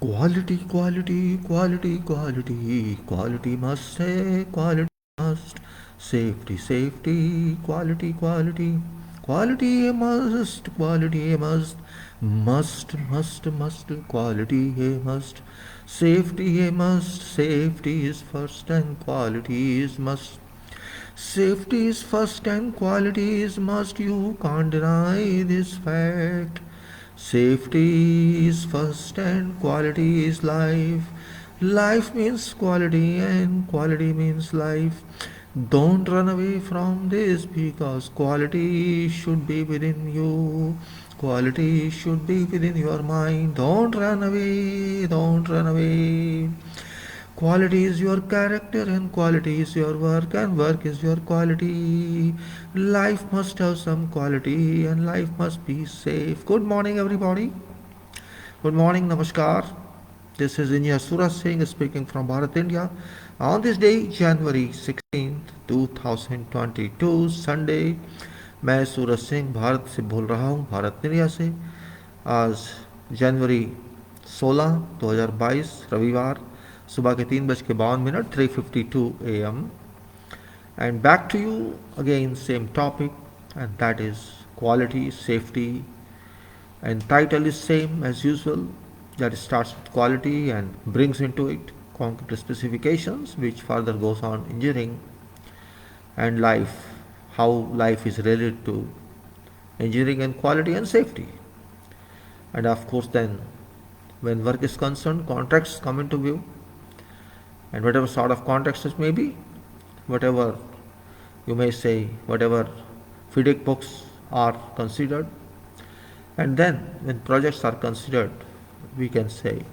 Quality, quality, quality, quality, quality must say, quality must. Safety, safety, quality, quality, quality a must, quality a must. Must, must, must, quality a must. Safety a must, safety is first and quality is must. Safety is first and quality is must. You can't deny this fact. Safety is first and quality is life. Life means quality and quality means life. Don't run away from this because quality should be within you. Quality should be within your mind. Don't run away. Don't run away. Quality is your character and quality is your work and work is your quality. Life must have some quality and life must be safe. Good morning, everybody. Good morning, namaskar. This is Engineer Suraj Singh speaking from Bharat, India. On this day, January 16, 2022, Sunday, मैं सूरज सिंह भारत से बोल रहा हूँ, Bharat India से। आज जनवरी 16, 2022 रविवार सुबह के 3:52 3:52 AM and back to you again same topic, and that is quality safety, and title is same as usual, that starts with quality and brings into it concrete specifications which further goes on engineering and life, how life is related to engineering and quality and safety. And of course then when work is concerned, contracts come into view, and whatever sort of contracts it may be, whatever you may say, whatever FIDIC books are considered, and then when projects are considered, we can say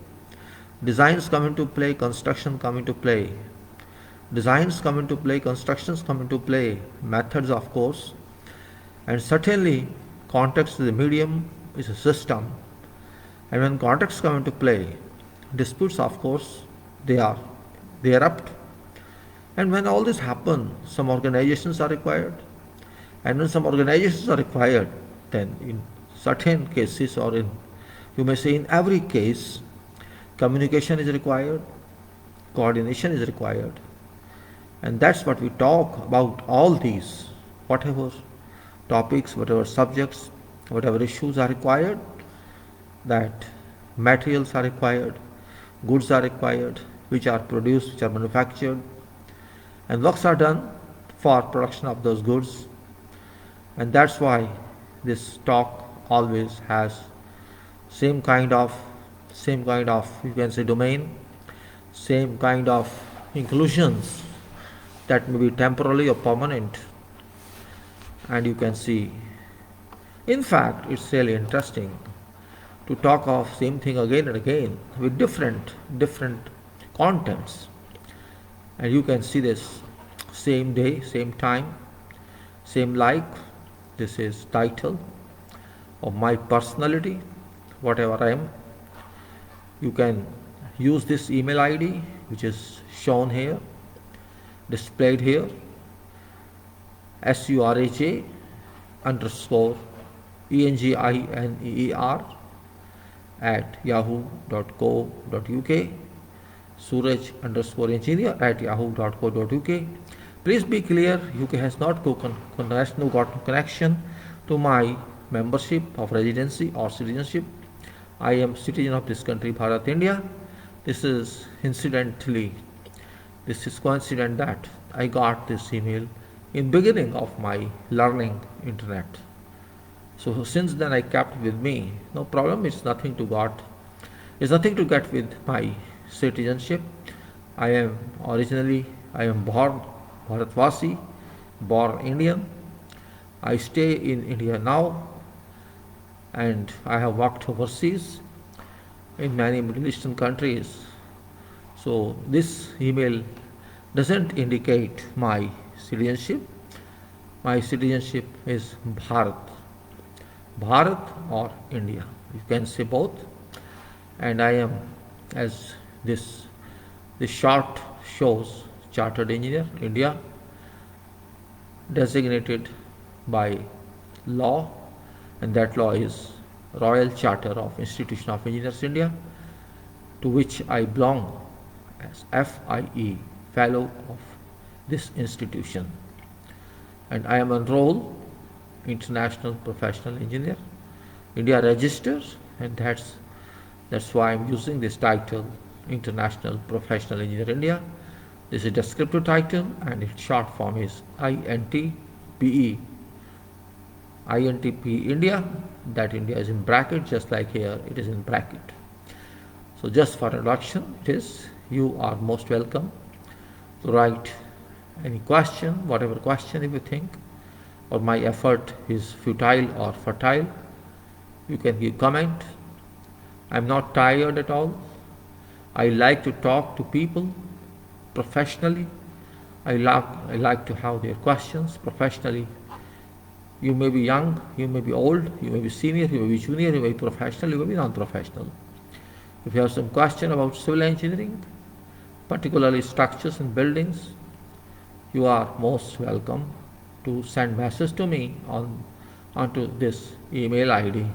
designs come into play, construction come into play, designs come into play, constructions come into play, methods of course, and certainly context is a medium, is a system, and when contracts come into play, disputes of course they erupt. And when all this happens, some organizations are required. And when some organizations are required, then in certain cases, or in, you may say in every case, communication is required, coordination is required. And that's what we talk about, all these, whatever topics, whatever subjects, whatever issues are required, that materials are required, goods are required, which are produced, which are manufactured, and works are done for production of those goods. And that's why this talk always has same kind of you can say domain, same kind of inclusions that may be temporary or permanent. And you can see, in fact, it's really interesting to talk of same thing again and again with different contents. And you can see this same day, same time, same like. This is title of my personality, whatever I am. You can use this email ID which is shown here, displayed here, suraj underscore engineer at yahoo.co.uk, suraj underscore engineer at yahoo.co.uk. Please be clear, UK has not got connection to my membership of residency or citizenship. I am citizen of this country, Bharat, India. This is coincident that I got this email in beginning of my learning internet. So since then I kept with me. No problem, it's nothing to get with my citizenship. I am born Bharatvasi, born Indian. I stay in India now, and I have worked overseas in many Middle Eastern countries. So this email doesn't indicate my citizenship. My citizenship is Bharat or India. You can say both. And I am, as this short shows, Chartered Engineer, India, designated by law, and that law is Royal Charter of Institution of Engineers, India. to which I belong as FIE, Fellow of this institution. And I am enrolled International Professional Engineer, India registers, and that's why I'm using this title, International Professional Engineer India. This is a descriptive title, and its short form is INTPE. INTP India, that India is in bracket, just like here it is in bracket. So just for introduction, you are most welcome to write any question, whatever question if you think, or my effort is futile or fertile, you can give comment. I'm not tired at all. I like to talk to people professionally. I like to have their questions professionally. You may be young, you may be old, you may be senior, you may be junior, you may be professional, you may be non-professional. If you have some question about civil engineering, particularly structures and buildings, you are most welcome to send message to me onto this email ID,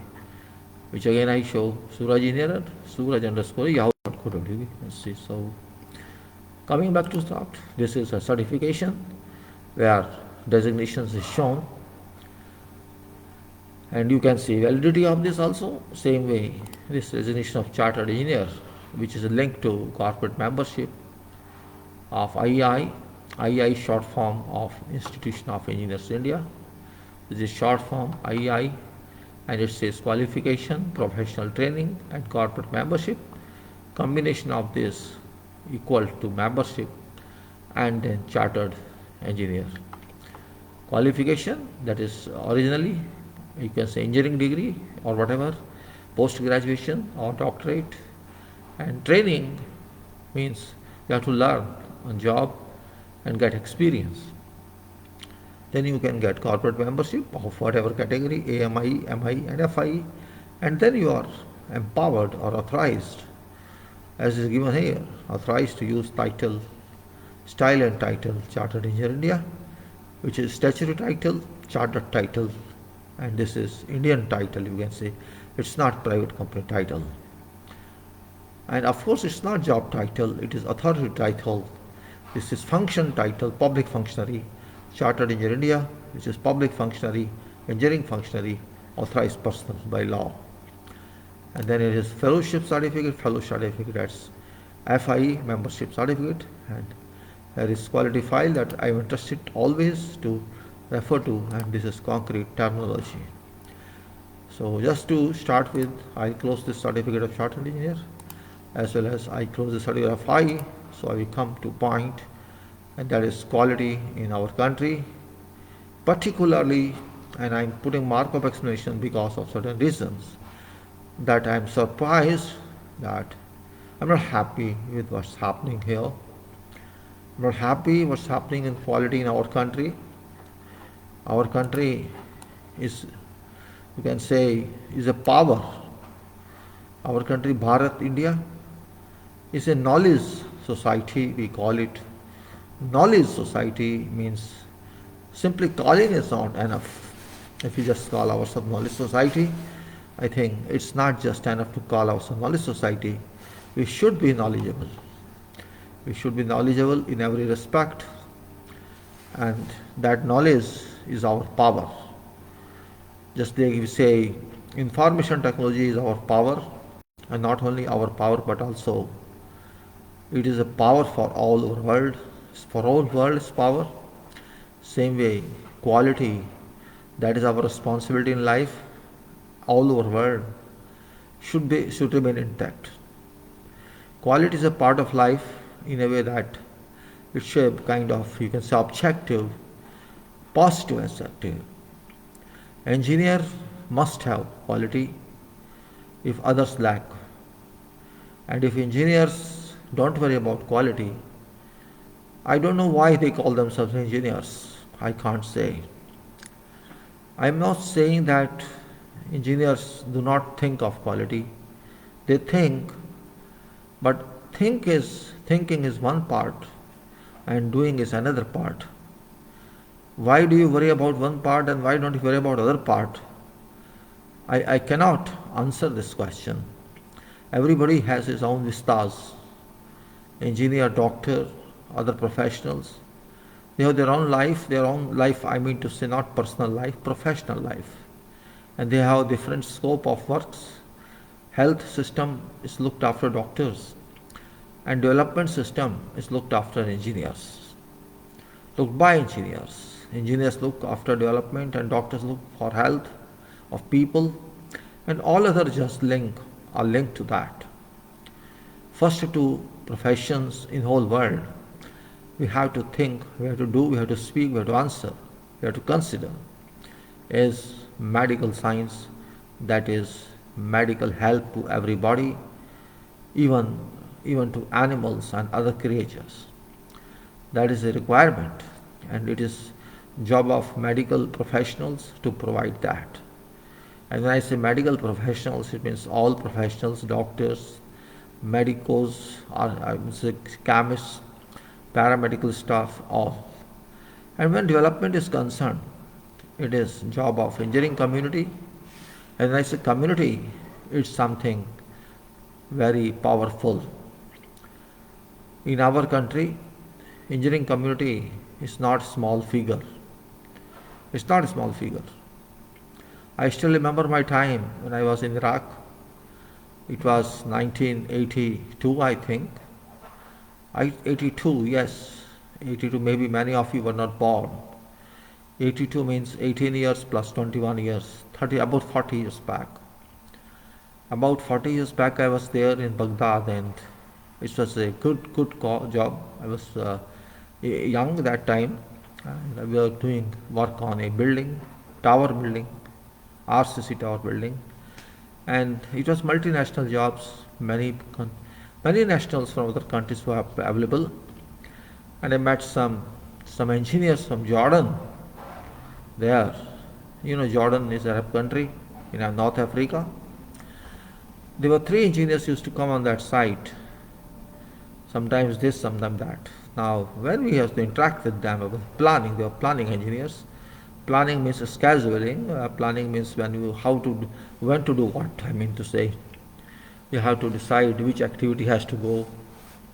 which again I show Suraj_engineer, Suraj_yahoo.co.uk. So coming back to start, this is a certification where designations is shown, and you can see validity of this also. Same way, this designation of chartered engineer, which is a link to corporate membership of IEI. IEI short form of Institution of Engineers India. This is short form IEI, and it says qualification, professional training, and corporate membership. Combination of this equal to membership and then chartered engineer. Qualification, that is originally you can say engineering degree or whatever, post graduation or doctorate, and training means you have to learn on job and get experience. Then you can get corporate membership of whatever category, AMI, MI, and FI, and then you are empowered or authorized, as is given here, authorized to use title, style and title, Chartered Engineer India, which is statutory title, chartered title, and this is Indian title, you can say. It's not private company title. And of course, it's not job title, it is authority title. This is function title, public functionary, Chartered Engineer India, which is public functionary, engineering functionary, authorized person by law. And then it is fellowship certificate, that's FIE membership certificate, and there is quality file that I am interested always to refer to, and this is concrete terminology. So just to start with, I close this certificate of chartered engineer, as well as I close the certificate of FIE. So I will come to point, and that is quality in our country, particularly, and I'm putting mark of explanation because of certain reasons, that I'm surprised that I'm not happy with what's happening here. I'm not happy what's happening in quality in our country. Our country is, you can say, is a power. Our country, Bharat, India, is a knowledge society, we call it. Knowledge society means simply calling is not enough. If you just call ourselves knowledge society, I think it's not just enough to call ourselves knowledge society. We should be knowledgeable. We should be knowledgeable in every respect, and that knowledge is our power. Just like we say, information technology is our power, and not only our power, but also it is a power for all over world. For all world's power. Same way, quality, that is our responsibility in life, all over world, should remain intact. Quality is a part of life in a way that it's a kind of, you can say, objective, positive objective. Engineer must have quality if others lack. And if engineers don't worry about quality, I don't know why they call themselves engineers. I can't say. I'm not saying that engineers do not think of quality. They think, but thinking is one part and doing is another part. Why do you worry about one part and why don't you worry about other part? I cannot answer this question. Everybody has his own vistas. Engineer, doctor, other professionals. They have their own life, I mean to say, not personal life, professional life. And they have different scope of works. Health system is looked after doctors, and development system is looked after engineers, looked by engineers. Engineers look after development and doctors look for health of people, and all other just are linked to that. First two professions in whole world we have to think, we have to do, we have to speak, we have to answer, we have to consider is medical science, that is medical help to everybody, even to animals and other creatures. That is a requirement, and it is job of medical professionals to provide that. And when I say medical professionals, it means all professionals, doctors, medicos, or I would say chemists, paramedical staff, all. And when development is concerned, it is job of engineering community. And when I say community, it's something very powerful. In our country, engineering community is not a small figure. It's not a small figure. I still remember my time when I was in Iraq. It was 1982, I think. 82, yes. 82, maybe many of you were not born. 82 means 18 years plus 21 years, about 40 years back. About 40 years back, I was there in Baghdad, and it was a good job. I was young that time, and we were doing work on a building, tower building, RCC tower building, and it was multinational jobs. Many nationals from other countries were available, and I met some engineers from Jordan there. You know, Jordan is an Arab country in North Africa. There were 3 engineers used to come on that site. Sometimes this, sometimes that. Now, when we have to interact with them about planning, they were planning engineers. Planning means scheduling. Planning means when to do what. I mean to say, you have to decide which activity has to go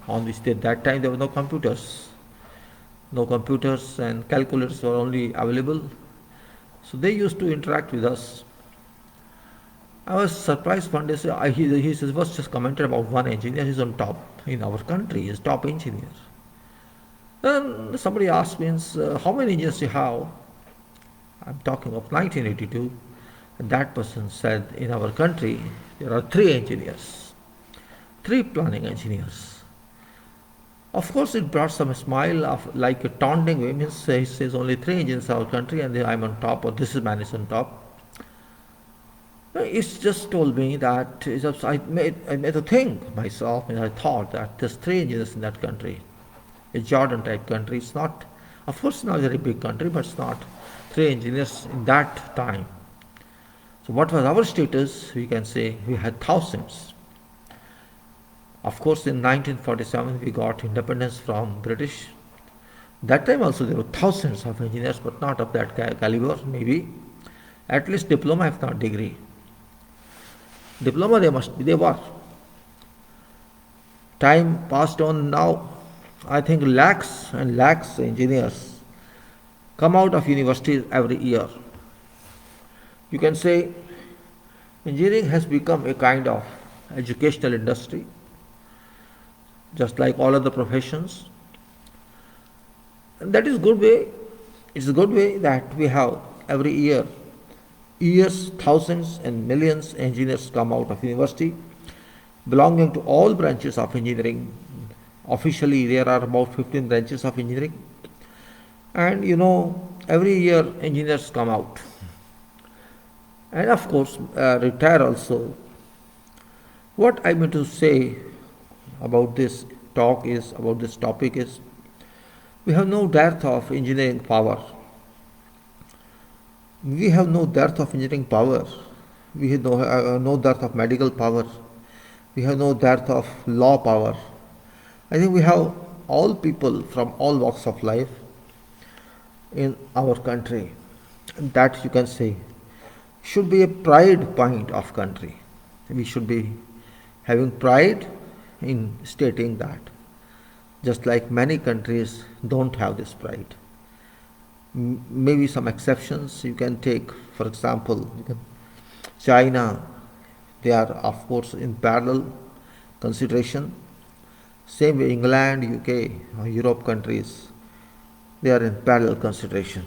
on which day. That time there were no computers. No computers, and calculators were only available. So they used to interact with us. I was surprised one day. He was just commented about one engineer. He's on top in our country. He's top engineer. Then somebody asked me, how many engineers you have? I'm talking of 1982. And that person said, in our country, there are 3 engineers, 3 planning engineers. Of course, it brought some smile of like a taunting way. Means he says only 3 engineers in our country, and I'm on top, or this man is on top. It's just told me that I made to think myself, and I thought that there's 3 engineers in that country, a Jordan type country. It's not, of course, not a very big country, but it's not 3 engineers in that time. So what was our status? We can say we had thousands. Of course, in 1947 we got independence from British. That time also there were thousands of engineers, but not of that caliber. Maybe at least diploma, if not degree. Diploma they were. Time passed on. Now I think lakhs and lakhs engineers come out of universities every year. You can say engineering has become a kind of educational industry, just like all other professions. And that is good way. It's a good way that we have every years, thousands and millions engineers come out of university, belonging to all branches of engineering. Officially, there are about 15 branches of engineering. And every year engineers come out. And of course, retire also. What I mean to say about this topic is, we have no dearth of engineering power. We have no dearth of engineering power. We have no dearth of medical power. We have no dearth of law power. I think we have all people from all walks of life in our country. That, you can say, should be a pride point of country. We should be having pride in stating that, just like many countries don't have this pride. Maybe some exceptions you can take. For example, China, they are of course in parallel consideration. Same way England, UK, or Europe countries, they are in parallel consideration.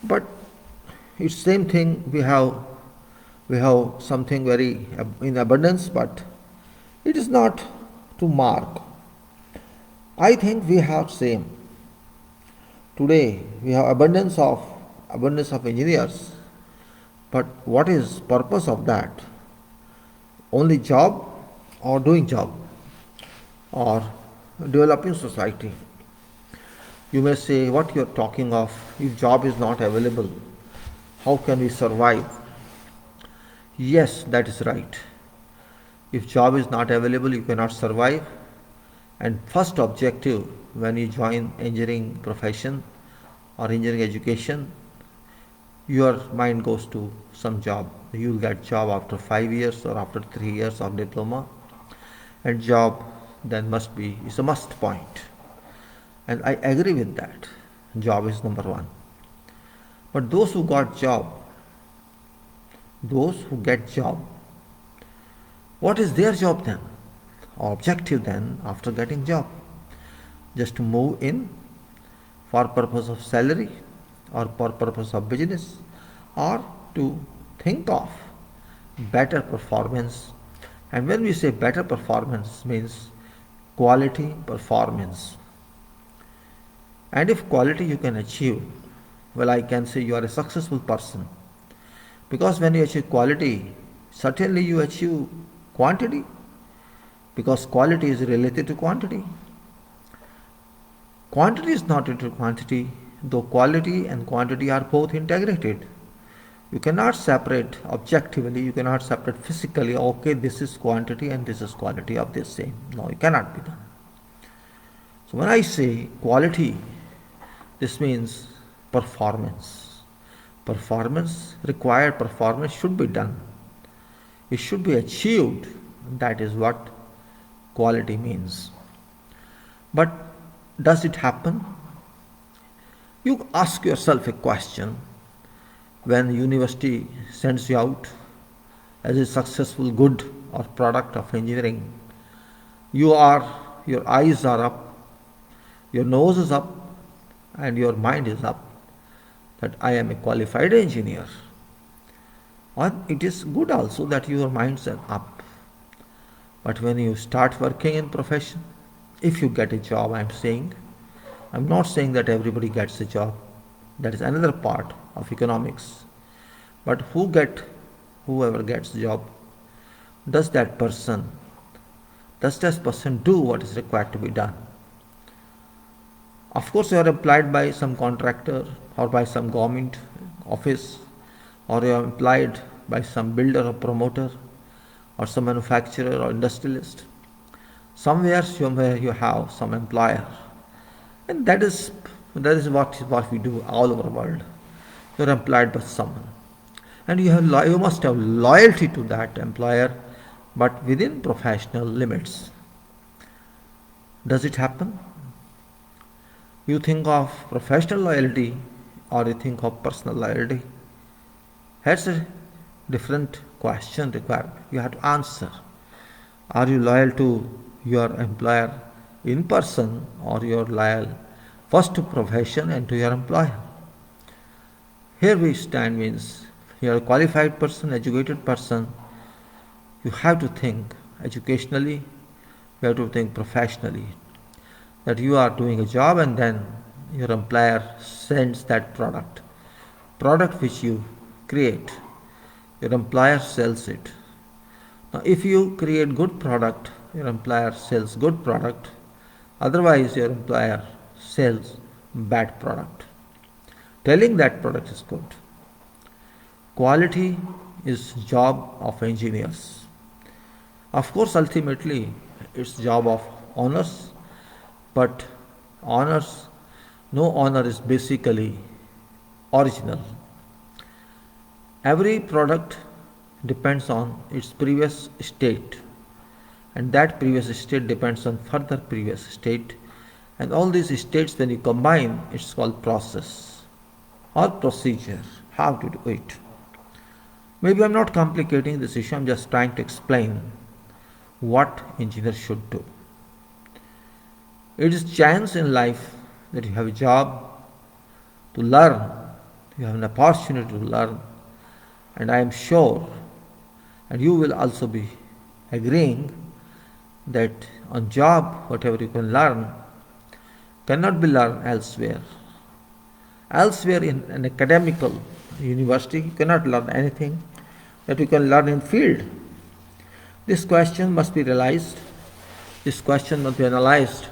But it's same thing. We have something very in abundance, but it is not to mark. I think we have same. Today we have abundance of engineers, but what is purpose of that? Only job, or doing job, or developing society? You may say, what you are talking of? If job is not available, how can we survive? Yes, that is right. If job is not available, you cannot survive. And first objective when you join engineering profession or engineering education, your mind goes to some job. You will get job after 5 years or after 3 years of diploma, and job then is a must point. And I agree with that. Job is number one. But those who get job, what is their job then? Or objective then after getting job? Just to move in for purpose of salary or for purpose of business, or to think of better performance. And when we say better performance, means quality performance. And if quality you can achieve, well, I can say you are a successful person. Because when you achieve quality, certainly you achieve quantity, because quality is related to quantity. Quantity is not related to quantity, though quality and quantity are both integrated. You cannot separate objectively, you cannot separate physically, okay, this is quantity and this is quality of this same. No, it cannot be done. So when I say quality, this means performance. Required performance should be done. It should be achieved. That is what quality means. But does it happen? You ask yourself a question. When university sends you out as a successful good or product of engineering, your eyes are up, your nose is up, and your mind is up, that I am a qualified engineer. Or it is good also that your minds are up. But when you start working in profession, if you get a job, I'm not saying that everybody gets a job. That is another part of economics. But whoever gets a job, does that person do what is required to be done? Of course, you are employed by some contractor or by some government office, or you are employed by some builder or promoter or some manufacturer or industrialist. Somewhere you have some employer, and that is what we do all over the world. You are employed by someone, and you must have loyalty to that employer, but within professional limits. Does it happen? You think of professional loyalty or you think of personal loyalty? That's a different question required. You have to answer. Are you loyal to your employer in person, or you are loyal first to profession and to your employer? Here we stand means you are a qualified person, educated person. You have to think educationally, you have to think professionally, that you are doing a job and then your employer sends that product which you create. Your employer sells it. Now, if you create good product, your employer sells good product. Otherwise, your employer sells bad product, telling that product is good. Quality is job of engineers. Of course, ultimately, it's job of owners, but no owner is basically original. Every product depends on its previous state, and that previous state depends on further previous state, and all these states when you combine, it's called process or procedure, how to do it. Maybe I'm not complicating this issue, I'm just trying to explain what engineers should do. It is chance in life that you have a job to learn, you have an opportunity to learn, and I am sure, and you will also be agreeing, that on job whatever you can learn cannot be learned elsewhere. Elsewhere in an academical university you cannot learn anything that you can learn in field. This question must be realized, this question must be analyzed,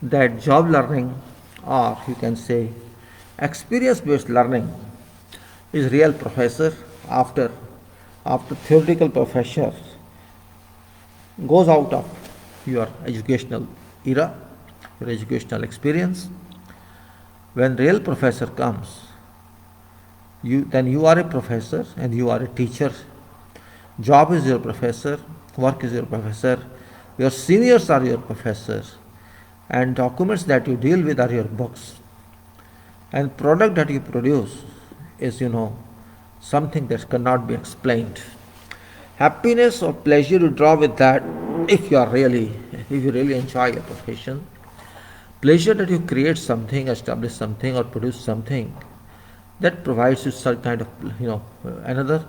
that job learning, or you can say experience-based learning, is real professor after theoretical professor goes out of your educational era, your educational experience. When real professor comes, then you are a professor and you are a teacher. Job is your professor, work is your professor, your seniors are your professors, and documents that you deal with are your books. And product that you produce is, something that cannot be explained. Happiness or pleasure you draw with that if you really enjoy your profession. Pleasure that you create something, establish something, or produce something that provides you some kind of, another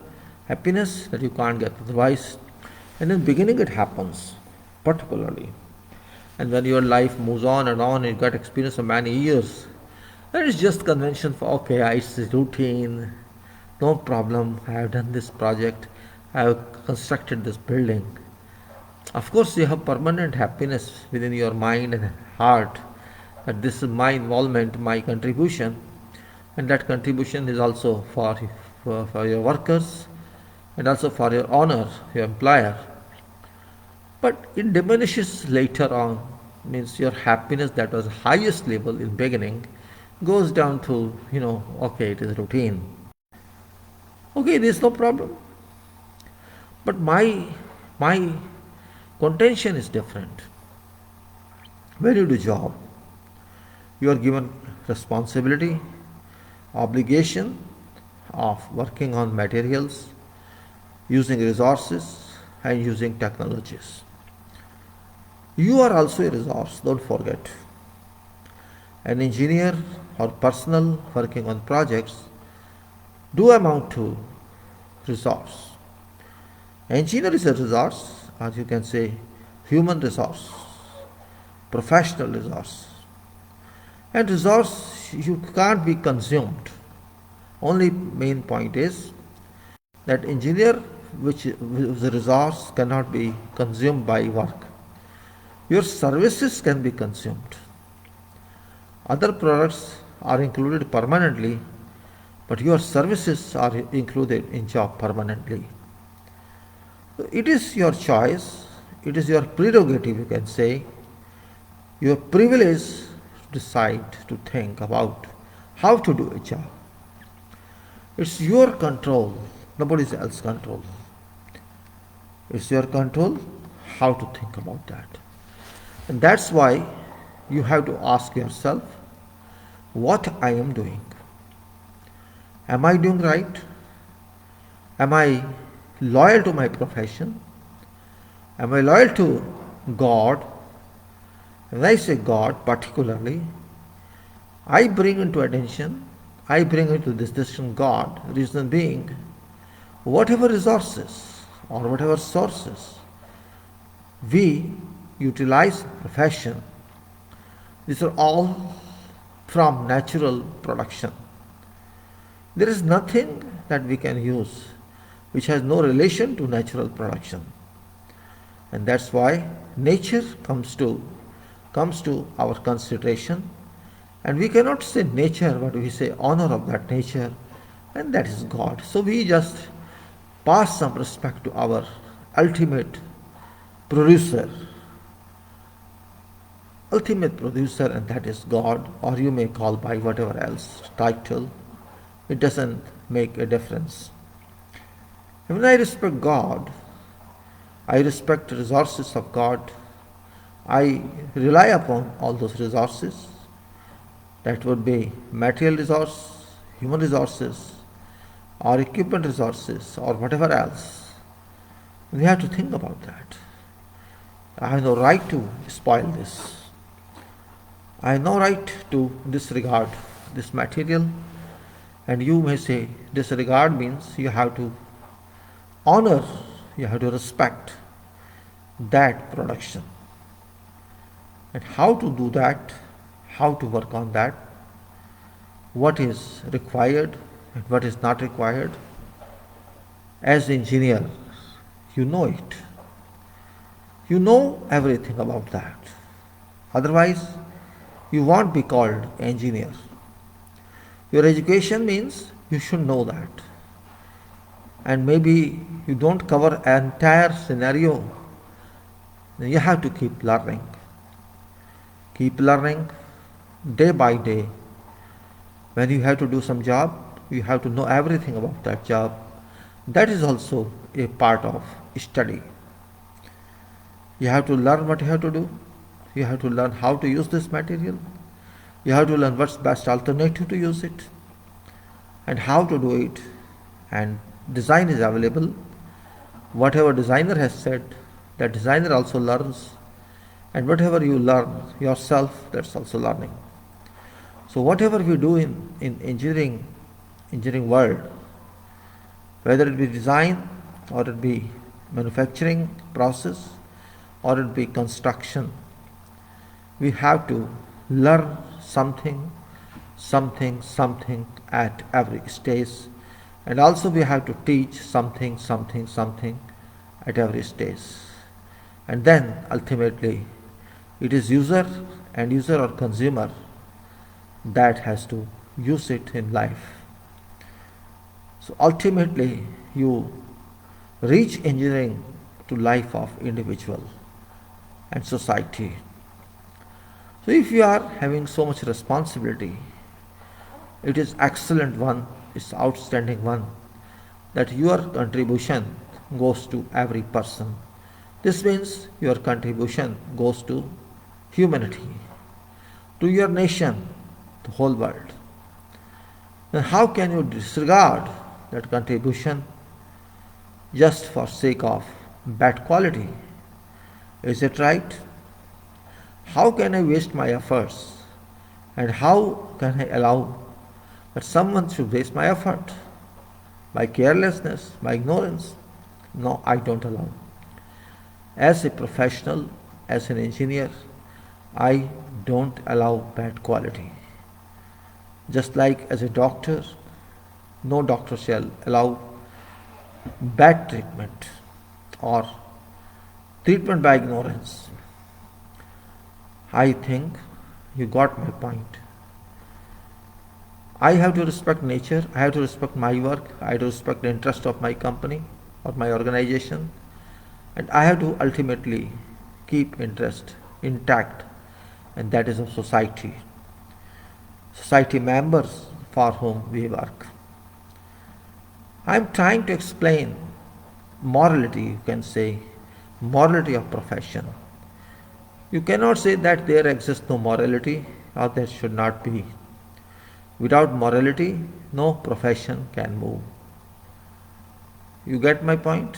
happiness that you can't get otherwise. And in the beginning it happens, particularly. And when your life moves on and you got experience of many years, then it's just convention for, okay, it's routine, no problem, I have done this project, I have constructed this building. Of course, you have permanent happiness within your mind and heart that this is my involvement, my contribution, and that contribution is also for your workers and also for your owner, your employer. But it diminishes later on, means your happiness that was highest level in beginning goes down to, okay, it is routine. Okay, there is no problem. But my contention is different. When you do job, you are given responsibility, obligation of working on materials, using resources and using technologies. You are also a resource, don't forget. An engineer or personnel working on projects do amount to resource. Engineer is a resource, or you can say human resource, professional resource. And resource you can't be consumed. Only main point is that engineer which is a resource cannot be consumed by work. Your services can be consumed. Other products are included permanently, but your services are included in job permanently. It is your choice, it is your prerogative, you can say, your privilege to decide, to think about how to do a job. It's your control, nobody else's control. It's your control how to think about that. And that's why you have to ask yourself what I am doing. Am I doing right? Am I loyal to my profession? Am I loyal to God? When I say God particularly, I bring into attention, I bring into this decision God, reason being, whatever resources or whatever sources we utilize profession, these are all from natural production. There is nothing that we can use which has no relation to natural production. And that's why nature comes to our consideration, and we cannot say nature, but we say honor of that nature, and that is God. So we just pass some respect to our ultimate producer, and that is God, or you may call by whatever else title. It doesn't make a difference. When I respect God, I respect the resources of God. I rely upon all those resources. That would be material resource, human resources, or equipment resources, or whatever else. We have to think about that. I have no right to spoil this. I have no right to disregard this material. And you may say disregard means you have to honor, you have to respect that production. And how to do that, how to work on that, what is required and what is not required. As an engineer, you know it. You know everything about that. Otherwise, you won't be called engineer. Your education means you should know that. And maybe you don't cover an entire scenario. Then you have to keep learning. Keep learning day by day. When you have to do some job, you have to know everything about that job. That is also a part of study. You have to learn what you have to do. You have to learn how to use this material. You have to learn what's best alternative to use it and how to do it. And design is available. Whatever designer has said, that designer also learns. And whatever you learn yourself, that's also learning. So whatever we do in engineering world, whether it be design or it be manufacturing process or it be construction, we have to learn something at every stage, and also we have to teach something at every stage. And then ultimately it is user or consumer that has to use it in life. So ultimately you reach engineering to life of individual and society. So if you are having so much responsibility, it is excellent one, it's outstanding one, that your contribution goes to every person. This means your contribution goes to humanity, to your nation, the whole world. Then how can you disregard that contribution just for sake of bad quality? Is it right? How can I waste my efforts? And how can I allow that someone should waste my effort? By carelessness, by ignorance? No, I don't allow. As a professional, as an engineer, I don't allow bad quality. Just like as a doctor, no doctor shall allow bad treatment or treatment by ignorance. I think you got my point. I have to respect nature, I have to respect my work, I have to respect the interest of my company or my organization, and I have to ultimately keep interest intact, and that is of society members for whom we work. I am trying to explain morality, you can say, morality of profession. You cannot say that there exists no morality or there should not be. Without morality, no profession can move. You get my point?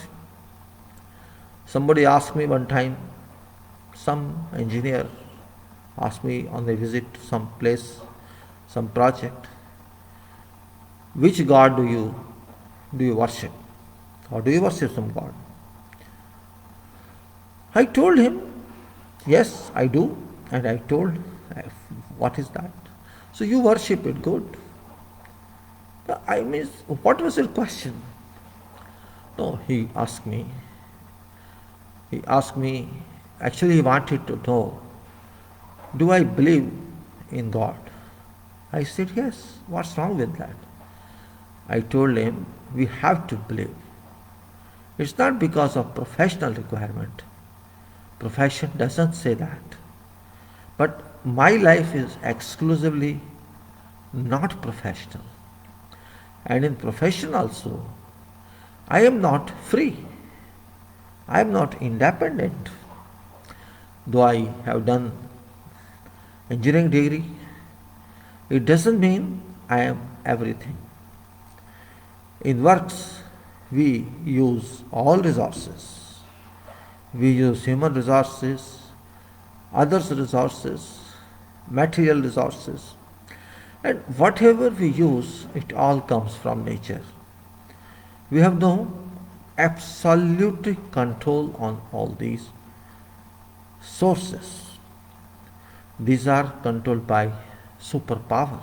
Somebody asked me one time, some engineer asked me on a visit to some place, some project, which God do you worship? Or do you worship some God? I told him, yes, I do. And I told, what is that? So you worship it, good. I mean, what was your question? No, he asked me, actually he wanted to know, do I believe in God? I said, yes, what's wrong with that? I told him, we have to believe. It's not because of professional requirement. Profession doesn't say that. But my life is exclusively not professional. And in profession also, I am not free. I am not independent. Though I have done engineering degree, it doesn't mean I am everything. In works, we use all resources. We use human resources, others' resources, material resources, and whatever we use, it all comes from nature. We have no absolute control on all these sources. These are controlled by superpower.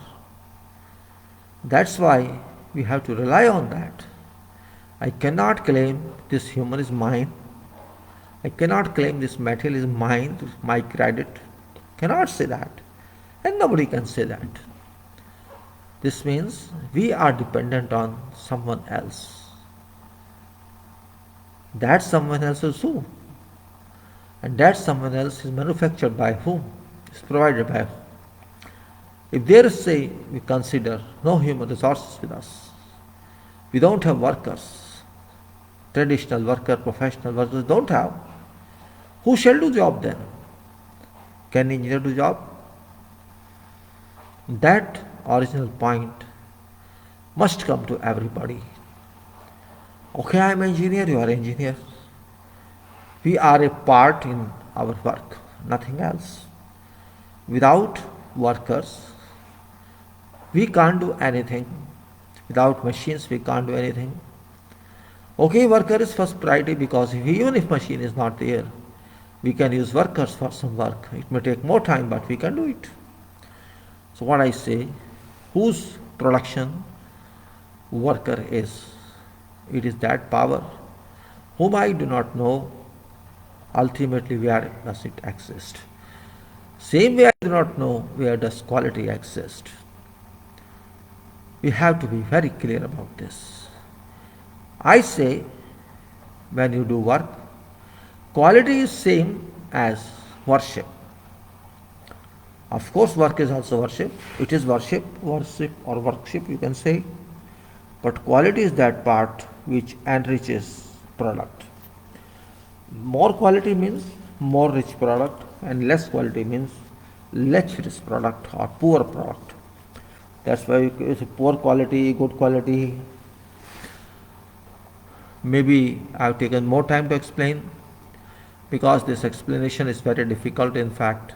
That's why we have to rely on that. I cannot claim this human is mine. I cannot claim this material is mine, my credit. Cannot say that. And nobody can say that. This means we are dependent on someone else. That someone else is who? And that someone else is manufactured by whom? Is provided by whom? If there is, say, we consider no human resources with us, we don't have workers, traditional worker, professional workers don't have. Who shall do job then? Can engineer do job? That original point must come to everybody. Okay, I am engineer, you are engineer. We are a part in our work, nothing else. Without workers, we can't do anything. Without machines, we can't do anything. Okay, worker is first priority because even if machine is not there, we can use workers for some work. It may take more time, but we can do it. So what I say, whose production worker is? It is that power whom I do not know ultimately where does it exist. Same way I do not know where does quality exist. We have to be very clear about this. I say when you do work, quality is same as worship. Of course work is also worship. It is worship or worship you can say. But quality is that part which enriches product. More quality means more rich product and less quality means less rich product or poor product. That's why it's poor quality, good quality. Maybe I've taken more time to explain because this explanation is very difficult. In fact,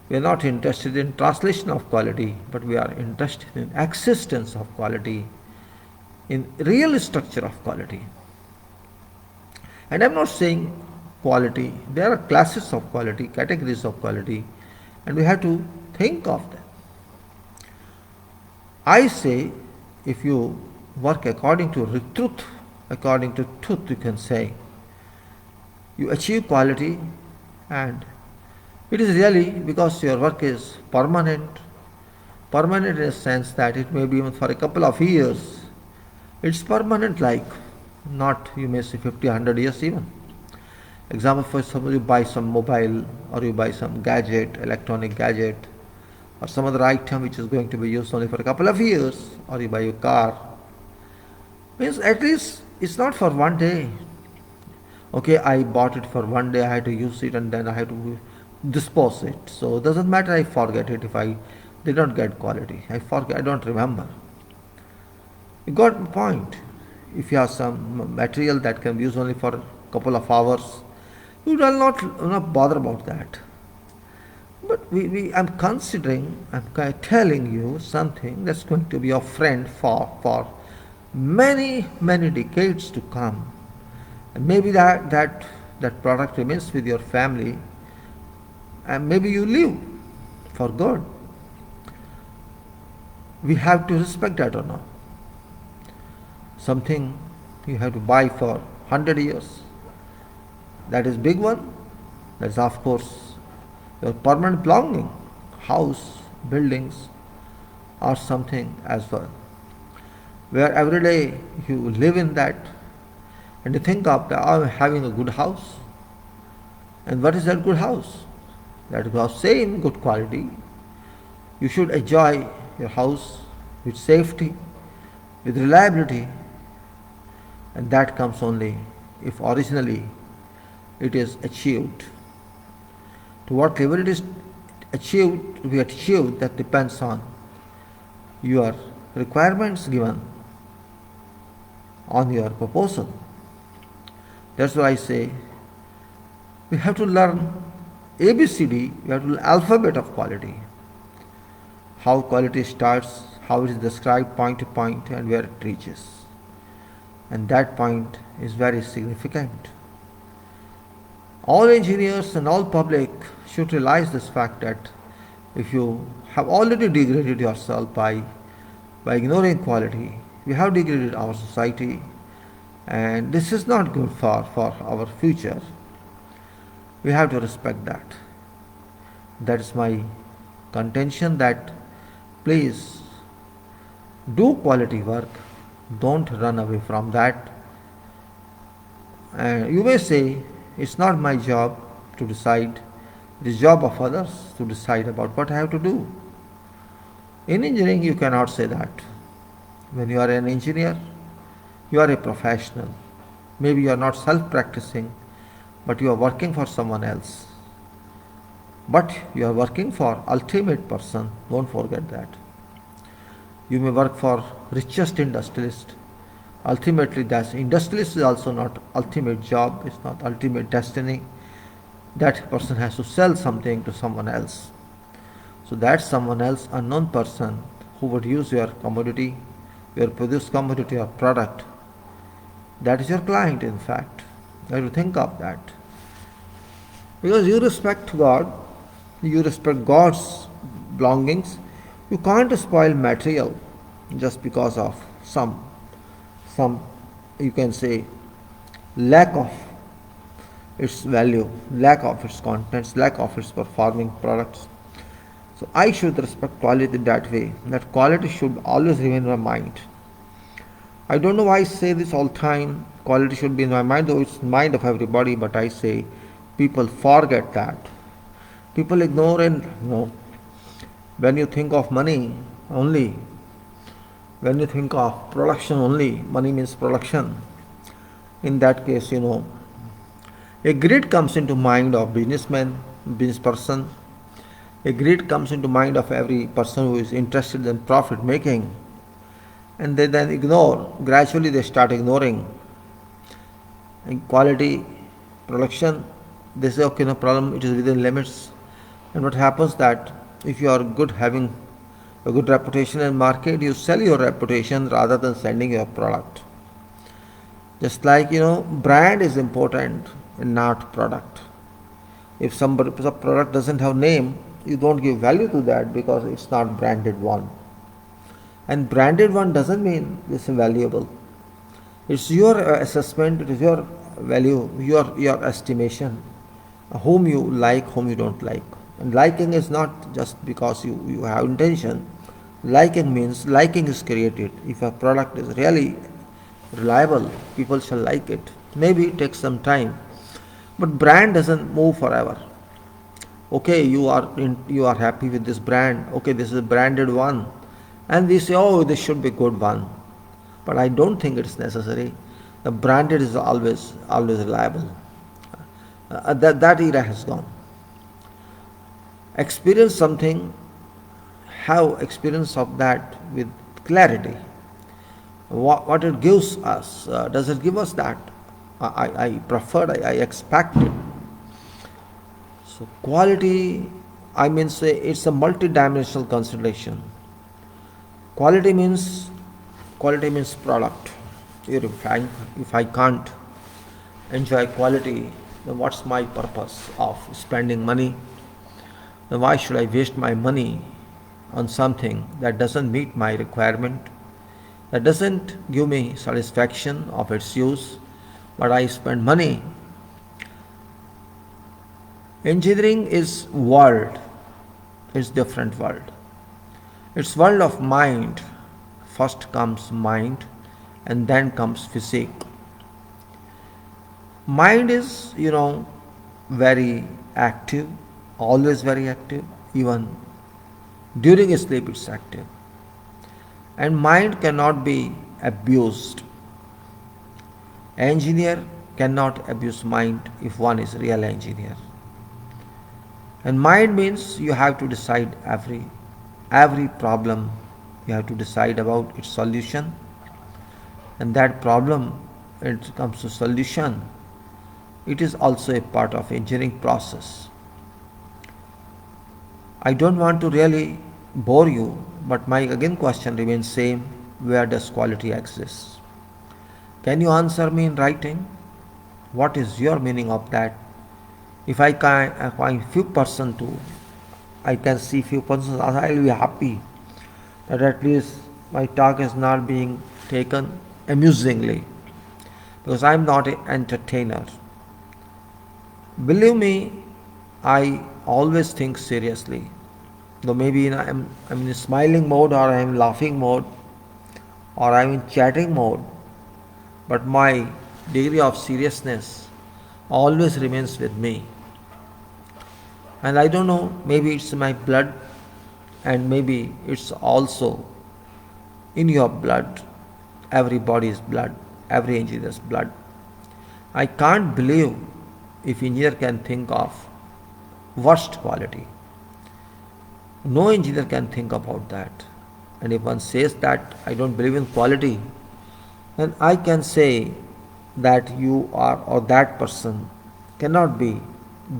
we are not interested in translation of quality, but we are interested in existence of quality, in real structure of quality. And I'm not saying quality, there are classes of quality, categories of quality, and we have to think of them. I say if you work according to truth, you can say, you achieve quality, and it is really because your work is permanent in a sense that it may be even for a couple of years. It's permanent, like not you may say 50, 100 years even. Example, for example, you buy some mobile or you buy some gadget, electronic gadget, or some other item which is going to be used only for a couple of years, or you buy a car. Means at least it's not for one day. Okay, I bought it for one day, I had to use it and then I had to dispose it. So it doesn't matter, I forget it if I did not get quality. I forget, I don't remember. You got my point. If you have some material that can be used only for a couple of hours, you will not bother about that. But I'm considering, I'm telling you something that's going to be your friend for many, many decades to come. And maybe that product remains with your family, and maybe you live for good. We have to respect that or not. Something you have to buy for 100 years, that is big one. That's of course your permanent belonging, house, buildings, or something as well, where every day you live in that and you think of having a good house. And what is that good house? That good house, same good quality. You should enjoy your house with safety, with reliability, and that comes only if originally it is achieved. To what level it is achieved, to be achieved, that depends on your requirements given on your proposal. That's why I say we have to learn ABCD, we have to learn alphabet of quality. How quality starts, how it is described point to point, and where it reaches. And that point is very significant. All engineers and all public should realize this fact that if you have already degraded yourself by ignoring quality, we have degraded our society, and this is not good for our future. We have to respect that. That is my contention, that please do quality work, don't run away from that. And you may say, it's not my job to decide, it is job of others to decide about what I have to do. In engineering you cannot say that. When you are an engineer, you are a professional. Maybe you are not self-practicing, but you are working for someone else. But you are working for ultimate person, don't forget that. You may work for richest industrialist. Ultimately, that industrialist is also not ultimate job, it's not ultimate destiny. That person has to sell something to someone else. So that someone else, unknown person, who would use your commodity, your produced commodity or product, that is your client in fact. You have to think of that. Because you respect God, you respect God's belongings, you can't spoil material just because of some you can say lack of its value, lack of its contents, lack of its performing products. So I should respect quality that way, that quality should always remain in my mind. I don't know why I say this all the time, quality should be in my mind, though it's in the mind of everybody, but I say people forget that. People ignore, and when you think of money only, when you think of production only, money means production. In that case, a greed comes into mind of businessman, business person. A greed comes into mind of every person who is interested in profit making. And they then ignore, gradually they start ignoring quality, production. They say, okay, no problem, it is within limits. And what happens that if you are good, having a good reputation in market, you sell your reputation rather than selling your product. Just like, brand is important and not product. If some product doesn't have name, you don't give value to that because it's not branded one. And branded one doesn't mean it's valuable. It's your assessment, it is your value, your estimation, whom you like, whom you don't like. And liking is not just because you have intention. Liking means liking is created. If a product is really reliable, people shall like it. Maybe it takes some time, but brand doesn't move forever. Okay, you are happy with this brand. Okay, this is a branded one, and we say, oh, this should be good one. But I don't think it's necessary. The branded is always reliable. That era has gone. Experience something, have experience of that with clarity. What it gives us, does it give us that? I expect it. So quality, say it's a multi-dimensional consideration. Quality means product. If I can't enjoy quality, then what's my purpose of spending money? Then why should I waste my money on something that doesn't meet my requirement, that doesn't give me satisfaction of its use, but I spend money? Engineering is world, it's different world. It's world of mind. First comes mind and then comes physique. Mind is, very active, always very active, even during sleep it's active. And mind cannot be abused. Engineer cannot abuse mind if one is real engineer. And mind means you have to decide every problem, you have to decide about its solution, and that problem, when it comes to solution, it is also a part of engineering process. I don't want to really bore you, but my again question remains same: where does quality exist? Can you answer me in writing? What is your meaning of that? If I can find few person to, I can see few persons, I will be happy that at least my talk is not being taken amusingly, because I am not an entertainer. Believe me, I always think seriously. Though maybe I'm in smiling mode, or I'm laughing mode, or I'm in chatting mode, but my degree of seriousness always remains with me. And I don't know, maybe it's my blood, and maybe it's also in your blood. Everybody's blood, every engineer's blood. I can't believe if engineer can think of worst quality. No engineer can think about that. And if one says that I don't believe in quality, then I can say that you are, or that person cannot be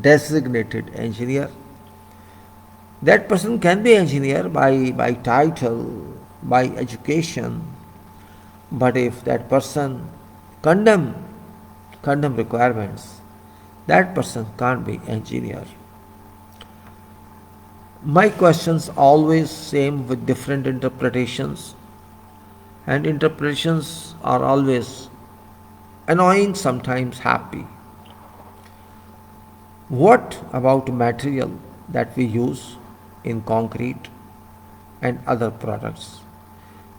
designated engineer. That person can be engineer by title, by education, but if that person condemn requirements, that person can't be engineer. My questions always same with different interpretations, and interpretations are always annoying, sometimes happy. What about material that we use in concrete and other products?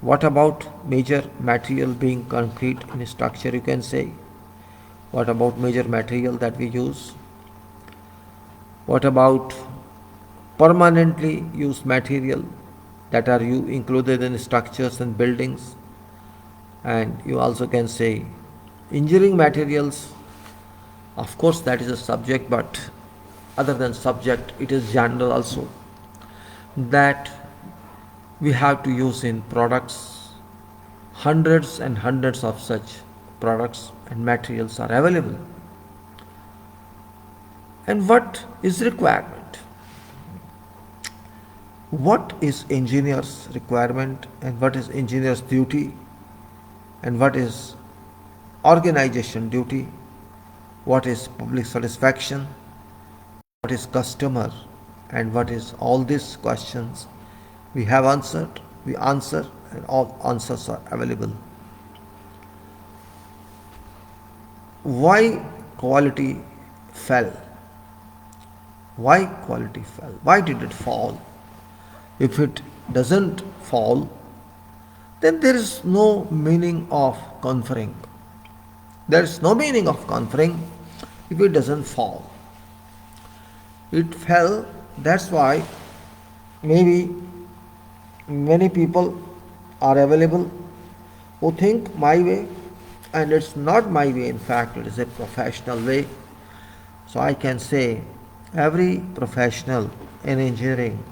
What about major material being concrete in structure, you can say? What about major material that we use? What about permanently used material that are included in structures and buildings? And you also can say engineering materials. Of course, that is a subject, but other than subject, it is general also, that we have to use in products. Hundreds and hundreds of such products and materials are available. And what is requirement? What is engineer's requirement, and what is engineer's duty, and what is organization duty? What is public satisfaction? What is customer? And what is all these questions we have answered, we answer, and all answers are available. Why quality fell? Why quality fell? Why did it fall? If it doesn't fall, then there is no meaning of conferring. There is no meaning of conferring if it doesn't fall. It fell, that's why maybe many people are available who think my way, and it's not my way, in fact, it is a professional way. So I can say every professional in engineering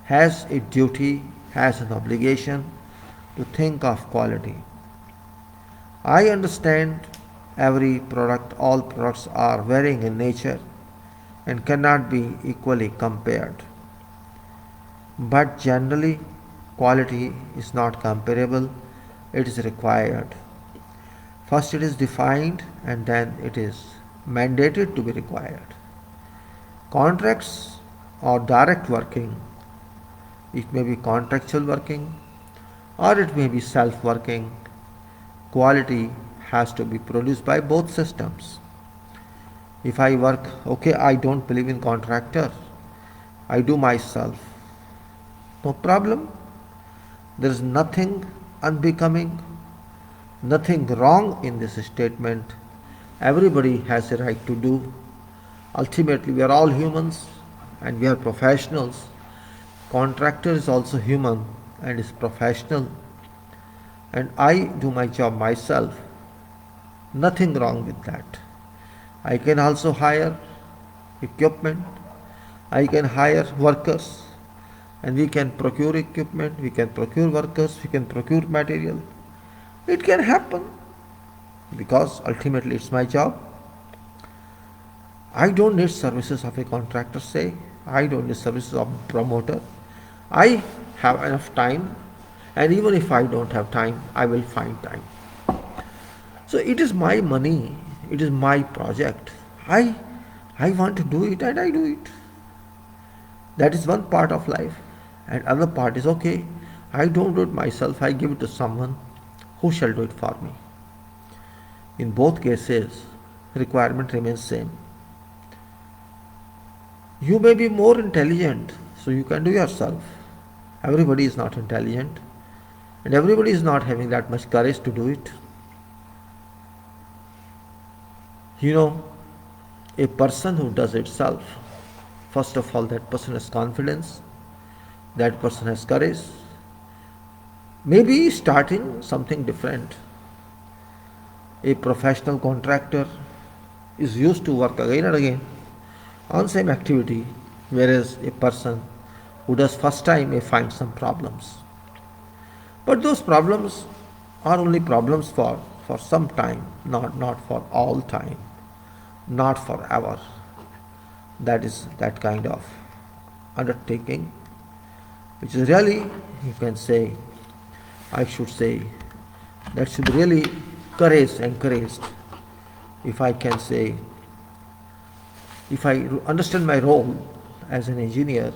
has a duty, has an obligation to think of quality. I understand every product, all products are varying in nature and cannot be equally compared. But generally, quality is not comparable, it is required. First it is defined, and then it is mandated to be required. Contracts or direct working, it may be contractual working or it may be self-working. Quality has to be produced by both systems. If I work, okay, I don't believe in contractor, I do myself, no problem. There is nothing unbecoming, nothing wrong in this statement. Everybody has a right to do. Ultimately, we are all humans and we are professionals. Contractor is also human and is professional. And I do my job myself. Nothing wrong with that. I can also hire equipment, I can hire workers, and we can procure equipment, we can procure workers, we can procure material. It can happen because ultimately it's my job. I don't need services of a contractor, say. I don't need services of a promoter. I have enough time, and even if I don't have time, I will find time. So it is my money, it is my project. I want to do it and I do it. That is one part of life. And other part is okay, I don't do it myself, I give it to someone who shall do it for me. In both cases, requirement remains same. You may be more intelligent, so you can do yourself. Everybody is not intelligent, and everybody is not having that much courage to do it. A person who does itself, first of all, that person has confidence, that person has courage, maybe starting something different. A professional contractor is used to work again and again on same activity, whereas a person who does first time may find some problems. But those problems are only problems for some time, not for all time, not forever. That is that kind of undertaking, which is really, you can say, I should say, that should be really encouraged. If I can say, if I understand my role as an engineer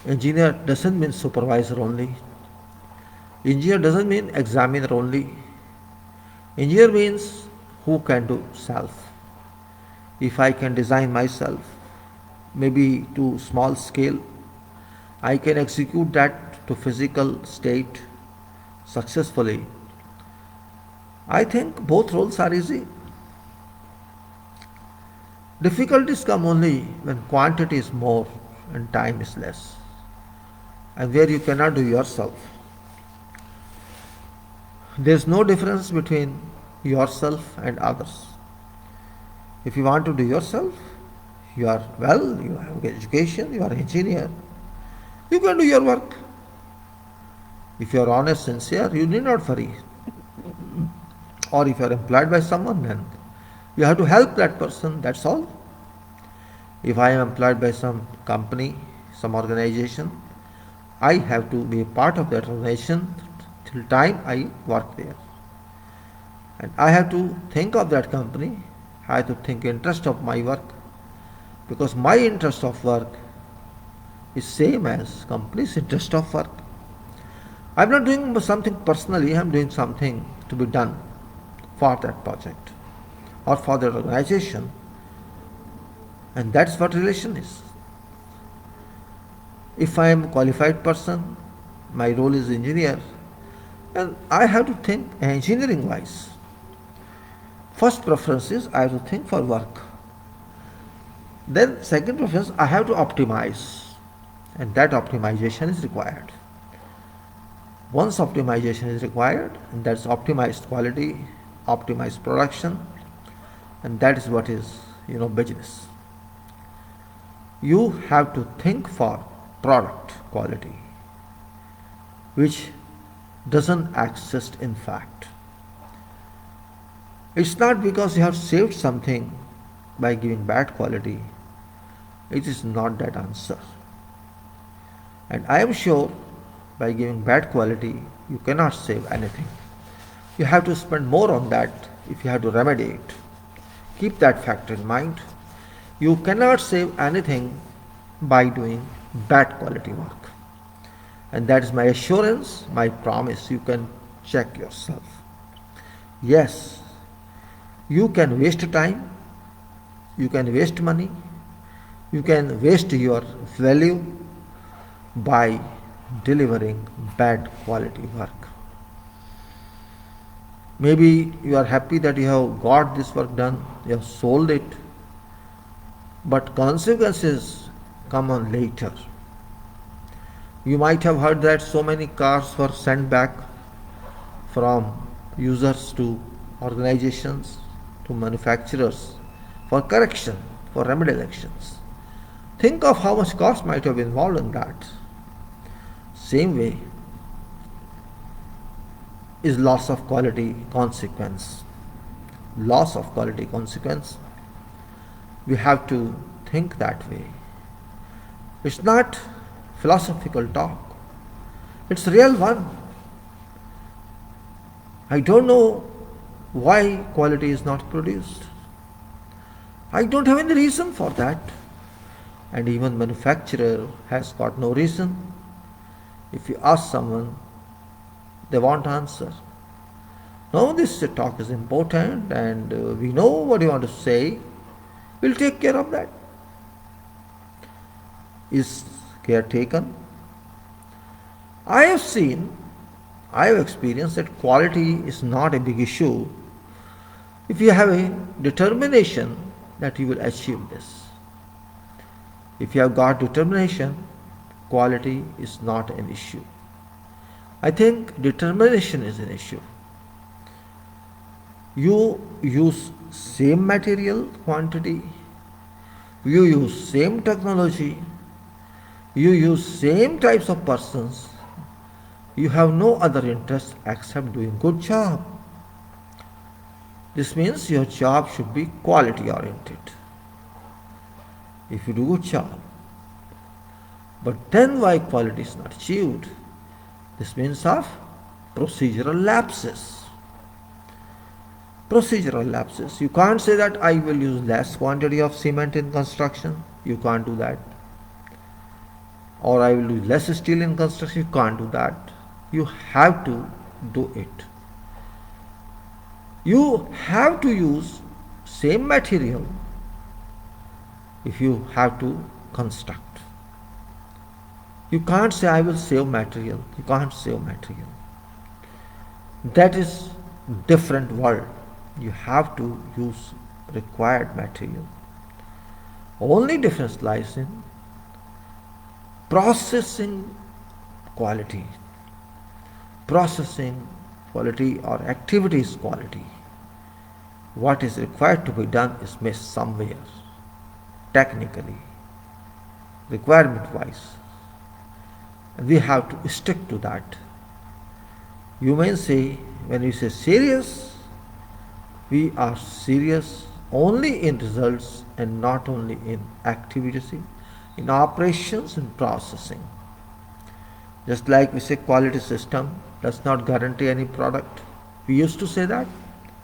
doesn't mean supervisor only. Engineer doesn't mean examiner only. Engineer means who can do self. If I can design myself, maybe to small scale, I can execute that to physical state successfully. I think both roles are easy. Difficulties come only when quantity is more and time is less, and where you cannot do yourself. There is no difference between yourself and others. If you want to do yourself, you have education, you are an engineer, you can do your work. If you are honest, sincere, you need not worry. Or if you are employed by someone, then you have to help that person, that's all. If I am employed by some company, some organization, I have to be a part of that organization till time I work there. And I have to think of that company, I have to think interest of my work, because my interest of work is same as company's interest of work. I am not doing something personally, I am doing something to be done for that project or for that organization. And that's what relation is. If I am a qualified person, my role is engineer, and I have to think engineering wise. First preference is I have to think for work. Then second preference, I have to optimize, and that optimization is required. Once optimization is required, and that's optimized quality, optimized production, and that is what is, business. You have to think for product quality, which doesn't exist in fact. It's not because you have saved something by giving bad quality. It is not that answer. And I am sure by giving bad quality, you cannot save anything. You have to spend more on that if you have to remedy it. Keep that fact in mind. You cannot save anything by doing bad quality work. And that is my assurance, my promise. You can check yourself. Yes, you can waste time, you can waste money, you can waste your value by delivering bad quality work. Maybe you are happy that you have got this work done, you have sold it, but consequences come on later. You might have heard that so many cars were sent back from users to organizations to manufacturers for correction, for remedial actions. Think of how much cost might have been involved in that. Same way is loss of quality consequence. Loss of quality consequence. We have to think that way. It's not philosophical talk. It's real one. I don't know why quality is not produced. I don't have any reason for that. And even manufacturer has got no reason. If you ask someone, they won't answer. No, this talk is important and we know what you want to say. We'll take care of that. Is care taken? I have experienced that quality is not a big issue if you have a determination that you will achieve this. If you have got determination, quality is not an issue. I think determination is an issue. You use same material quantity, you use same technology, you use same types of persons, you have no other interest except doing good job. This means your job should be quality oriented. If you do good job, but then why quality is not achieved? This means of procedural lapses. Procedural lapses. You can't say that I will use less quantity of cement in construction. You can't do that. Or I will use less steel in construction. You can't do that. You have to do it. You have to use same material if you have to construct. You can't say I will save material. You can't save material. That is different world. You have to use required material. Only difference lies in processing quality. Processing quality or activities quality. What is required to be done is missed somewhere, technically, requirement wise. We have to stick to that. You may say, when we say serious, we are serious only in results and not only in activities, in operations and processing. Just like we say quality system does not guarantee any product. We used to say that,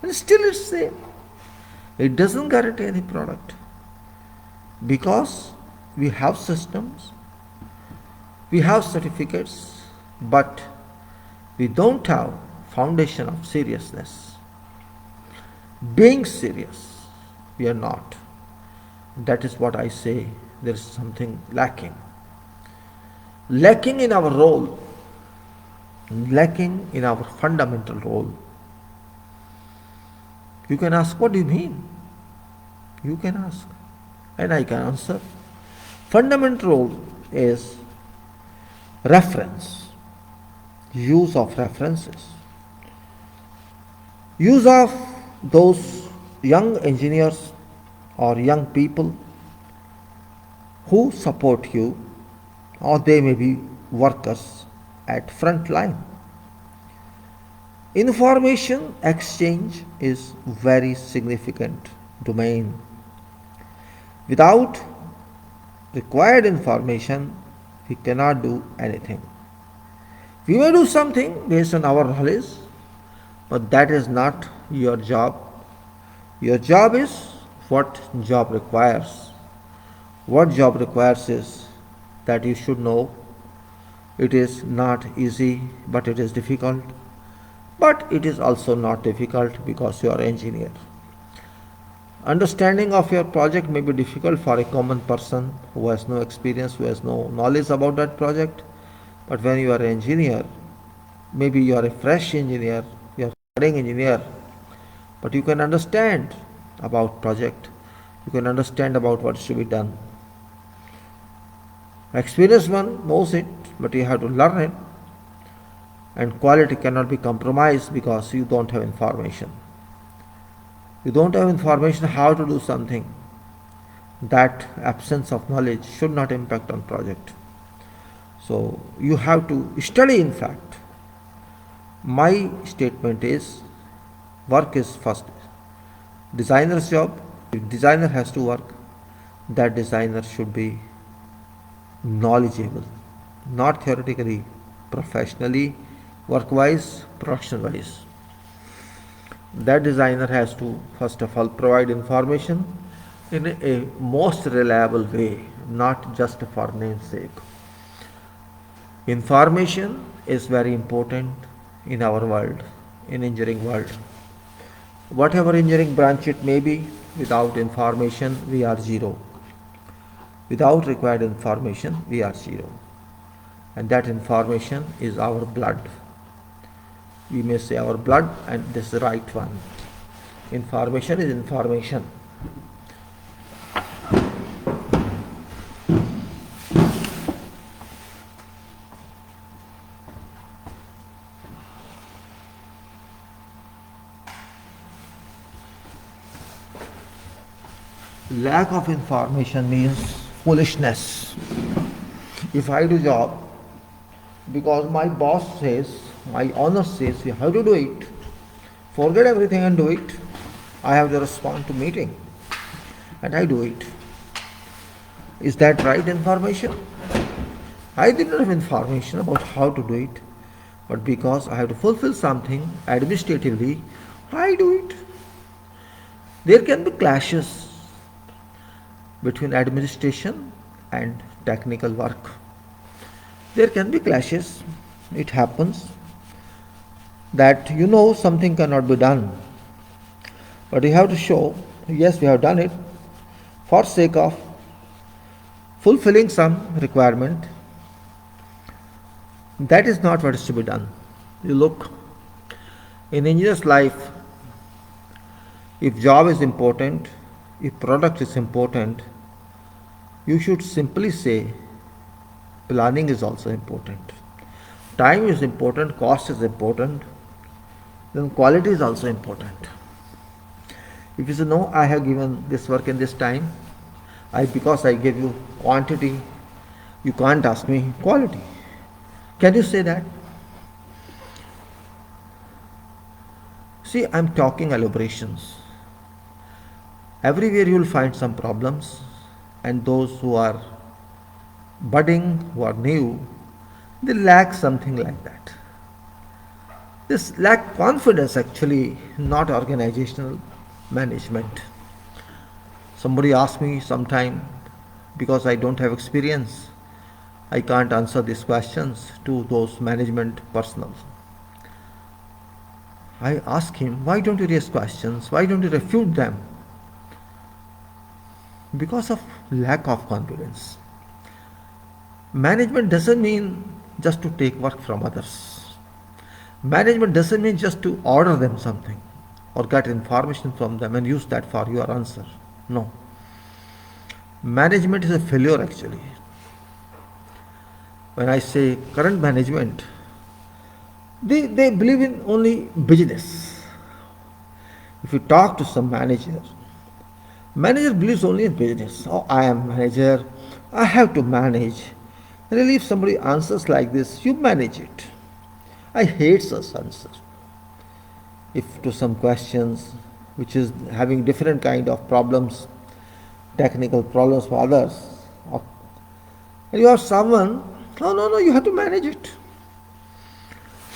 and still it's same. It doesn't guarantee any product because we have systems, we have certificates, but we don't have foundation of seriousness. Being serious, we are not. That is what I say, there is something lacking. Lacking in our role, lacking in our fundamental role. You can ask, what do you mean? You can ask, and I can answer. Fundamental role is reference, use of references, use of those young engineers or young people who support you, or they may be workers at front line. Information exchange is very significant domain. Without required information, we cannot do anything. We may do something based on our knowledge, but that is not your job. Your job is what job requires. What job requires is that you should know it is not easy, but it is difficult. But it is also not difficult because you are an engineer. Understanding of your project may be difficult for a common person who has no experience, who has no knowledge about that project. But when you are an engineer, maybe you are a fresh engineer, you are a studying engineer, but you can understand about project, you can understand about what should be done. Experienced one knows it, but you have to learn it. And quality cannot be compromised because you don't have information. You don't have information how to do something. That absence of knowledge should not impact on project. So you have to study. In fact, my statement is work is first designer's job. If designer has to work, that designer should be knowledgeable, not theoretically, professionally, work-wise, production-wise. That designer has to first of all provide information in a most reliable way, not just for namesake. Information is very important in our world, in engineering world. Whatever engineering branch it may be, without information we are zero. Without required information we are zero. And that information is our blood. We may say our blood, and this is the right one. Information is information. Lack of information means foolishness. If I do job because my boss says, my owner says we have to do it, forget everything and do it. I have to respond to meeting and I do it. Is that right information? I did not have information about how to do it, but because I have to fulfill something administratively, I do it. There can be clashes between administration and technical work. There can be clashes. It happens that something cannot be done, but you have to show, yes, we have done it for sake of fulfilling some requirement. That is not what is to be done. You look, in engineer's life, if job is important, if product is important, you should simply say planning is also important. Time is important, cost is important, then quality is also important. If you say, no, I have given this work in this time, because I gave you quantity, you can't ask me quality. Can you say that? See, I'm talking elaborations. Everywhere you will find some problems, and those who are budding, who are new, they lack something like that. This lack confidence actually, not organizational management. Somebody asked me sometime, because I don't have experience, I can't answer these questions to those management personnel. I asked him, why don't you raise questions? Why don't you refute them? Because of lack of confidence. Management doesn't mean just to take work from others. Management doesn't mean just to order them something or get information from them and use that for your answer. No. Management is a failure actually. When I say current management, they believe in only business. If you talk to some manager believes only in business. Oh, I am manager, I have to manage. Really, if somebody answers like this, you manage it. I hate such answers. If to some questions which is having different kind of problems, technical problems for others, and you have someone, no, you have to manage it.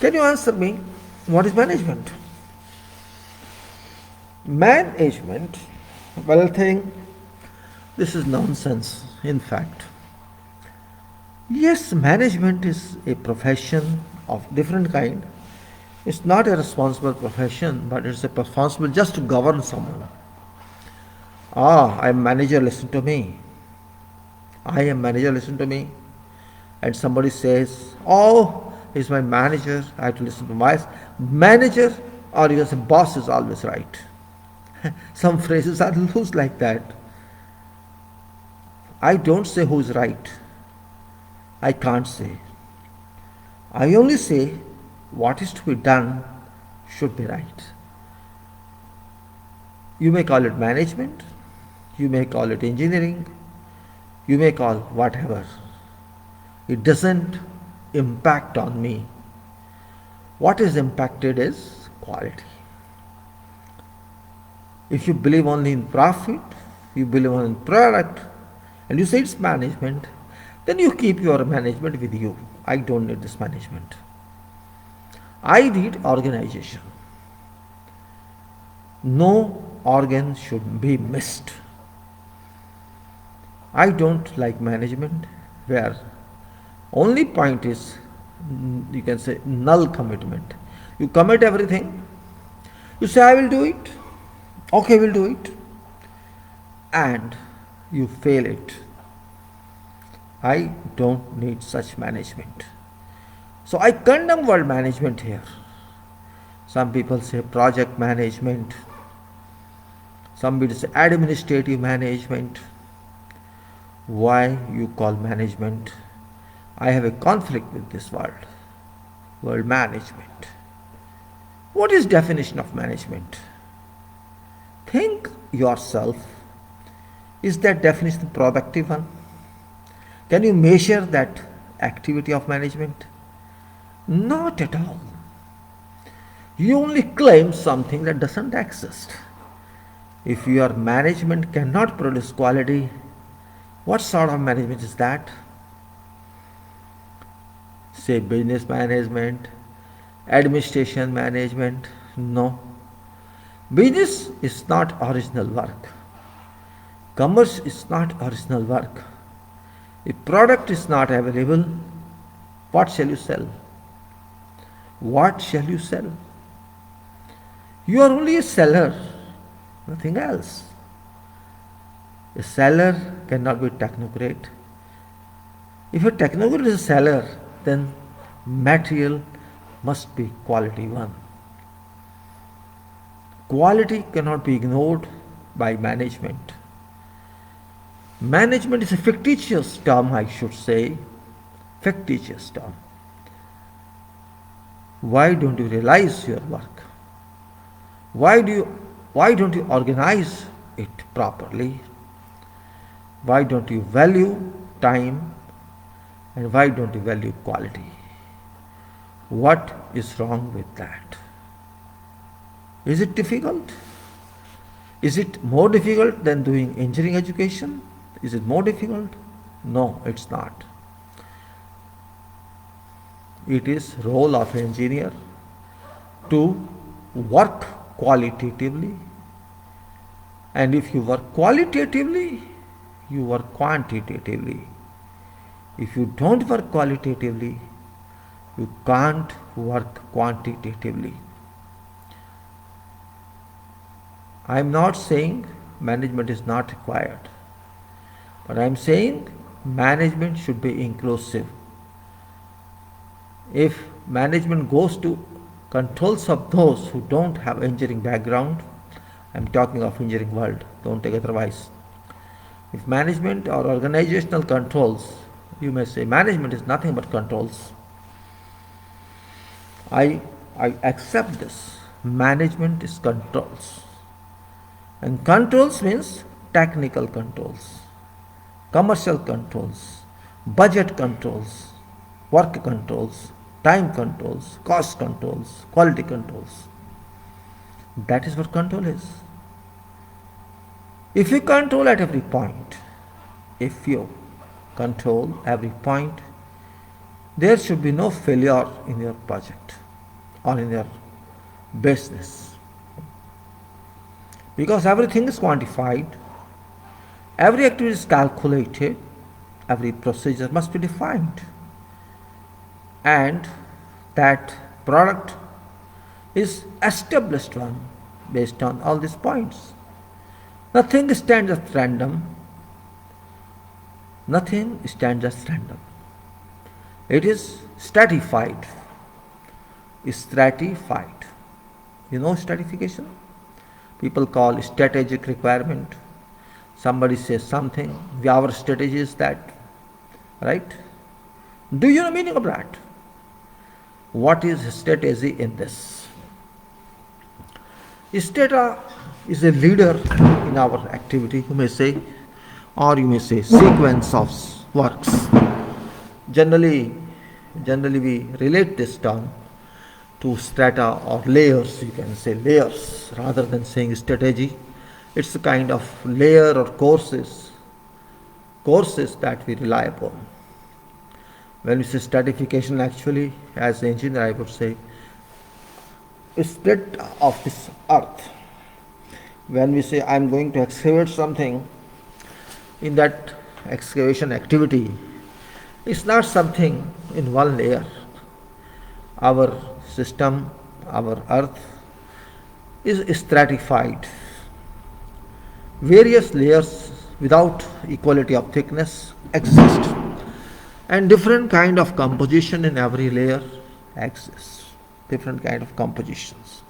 Can you answer me? What is management? Management, well, I think this is nonsense, in fact. Yes, management is a profession of different kind. It's not a responsible profession, but it's a responsible just to govern someone. I am manager, listen to me. I am manager, listen to me. And somebody says, oh, he's my manager, I have to listen to my manager, or you can say boss is always right. Some phrases are loose like that. I don't say who's right. I can't say. I only say what is to be done should be right. You may call it management, you may call it engineering, you may call whatever. It doesn't impact on me. What is impacted is quality. If you believe only in profit, you believe only in product, and you say it's management, then you keep your management with you. I don't need this management. I need organization. No organ should be missed. I don't like management where only point is, you can say, null commitment. You commit everything, you say I will do it, okay, we'll do it, and you fail it. I don't need such management. So I condemn word management here. Some people say project management, somebody say administrative management. Why you call management? I have a conflict with this word management. What is definition of management? Think yourself, is that definition the productive one? Can you measure that activity of management? Not at all. You only claim something that doesn't exist. If your management cannot produce quality, what sort of management is that? Say business management, administration management. No. Business is not original work. Commerce is not original work. If product is not available, what shall you sell? What shall you sell? You are only a seller, nothing else. A seller cannot be technocrat. If a technocrat is a seller, then material must be quality one. Quality cannot be ignored by management. Management is a fictitious term, I should say. Fictitious term. Why don't you realize your work? Why don't you organize it properly? Why don't you value time? And why don't you value quality? What is wrong with that? Is it difficult? Is it more difficult than doing engineering education? Is it more difficult? No, it's not. It is role of an engineer to work qualitatively, and if you work qualitatively, you work quantitatively. If you don't work qualitatively, you can't work quantitatively. I am not saying management is not required, but I am saying management should be inclusive. If management goes to controls of those who don't have engineering background, I am talking of engineering world, don't take otherwise. If management or organizational controls, you may say management is nothing but controls. I accept this. Management is controls. And controls means technical controls, commercial controls, budget controls, work controls, time controls, cost controls, quality controls. That is what control is. If you control at every point, there should be no failure in your project or in your business. Because everything is quantified, every activity is calculated, every procedure must be defined, and that product is established one based on all these points. Nothing stands as random. Nothing stands as random. It is stratified. Stratified. You know stratification? People call strategic requirement. Somebody says something, our strategy is that, right? Do you know the meaning of that? What is strategy in this? is a leader in our activity, you may say, or you may say sequence of works. Generally, we relate this term to strata or layers, you can say layers rather than saying strategy. It's a kind of layer or courses that we rely upon. When we say stratification, actually, as an engineer, I would say, a split of this earth. When we say I'm going to excavate something, in that excavation activity, it's not something in one layer. Our system, our earth is stratified. Various layers without equality of thickness exist, and different kind of composition in every layer exists. Different kind of compositions.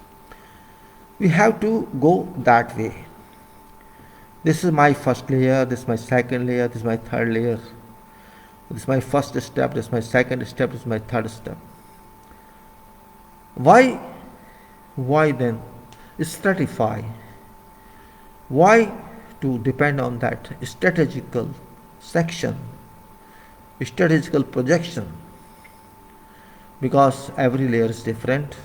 We have to go that way. This is my first layer, this is my second layer, this is my third layer. This is my first step, this is my second step, this is my third step. Why then stratify? Why to depend on that strategical section, strategical projection? Because every layer is different.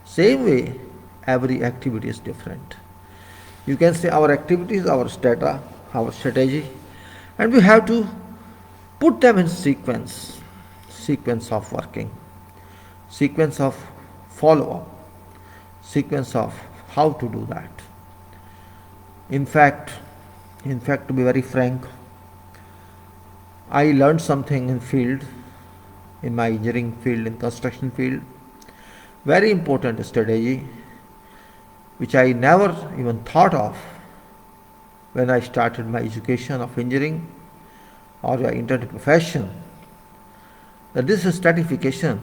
Same way, every activity is different. You can say our activities, our strata, our strategy, and we have to put them in sequence of working, sequence of follow-up, sequence of how to do that. In fact, to be very frank, I learned something in my engineering field, in construction field, very important strategy, which I never even thought of when I started my education of engineering or my entered profession, that this stratification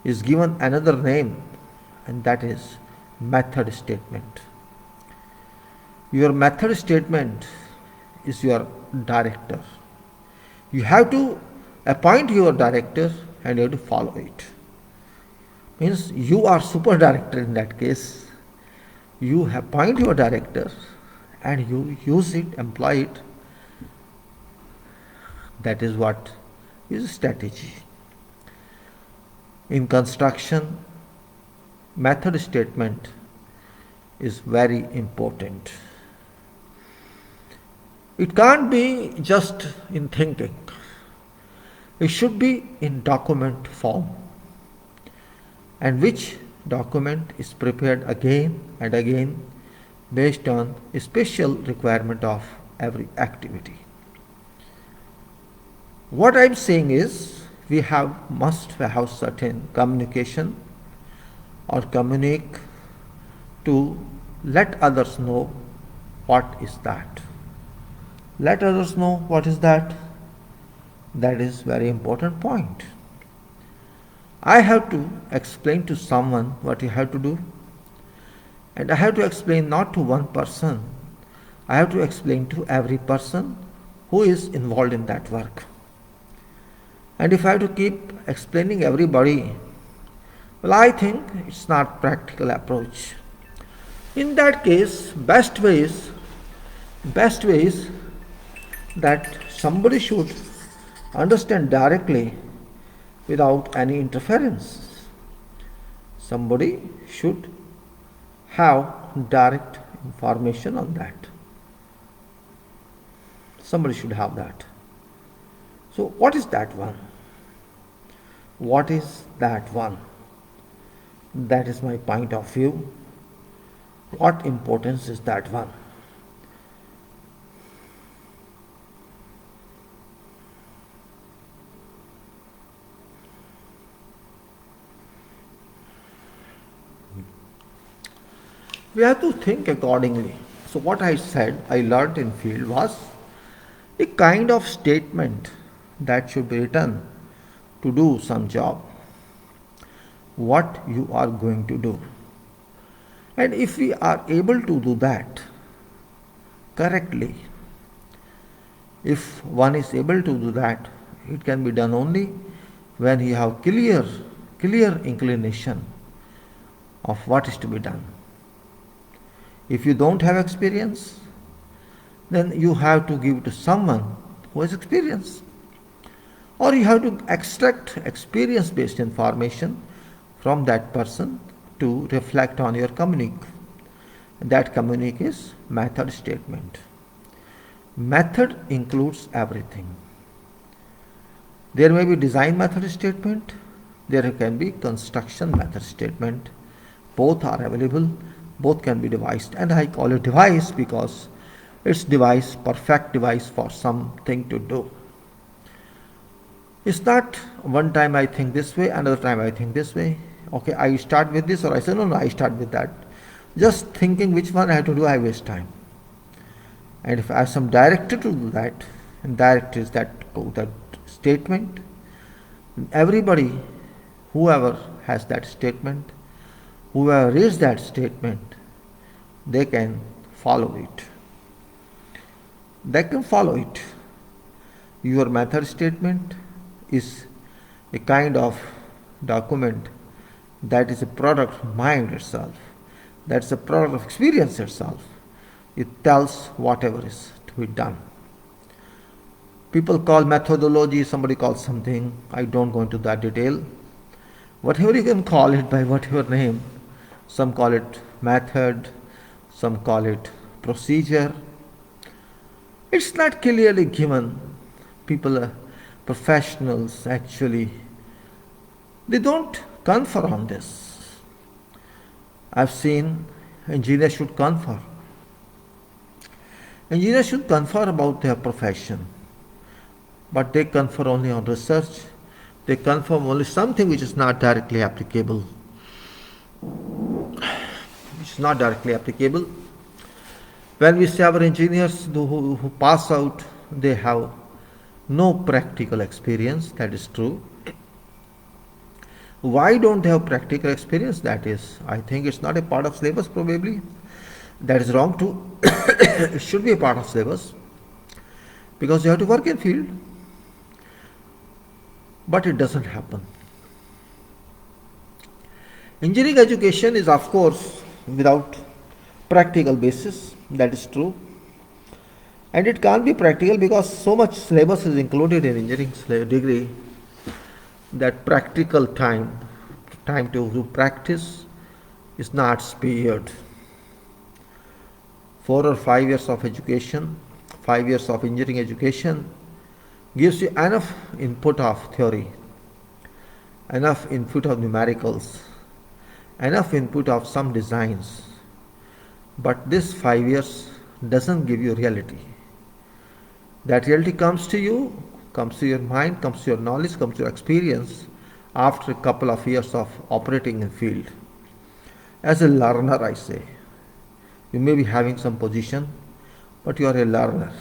is given another name, and that is method statement. Your method statement is your director. You have to appoint your director and you have to follow it. Means you are super director in that case. You appoint your director and you use it, employ it. That is what is strategy. In construction, method statement is very important. It can't be just in thinking. It should be in document form, and which document is prepared again and again based on a special requirement of every activity. What I am saying is we must have certain communication or communicate to let others know what is that. Let others know what is that. That is very important point. I have to explain to someone what you have to do, and I have to explain not to one person. I have to explain to every person who is involved in that work. And if I have to keep explaining everybody, well, I think it's not practical approach. In that case, best way is that somebody should understand directly without any interference. Somebody should have direct information on that. Somebody should have that. So what is that one? What is that one? That is my point of view. What importance is that one? We have to think accordingly. So what I said, I learnt in field was a kind of statement that should be written to do some job. What you are going to do. And if we are able to do that correctly, if one is able to do that, it can be done only when you have clear inclination of what is to be done. If you don't have experience, then you have to give to someone who has experience. Or you have to extract experience-based information from that person to reflect on your communique. That communique is method statement. Method includes everything. There may be design method statement, there can be construction method statement. Both are available, both can be devised, and I call it device because it's device, perfect device for something to do. It's not one time I think this way, another time I think this way. Okay, I start with this, or I say no, I start with that. Just thinking which one I have to do, I waste time. And if I have some director to do that, and direct is that statement, everybody, whoever has that statement, whoever reads that statement, they can follow it. They can follow it. Your method statement is a kind of document that is a product of mind itself. That's a product of experience itself. It tells whatever is to be done. People call methodology, somebody calls something, I don't go into that detail. Whatever you can call it by whatever name, some call it method, some call it procedure. It's not clearly given. People, professionals actually, they don't confer on this. I've seen engineers should confer. Engineers should confer about their profession, but they confer only on research. They confer only something which is not directly applicable. It's not directly applicable. When we say our engineers who pass out, they have no practical experience, that is true. Why don't they have practical experience? That is, I think it's not a part of syllabus probably. That is wrong too. It should be a part of syllabus because you have to work in field. But it doesn't happen. Engineering education is of course without practical basis, that is true. And it can't be practical because so much syllabus is included in engineering degree that practical time to practice is not spared. 4 or 5 years of education, 5 years of engineering education gives you enough input of theory, enough input of numericals, enough input of some designs. But this 5 years doesn't give you reality. That reality comes to you, comes to your mind, comes to your knowledge, comes to your experience after a couple of years of operating in field. As a learner, I say, you may be having some position, but you are a learner.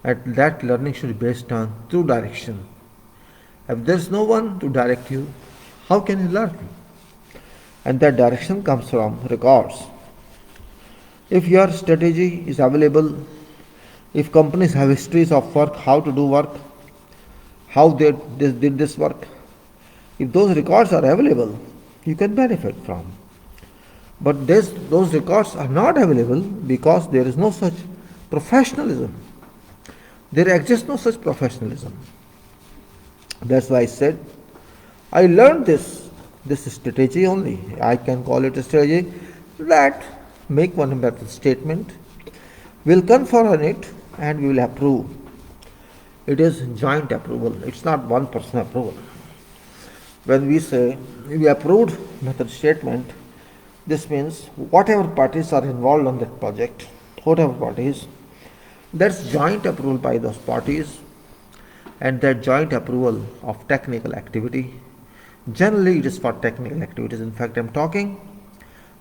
And that learning should be based on true direction. If there is no one to direct you, how can you learn? And that direction comes from records. If your strategy is available, if companies have histories of work, how to do work, how they did this work, if those records are available, you can benefit from. But those records are not available because there is no such professionalism. There exists no such professionalism. That's why I said, I learned this strategy only. I can call it a strategy that make one method statement, we'll confer on it and we will approve. It is joint approval. It's not one person approval. When we say we approved method statement, this means whatever parties are involved on that project, whatever parties, that's joint approval by those parties, and that joint approval of technical activity. Generally it is for technical activities. In fact, I'm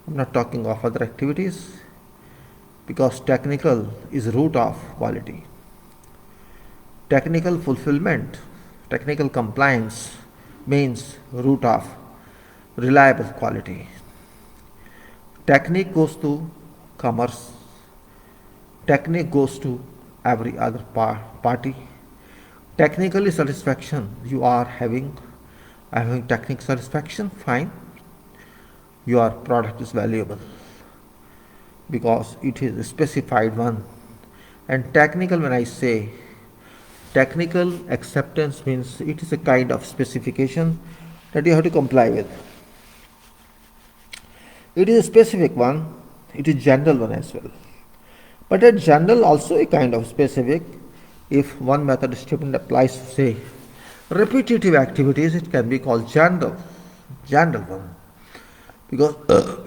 not talking of other activities because technical is root of quality. Technical fulfillment, technical compliance means root of reliable quality. Technique goes to commerce. Technique goes to every other party. Technically satisfaction, you are having technical satisfaction, fine. Your product is valuable. because it is a specified one. And technical, when I say technical acceptance, means it is a kind of specification that you have to comply with. It is a specific one, it is general one as well. But a general also a kind of specific. If one method statement applies to, say, repetitive activities, it can be called general one. Because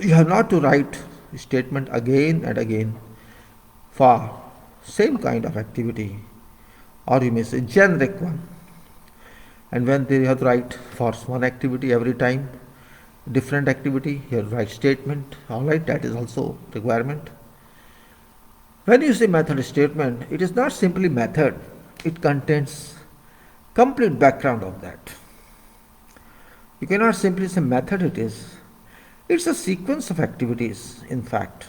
you have not to write statement again and again for same kind of activity, or you may say generic one. And when they have to write for one activity every time, different activity, you have to write statement, alright, that is also requirement. When you say method statement, it is not simply method, it contains complete background of that. You cannot simply say method it is. It's a sequence of activities, in fact,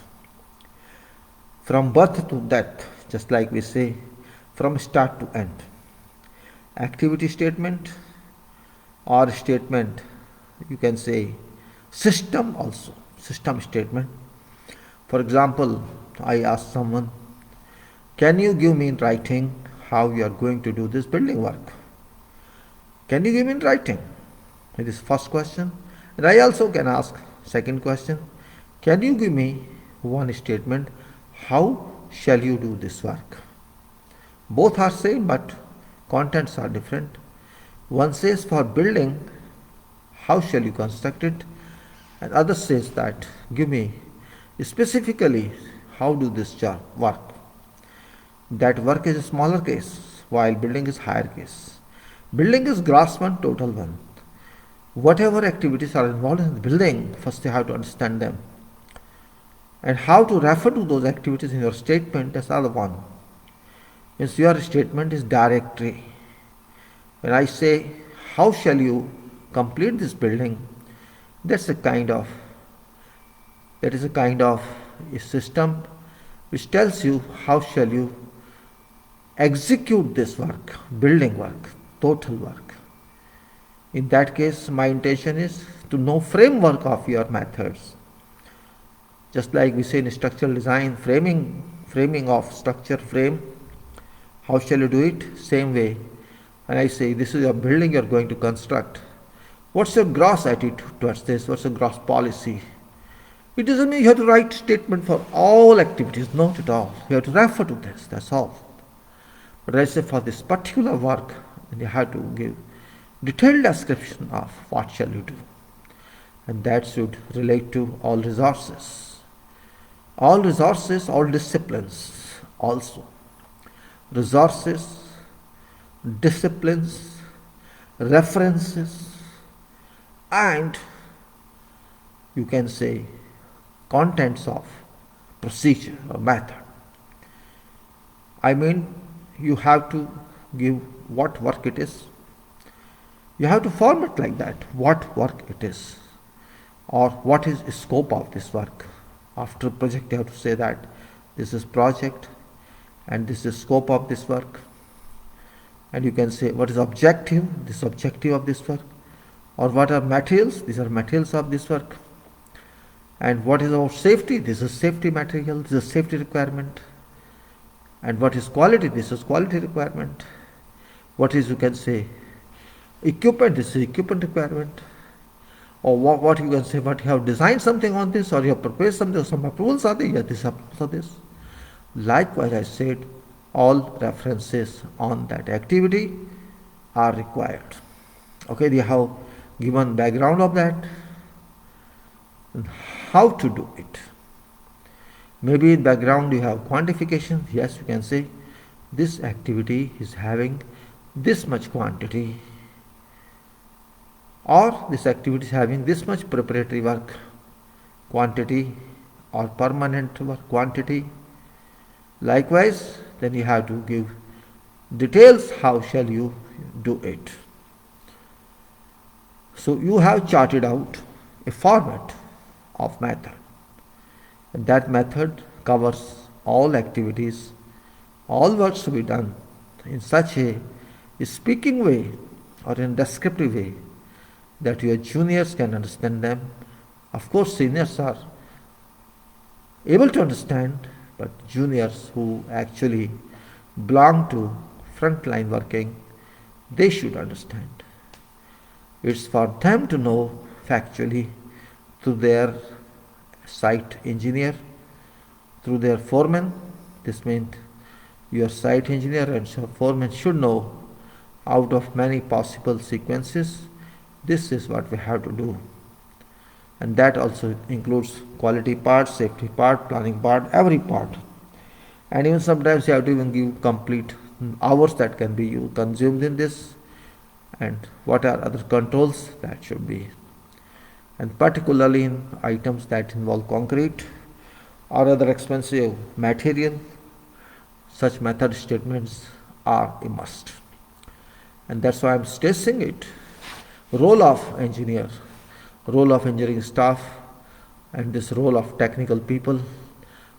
from birth to death, just like we say, from start to end. Activity statement or statement, you can say system also, system statement. For example, I ask someone, can you give me in writing how you are going to do this building work? Can you give me in writing? It is first question. And I also can ask second question, can you give me one statement, how shall you do this work? Both are same but contents are different. One says for building, how shall you construct it? And other says that give me specifically how do this job work. That work is a smaller case while building is higher case. Building is gross one, total one. Whatever activities are involved in the building, first you have to understand them. And how to refer to those activities in your statement, that's other one. Means your statement is directory. When I say, how shall you complete this building, that is a kind of a system which tells you how shall you execute this work, building work, total work. In that case, my intention is to know framework of your methods. Just like we say in structural design, framing of structure frame, how shall you do it? Same way. When I say this is your building you are going to construct, what's your gross attitude towards this? What's your gross policy? It doesn't mean you have to write statement for all activities, not at all. You have to refer to this, that's all. But I say for this particular work, you have to give detailed description of what shall you do. And that should relate to all resources, all disciplines also. Resources, disciplines, references, and you can say contents of procedure or method. I mean, you have to give what work it is. You have to form it like that, what work it is, or what is the scope of this work. After project, you have to say that this is project and this is scope of this work. And you can say what is objective, this is objective of this work, or what are materials, these are materials of this work. And what is our safety, this is safety material, this is safety requirement. And what is quality, this is quality requirement. What is, you can say, equipment, this is equipment requirement. Or what you can say, what you have designed something on this, or you have prepared something, or some approvals are there, yeah, this approvals are this. Likewise, I said, all references on that activity are required. Okay, they have given background of that and how to do it. Maybe in background you have quantification. Yes, you can say this activity is having this much quantity, or this activity is having this much preparatory work quantity or permanent work quantity. Likewise, then you have to give details how shall you do it. So you have charted out a format of method, and that method covers all activities, all works to be done in such a speaking way or in a descriptive way that your juniors can understand them. Of course, seniors are able to understand, but juniors who actually belong to frontline working, they should understand. It's for them to know factually through their site engineer, through their foreman. This means your site engineer and your foreman should know out of many possible sequences, this is what we have to do. And that also includes quality part, safety part, planning part, every part. And even sometimes you have to even give complete hours that can be consumed in this, and what are other controls that should be. And particularly in items that involve concrete or other expensive material, such method statements are a must. And that's why I'm stressing it. Role of engineer, role of engineering staff, and this role of technical people,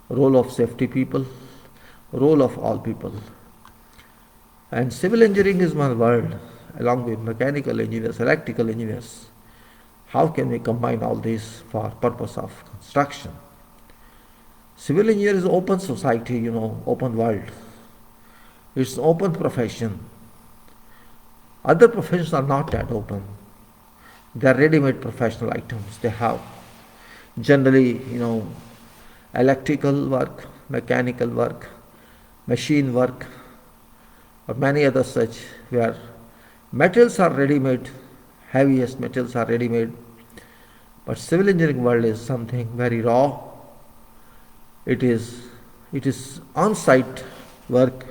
role of safety people, role of all people. And civil engineering is one world, along with mechanical engineers, electrical engineers. How can we combine all these for purpose of construction? Civil engineer is open society, open world. It's open profession. Other professions are not that open. They are ready-made professional items. They have generally, electrical work, mechanical work, machine work, or many other such, where materials are ready-made, heaviest materials are ready-made. But civil engineering world is something very raw. It is on-site work.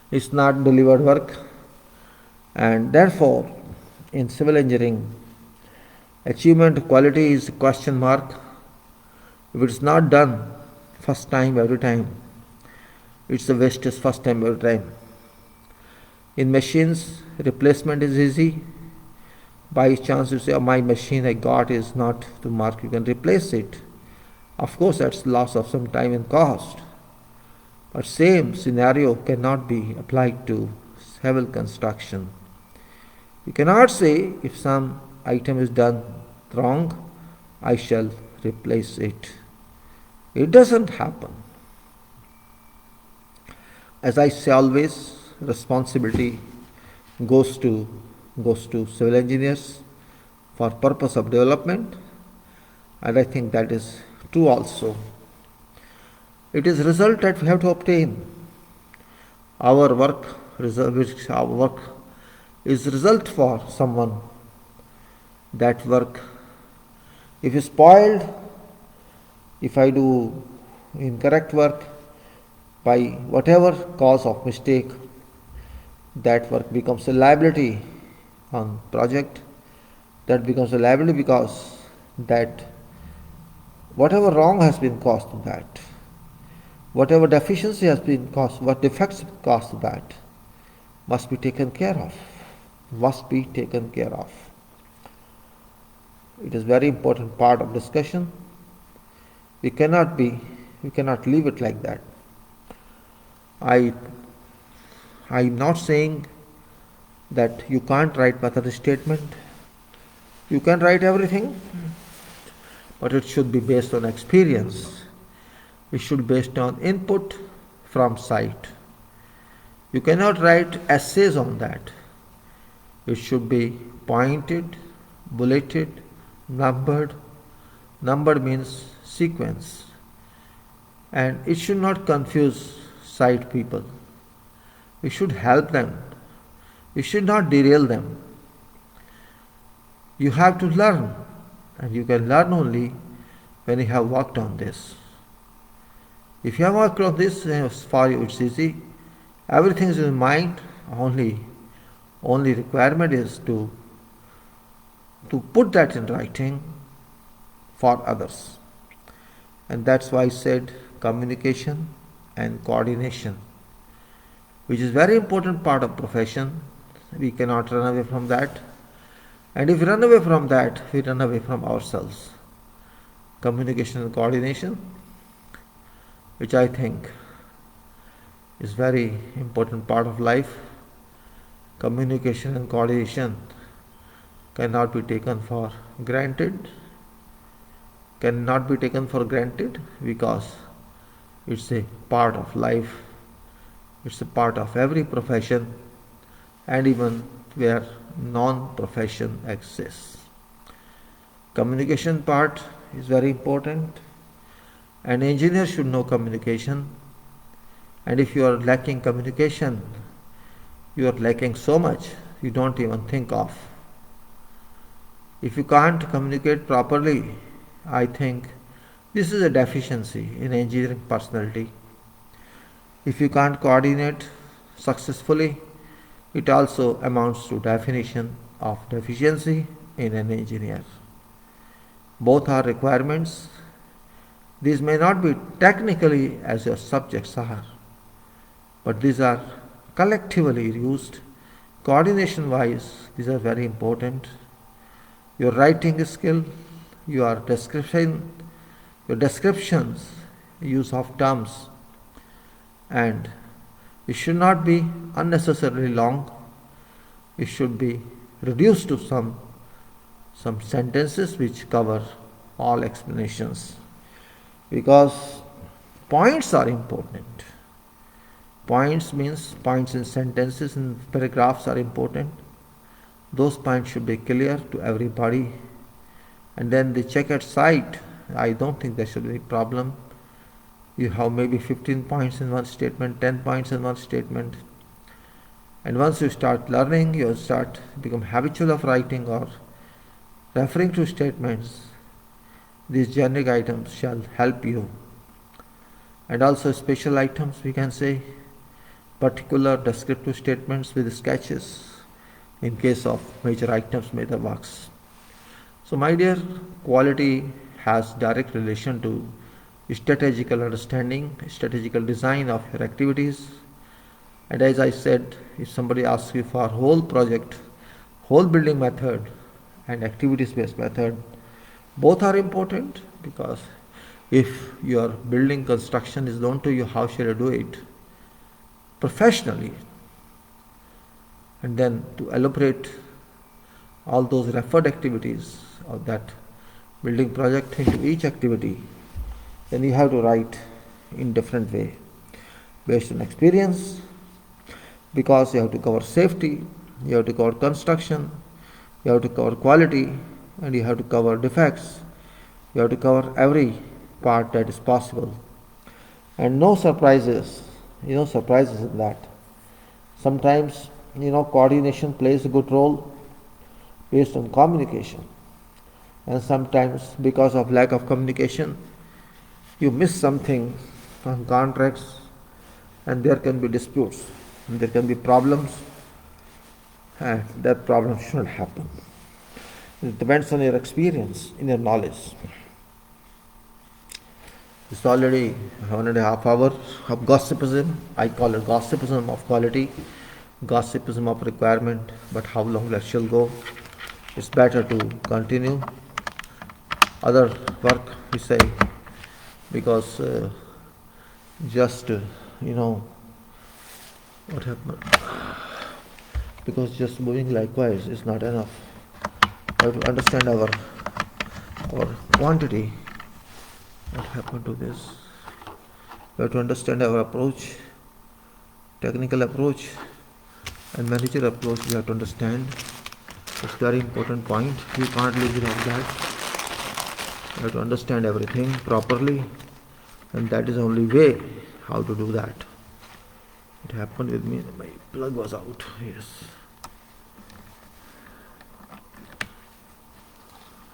It's not delivered work. And therefore, in civil engineering, achievement quality is a question mark. If it's not done first time every time, it's a wastage first time every time. In machines, replacement is easy. By chance you say, my machine I got is not to mark, you can replace it. Of course, that's loss of some time and cost. But same scenario cannot be applied to civil construction. You cannot say if some item is done wrong, I shall replace it. It doesn't happen. As I say always, responsibility goes to civil engineers for purpose of development, and I think that is true also. It is result that we have to obtain. Our work is result for someone. That work, if is spoiled, if I do incorrect work by whatever cause of mistake, that work becomes a liability on project. That becomes a liability because that whatever wrong has been caused to that, whatever deficiency has been caused, what defects caused to that, must be taken care of. It is very important part of discussion. We cannot leave it like that. I'm not saying that you can't write method statement. You can write everything, but it should be based on experience. It should be based on input from site. You cannot write essays on that. It should be pointed, bulleted, numbered. Numbered means sequence. And it should not confuse site people. We should help them. We should not derail them. You have to learn, and you can learn only when you have worked on this. If you have worked on this, for you it's easy. Everything is in mind. Only requirement is to put that in writing for others. And that's why I said communication and coordination, which is very important part of profession. We cannot run away from that. And if we run away from that, we run away from ourselves. Communication and coordination, which I think is very important part of life. Communication and coordination cannot be taken for granted. cannot be taken for granted because it's a part of life, it's a part of every profession, and even where non-profession exists. Communication part is very important. An engineer should know communication, and if you are lacking communication, you are lacking so much you don't even think of. If you can't communicate properly, I think this is a deficiency in engineering personality. If you can't coordinate successfully, it also amounts to definition of deficiency in an engineer. Both are requirements. These may not be technically as your subjects are, but these are collectively used. Coordination wise, these are very important. Your writing skill, your descriptions, use of terms, and it should not be unnecessarily long. It should be reduced to some sentences which cover all explanations, because points are important. Points means points in sentences and paragraphs are important. Those points should be clear to everybody, and then the check at sight, I don't think there should be a problem. You have maybe 15 points in one statement, 10 points in one statement, and once you start learning, you start become habitual of writing or referring to statements. These generic items shall help you. And also special items, we can say particular descriptive statements with sketches in case of major items, major works. So my dear, quality has direct relation to strategical understanding, strategical design of your activities. And as I said, if somebody asks you for whole project, whole building method and activities based method, both are important, because if your building construction is known to you, how shall you do it professionally? And then to elaborate all those referred activities of that building project into each activity, then you have to write in different way based on experience, because you have to cover safety, you have to cover construction, you have to cover quality, and you have to cover defects. You have to cover every part that is possible, and no surprises. Surprises in that. Sometimes coordination plays a good role based on communication, and sometimes because of lack of communication you miss something on contracts, and there can be disputes, and there can be problems, and that problem should not happen. It depends on your experience, in your knowledge. It's already 1.5 hours of gossipism. I call it gossipism of quality, gossipism of requirement, but how long that shall go? It's better to continue other work, we say, because what happened? Because just moving likewise is not enough. We have to understand our quantity. What happened to this? We have to understand our approach, technical approach and manager approach. We have to understand. It's a very important point. You can't leave it off that. You have to understand everything properly, and that is the only way how to do that. It happened with me. My plug was out. Yes.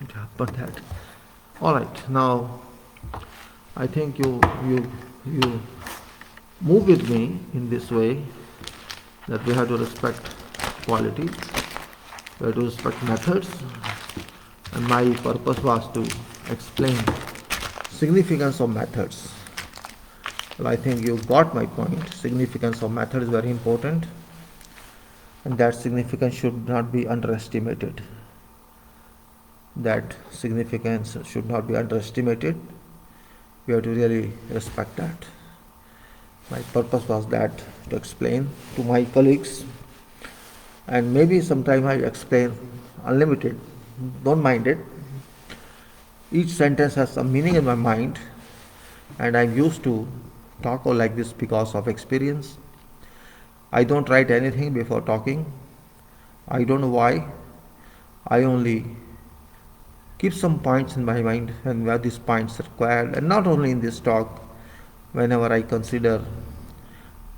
It happened that. All right. Now, I think you move with me in this way, that we have to respect quality, we have to respect methods, and my purpose was to explain significance of methods. Well, I think you got my point. Significance of method is very important, and that significance should not be underestimated. That significance should not be underestimated. We have to really respect that. My purpose was that, to explain to my colleagues, and maybe sometime I explain unlimited. Don't mind it. each sentence has some meaning in my mind, and I'm used to talk like this because of experience. I don't write anything before talking. I don't know why. I only keep some points in my mind and where these points are required, and not only in this talk, whenever I consider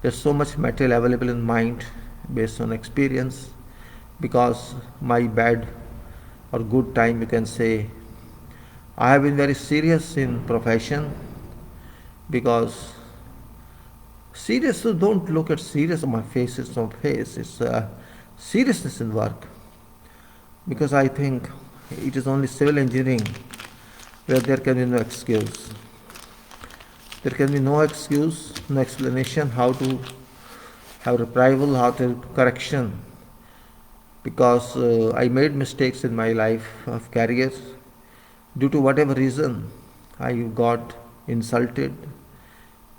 there's so much material available in mind based on experience, because my bad or good time, you can say, I have been very serious in profession, because serious, so don't look at serious on my face, it's not face, it's seriousness in work, because I think it is only civil engineering where there can be no excuse. There can be no excuse, no explanation how to have reprisal, how to correction, because I made mistakes in my life of career. Due to whatever reason, I got insulted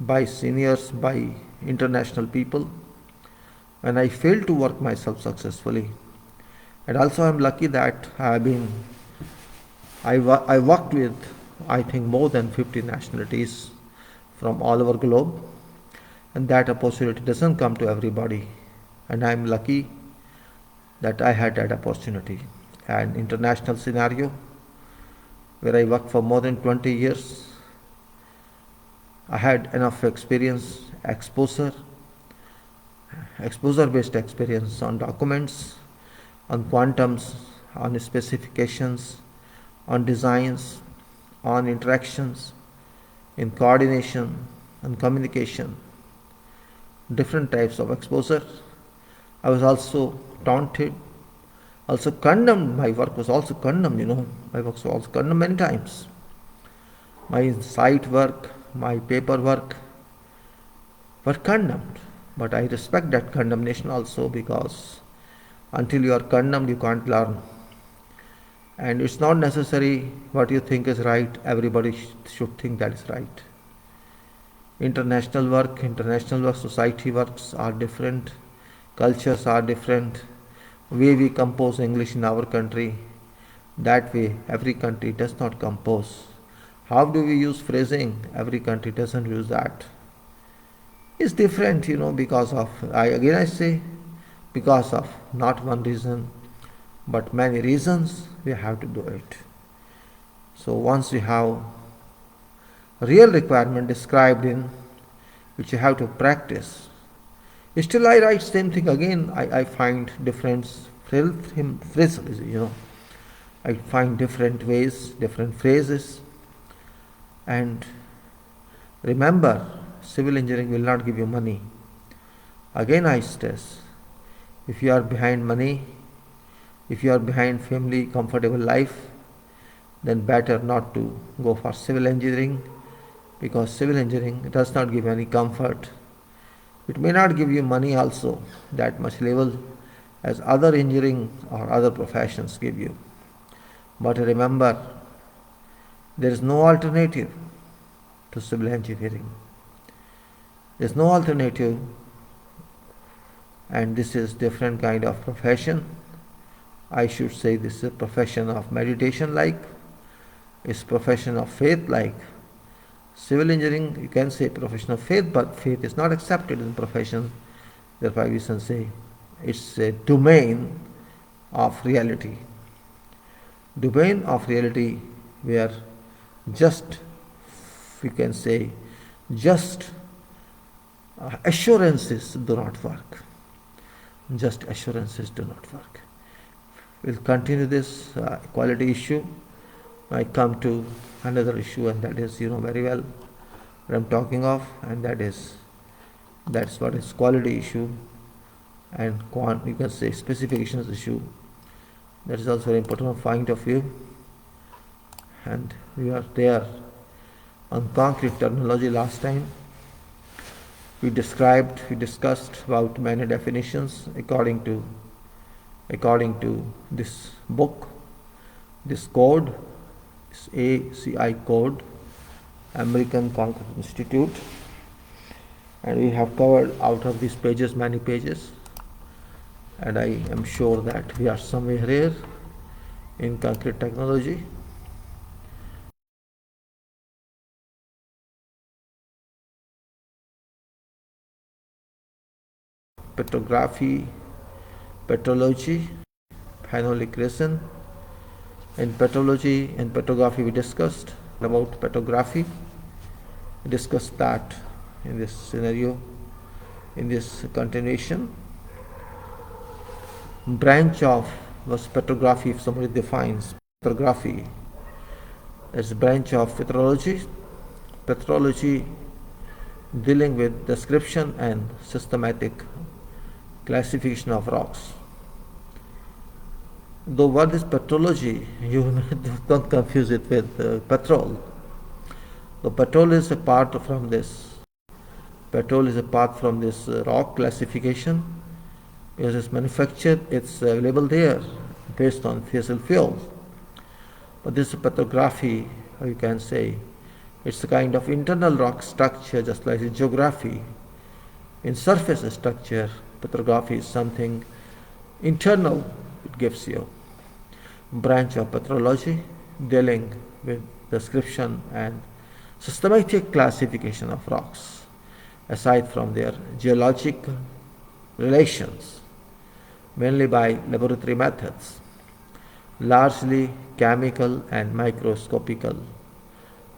by seniors, by international people, and I failed to work myself successfully. And also I am lucky that I worked with, I think, more than 50 nationalities from all over globe, and that opportunity doesn't come to everybody, and I am lucky that I had that opportunity. An international scenario where I worked for more than 20 years, I had enough experience, exposure-based experience on documents, on quantums, on specifications, on designs, on interactions, in coordination and communication, different types of exposure. I was also taunted, also condemned. My work was also condemned, my work was also condemned many times. My site work, my paperwork were condemned, but I respect that condemnation also, because until you are condemned, you can't learn. And it's not necessary what you think is right, everybody should think that is right. International work, society works are different, cultures are different, way we compose English in our country, that way every country does not compose. How do we use phrasing? Every country doesn't use that. It's different, because of, I say, because of not one reason, but many reasons we have to do it. So once you have real requirement described in, which you have to practice, still I write same thing again. I find different phrases, I find different ways, different phrases. And remember, civil engineering will not give you money. Again I stress, if you are behind money, if you are behind family, comfortable life, then better not to go for civil engineering, because civil engineering does not give any comfort. It may not give you money also, that much level, as other engineering or other professions give you. But remember, there is no alternative to civil engineering. There is no alternative, and this is different kind of profession. I should say this is a profession of meditation like, it's profession of faith like. Civil engineering, you can say profession of faith, but faith is not accepted in profession. Therefore we can say it's a domain of reality. Domain of reality where just, we can say, just assurances do not work. Just assurances do not work. We'll continue this equality issue. I come to another issue, and that is, very well what I'm talking of, and that's what is quality issue, and you can say specifications issue. That is also very important point of view. And we are there on concrete terminology last time. We discussed about many definitions according to this book, this code, this ACI code, American Concrete Institute, and we have covered out of these pages many pages, and I am sure that we are somewhere here in concrete technology. petrography, petrology, phenolic resin. In petrology and petrography we discussed about petrography. We discussed that in this scenario, in this continuation. Branch of was petrography. If somebody defines petrography as a branch of petrology, petrology dealing with description and systematic classification of rocks. Though what is petrology, you don't confuse it with petrol. So petrol is apart from this. Petrol is apart from this rock classification. Because it's manufactured, it's available there based on fossil fuels. But this petrography, or you can say, it's a kind of internal rock structure, just like in geography. In surface structure, petrography is something internal, it gives you. Branch of petrology dealing with description and systematic classification of rocks, aside from their geologic relations, mainly by laboratory methods, largely chemical and microscopical,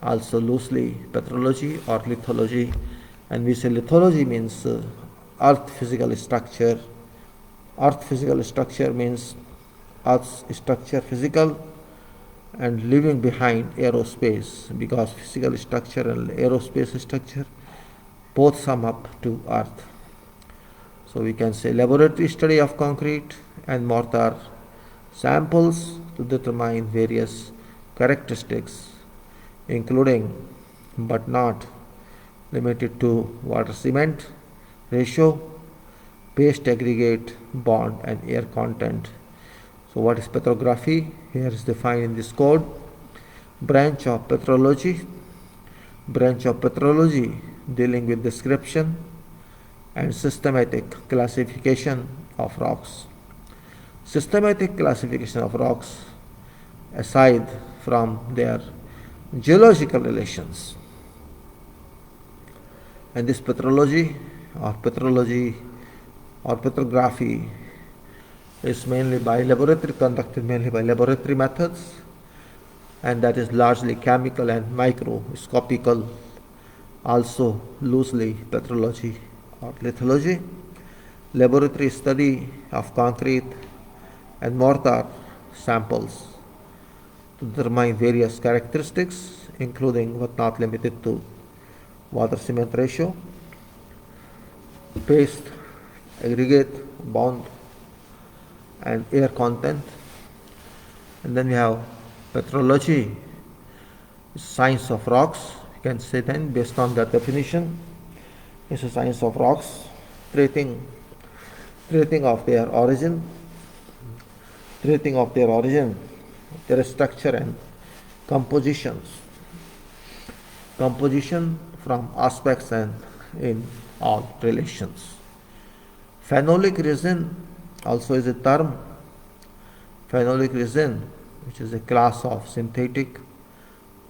also loosely petrology or lithology. And we say lithology means earth physical structure. Earth physical structure means Earth's structure physical and leaving behind aerospace, because physical structure and aerospace structure both sum up to Earth. So we can say laboratory study of concrete and mortar samples to determine various characteristics, including but not limited to water cement ratio, paste aggregate bond and air content. So what is petrography? Here is defined in this code. Branch of petrology. Branch of petrology dealing with description and systematic classification of rocks. Systematic classification of rocks aside from their geological relations. And this petrology or petrography is mainly by laboratory, conducted mainly by laboratory methods, and that is largely chemical and microscopical, also loosely petrology or lithology. Laboratory study of concrete and mortar samples to determine various characteristics, including but not limited to water cement ratio, paste aggregate bond and air content. And then we have petrology, science of rocks. You can say then, based on that definition, it's a science of rocks, treating of their origin, their structure and composition from aspects and in all relations. Phenolic resin also is a term. Phenolic resin, which is a class of synthetic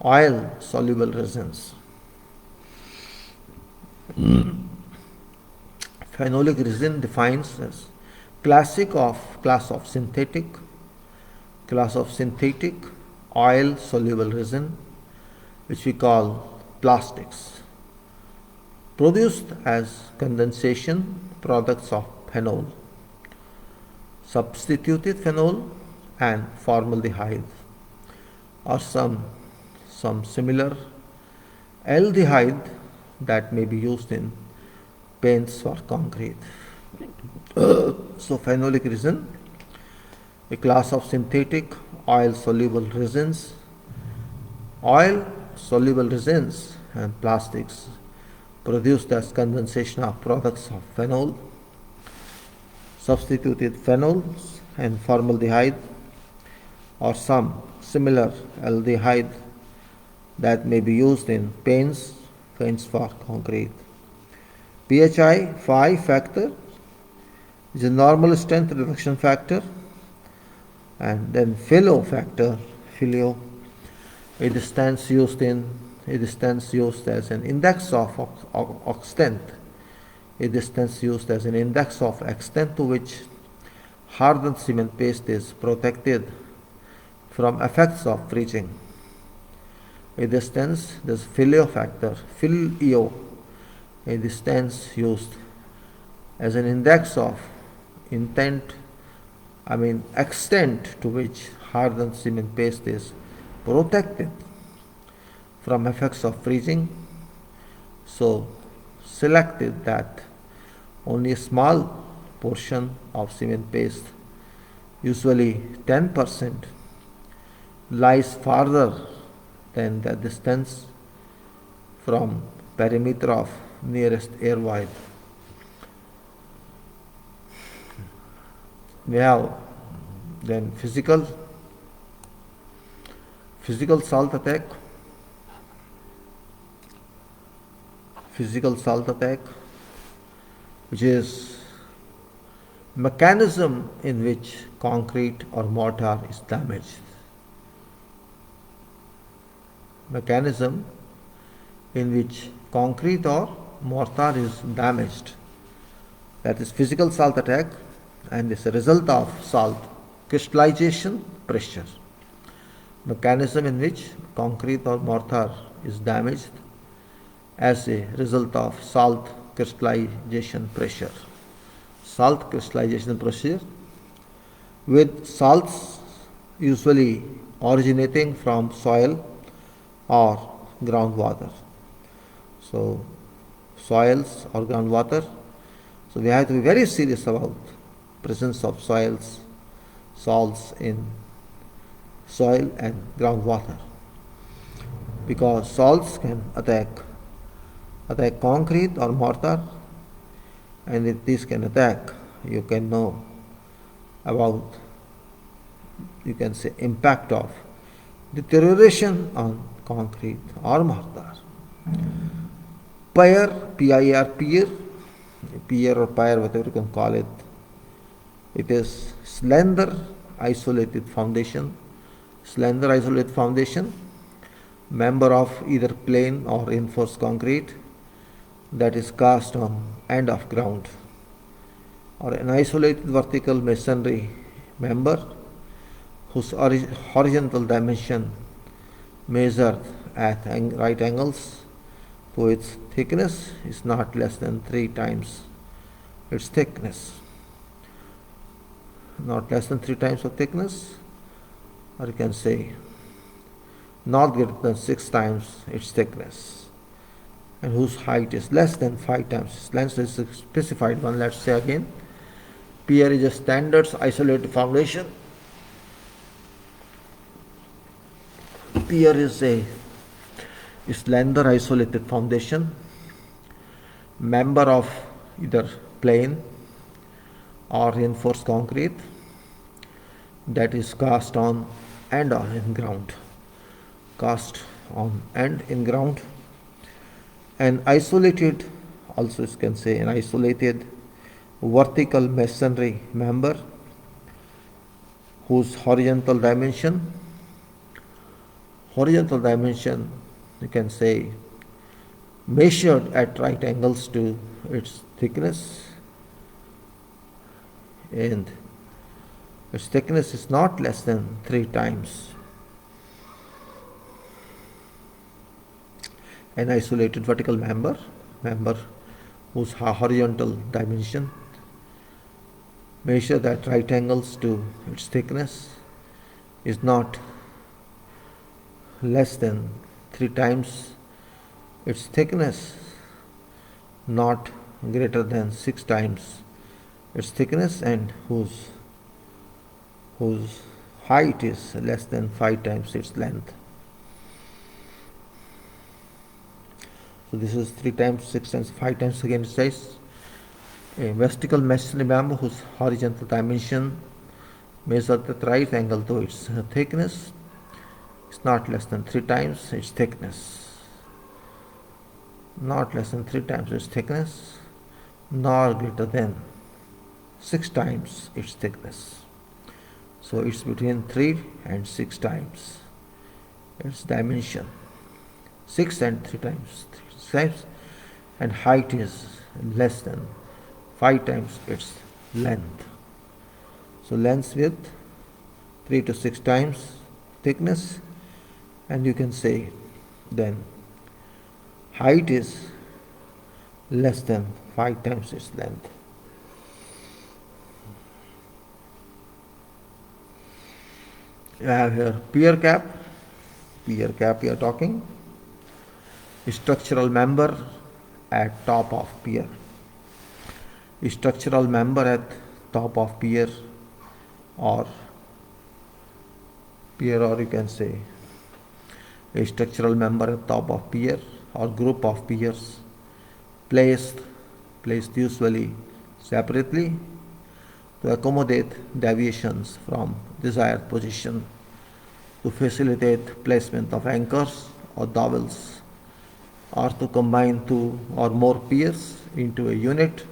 oil soluble resins. Phenolic resin defines as class of synthetic oil soluble resin, which we call plastics, produced as condensation products of phenol, substituted phenol and formaldehyde, or some similar aldehyde that may be used in paints for concrete. So phenolic resin, a class of synthetic oil soluble resins. Oil soluble resins and plastics produced as condensation of products of phenol, substituted phenols and formaldehyde, or some similar aldehyde that may be used in paints for concrete. PHI phi factor is a normal strength reduction factor, and then philo factor, it stands used as an index of strength a distance used as an index of extent to which hardened cement paste is protected from effects of freezing. A distance, this filio factor, filio, a distance used as an index of extent to which hardened cement paste is protected from effects of freezing. So selected that only a small portion of cement paste, usually 10%, lies farther than the distance from perimeter of nearest air void. We have then physical salt attack. Physical salt attack, which is mechanism in which concrete or mortar is damaged. Mechanism in which concrete or mortar is damaged. That is physical salt attack, and is a result of salt crystallization pressure. Mechanism in which concrete or mortar is damaged as a result of salt crystallization pressure. Salt crystallization pressure, with salts usually originating from soil or groundwater. So soils or groundwater. So we have to be very serious about presence of salts in soil and groundwater, because salts can attack concrete or mortar, and if this can attack, you can know about, you can say, impact of deterioration on concrete or mortar. Pier, pier or pier, whatever you can call it, it is slender isolated foundation, member of either plain or reinforced concrete that is cast on end of ground, or an isolated vertical masonry member whose horizontal dimension measured at right angles to its thickness is not less than 3 times its thickness. Not less than 3 times of thickness, or you can say not greater than 6 times its thickness, and whose height is less than 5 times its length. Is a specified one. Let's say again, pier is a standard isolated foundation. Pier is a slender isolated foundation, member of either plain or reinforced concrete that is cast on and in ground. An isolated, also you can say, an isolated vertical masonry member whose horizontal dimension, you can say, measured at right angles to its thickness, and its thickness is not less than 3 times. An isolated vertical member whose horizontal dimension measured at right angles to its thickness is not less than 3 times its thickness, not greater than 6 times its thickness, and whose height is less than 5 times its length. So this is 3 times, 6 times, 5 times again it says. A vertical masonry member whose horizontal dimension measured at right angle to its thickness is not less than 3 times its thickness. Not less than 3 times its thickness, nor greater than 6 times its thickness. So it's between 3 and 6 times its dimension. 6 and 3 times, and height is less than 5 times its length. So length with 3 to 6 times thickness, and you can say then height is less than 5 times its length. You have here pier cap. Pier cap we are talking. Structural member at top of pier. Structural member at top of pier, or you can say a structural member at top of pier or group of piers placed usually separately to accommodate deviations from desired position, to facilitate placement of anchors or dowels, or to combine 2 or more piers into a unit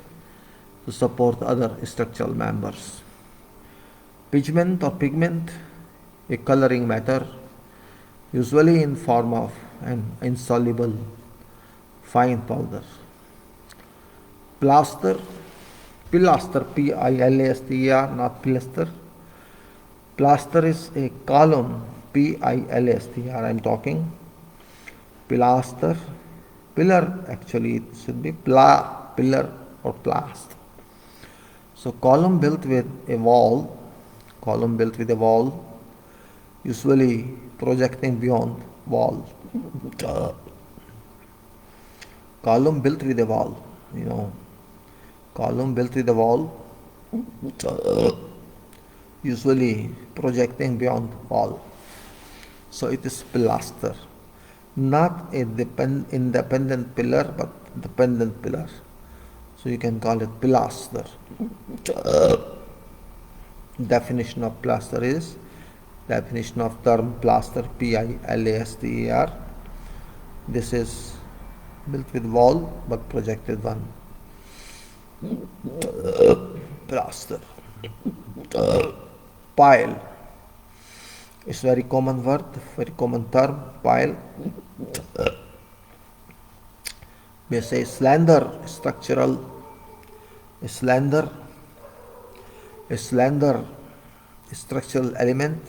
to support other structural members. Pigment or pigment, a coloring matter usually in form of an insoluble fine powder. Pilaster, P-I-L-A-S-T-E-R, not pilaster. Pilaster is a column, P-I-L-A-S-T-R, I am talking. Pilaster, pillar, actually it should be pillar or plast. So column built with a wall, usually projecting beyond wall. Column built with a wall, column built with a wall, usually projecting beyond wall. So it is pilaster, not a independent pillar, but dependent pillar. So you can call it pilaster. Definition of plaster is, definition of term plaster, P-I-L-A-S-T-E-R. This is built with wall but projected one. Plaster. Pile. It's very common word, very common term, pile. We say slender structural, a slender structural element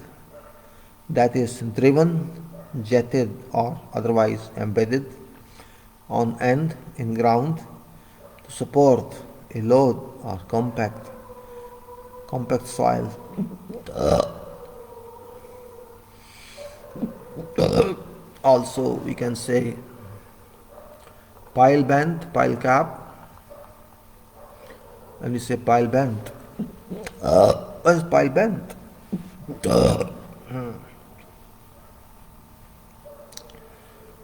that is driven, jetted, or otherwise embedded on end in ground to support a load or compact soil. Also we can say pile band, pile cap. When we say pile band, what is pile band?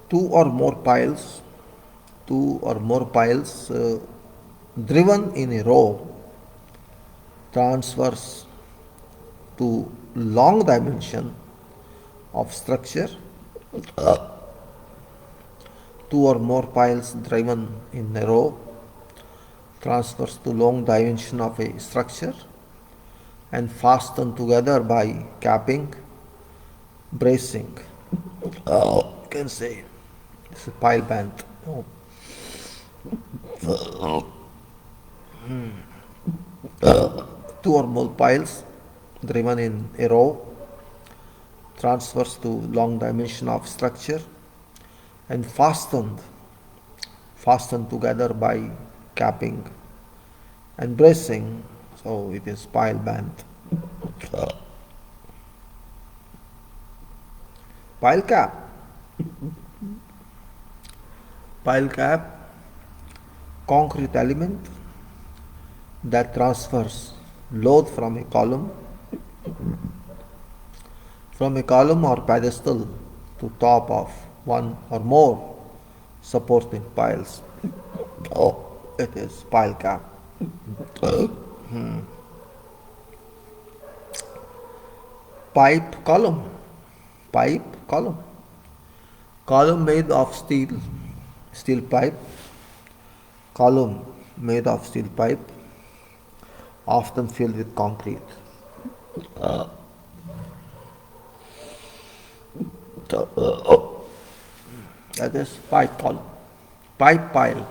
Two or more piles driven in a row transfers to long dimension of structure. Two or more piles driven in a row transfers to long dimension of a structure and fastened together by capping, bracing. You can say this is pile band. Two or more piles driven in a row transfers to long dimension of structure and fastened together by capping and bracing. So it is pile band. Pile cap. Pile cap, concrete element that transfers load from a column or pedestal to top of one or more supporting piles. It is pile cap. Pipe column. Column made of steel pipe. Column made of steel pipe, often filled with concrete. That is pipe column. Pipe pile.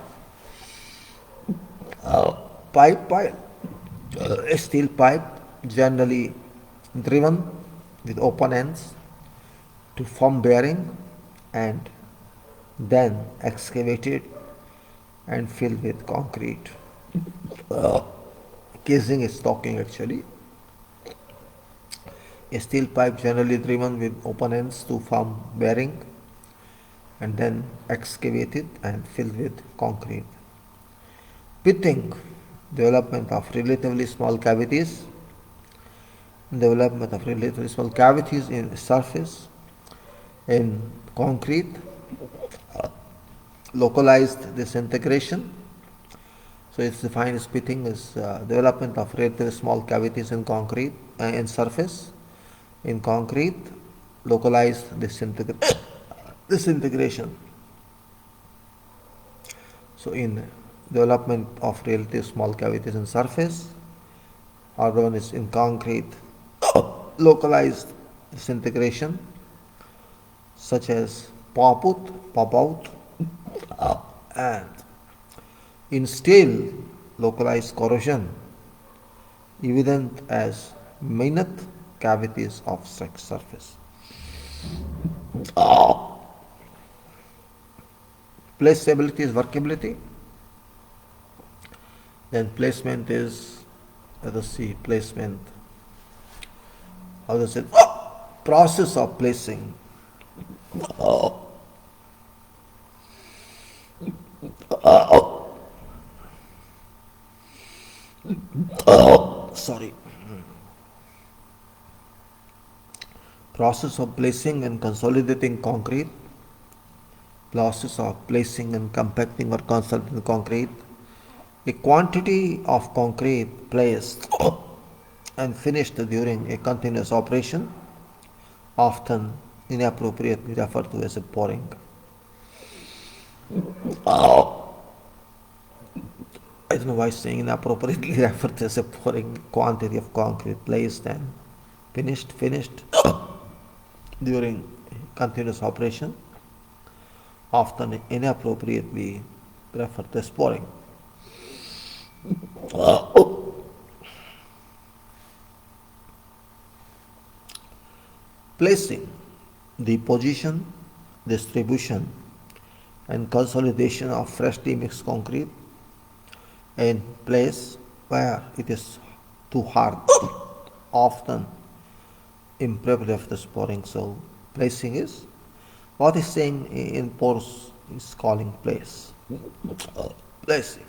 Pipe, a steel pipe generally driven with open ends to form bearing and then excavated and filled with concrete. Casing is talking actually. A steel pipe generally driven with open ends to form bearing and then excavated and filled with concrete. Pitting, development of relatively small cavities, in surface in concrete, localized disintegration. So it's defined as pitting is development of relatively small cavities in concrete in surface in concrete, localized disintegration. So in development of relatively small cavities in surface, other one is in concrete, localized disintegration, such as pop out, and in steel, localized corrosion, evident as minute cavities of surface. Placeability is workability. Then placement is, let us see, placement. How does it? Process of placing. Sorry. Process of placing and consolidating concrete. Process of placing and compacting or consolidating concrete. A quantity of concrete placed and finished during a continuous operation, often inappropriately referred to as a pouring. I don't know why saying inappropriately referred to as a pouring. Quantity of concrete placed and finished during continuous operation, often inappropriately referred to as pouring. Placing, the position, distribution and consolidation of freshly mixed concrete in place where it is too hard, often imperative to pouring. So placing is what is saying in pores is calling place. Placing.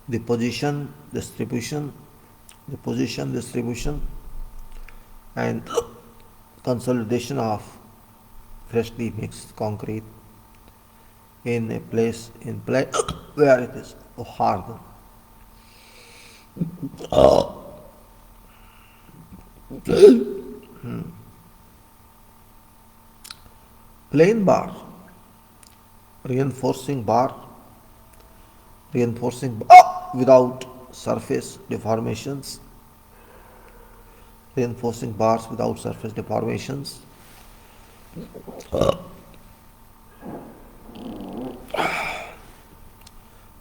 The position, distribution, and consolidation of freshly mixed concrete in a place where it is hard. Plain bar, reinforcing without surface deformations, reinforcing bars without surface deformations.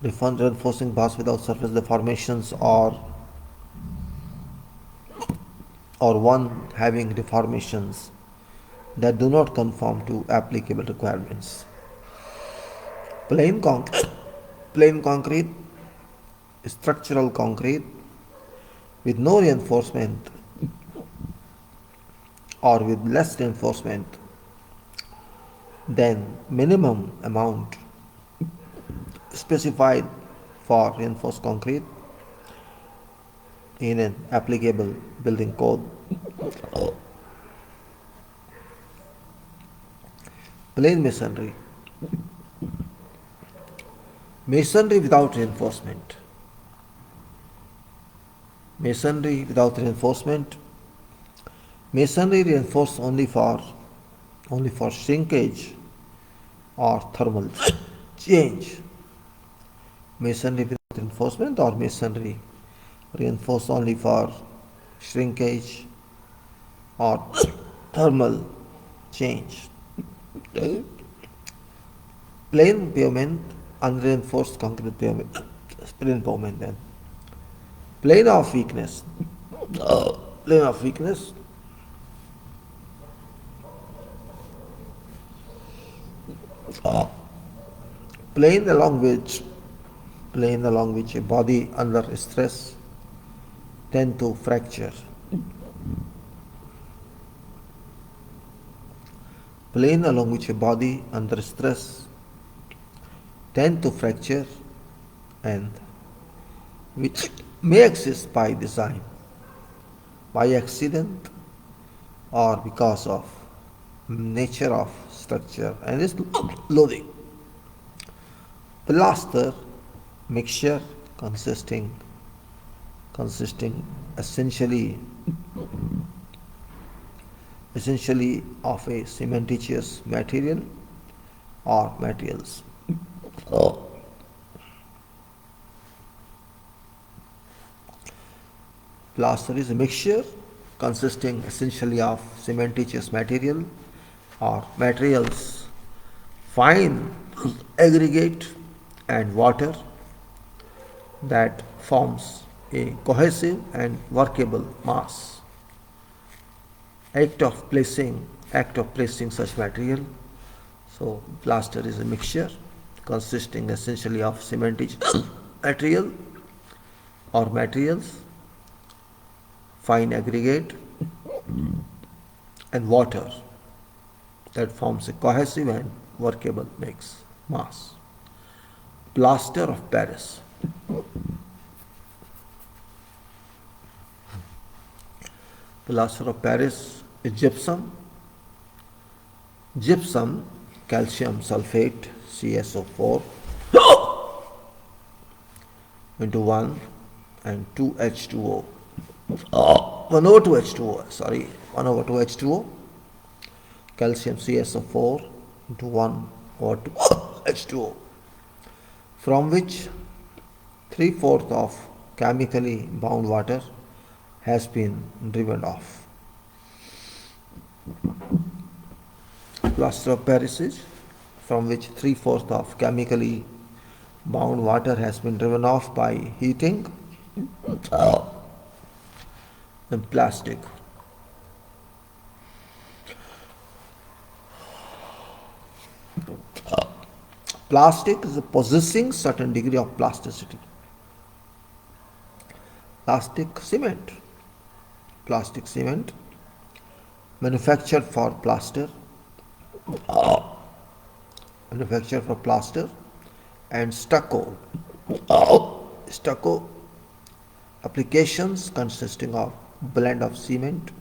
Reinforcing bars without surface deformations or one having deformations that do not conform to applicable requirements. Plain concrete, structural concrete with no reinforcement or with less reinforcement than minimum amount specified for reinforced concrete in an applicable building code. Plain masonry. Masonry without reinforcement. Masonry without reinforcement. Masonry reinforced only for shrinkage or thermal change. Masonry without reinforcement or masonry reinforced only for shrinkage or thermal change. Plain pavement, unreinforced concrete pavement, plain pavement then. Plane of weakness. Plane of weakness. Plane along which a body under stress tend to fracture. Plane along which a body under stress tend to fracture and which may exist by design, by accident, or because of nature of structure and its loading. Plaster mixture consisting essentially of a cementitious material or materials. Plaster is a mixture consisting essentially of cementitious material or materials, fine aggregate and water that forms a cohesive and workable mass. Act of placing such material. So plaster is a mixture consisting essentially of cementitious material or materials, fine aggregate and water that forms a cohesive and workable mass. Plaster of Paris. Plaster of Paris is gypsum, calcium sulfate, CSO4 into 1 and 2H2O. 1 over 2H2O, 1 over 2H2O, calcium CSO4 into 1 over 2H2O, from which 3/4 of chemically bound water has been driven off. Plaster of Paris is from which 3/4 of chemically bound water has been driven off by heating. And plastic. Plastic is possessing certain degree of plasticity. Plastic cement, manufactured for plaster, and stucco. Stucco applications consisting of blend of cement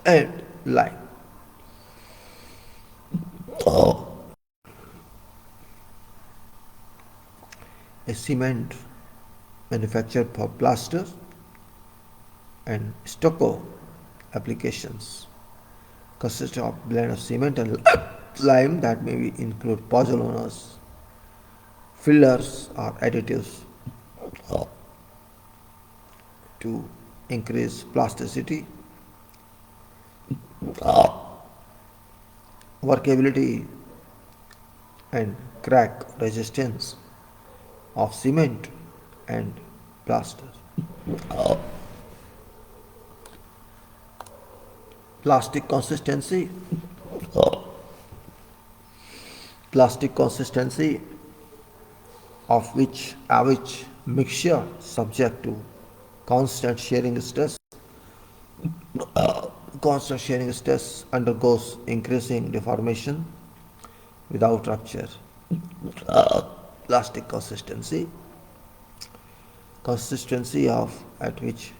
and lime. A cement manufactured for plaster and stucco applications consist of blend of cement and lime that may include pozzolaners, fillers or additives to increase plasticity, workability and crack resistance of cement and plaster. Plastic consistency of which average mixture subject to constant shearing stress undergoes increasing deformation without rupture. Plastic consistency of at which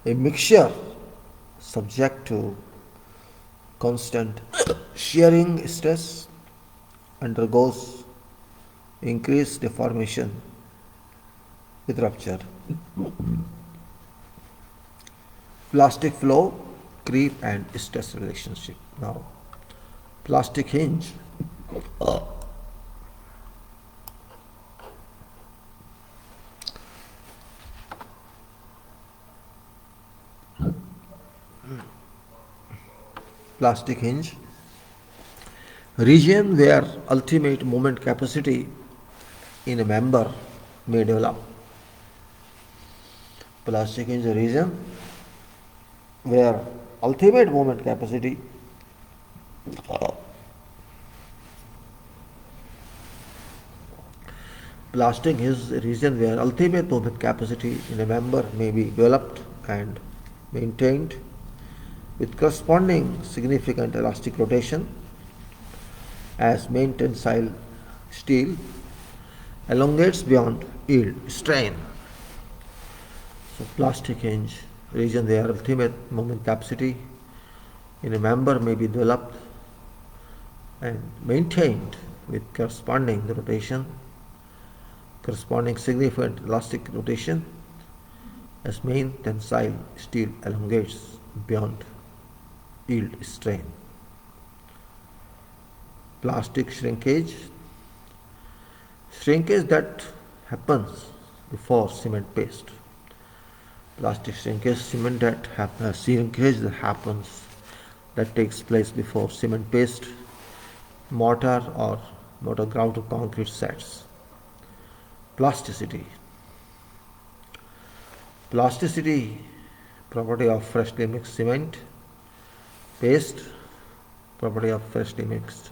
a mixture subject to constant shearing stress undergoes increased deformation with rupture. Plastic flow, creep and stress relationship. Now, plastic hinge. Plastic hinge, region where ultimate moment capacity in a member may develop. Plastic hinge is a region where ultimate moment capacity Plastic is a region where ultimate movement capacity in a member may be developed and maintained with corresponding significant elastic rotation as main tensile steel elongates beyond yield strain. So plastic hinge region where ultimate moment capacity in a member may be developed and maintained with corresponding significant elastic rotation as main tensile steel elongates beyond yield strain. Plastic shrinkage that happens before cement paste. Plastic shrinkage that takes place before cement paste, mortar or mortar ground to concrete sets. Plasticity, property of freshly mixed cement paste, property of freshly mixed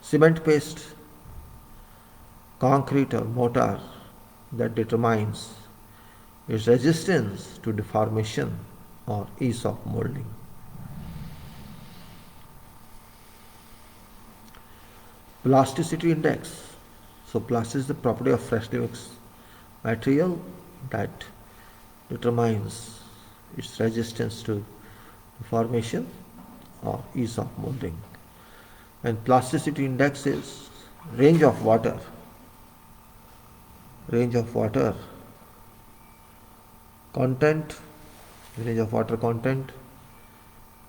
cement paste, concrete or mortar that determines its resistance to deformation or ease of molding. Plasticity index. So plasticity is the property of freshly mixed material that determines its resistance to deformation or ease of molding. And plasticity index is range of water content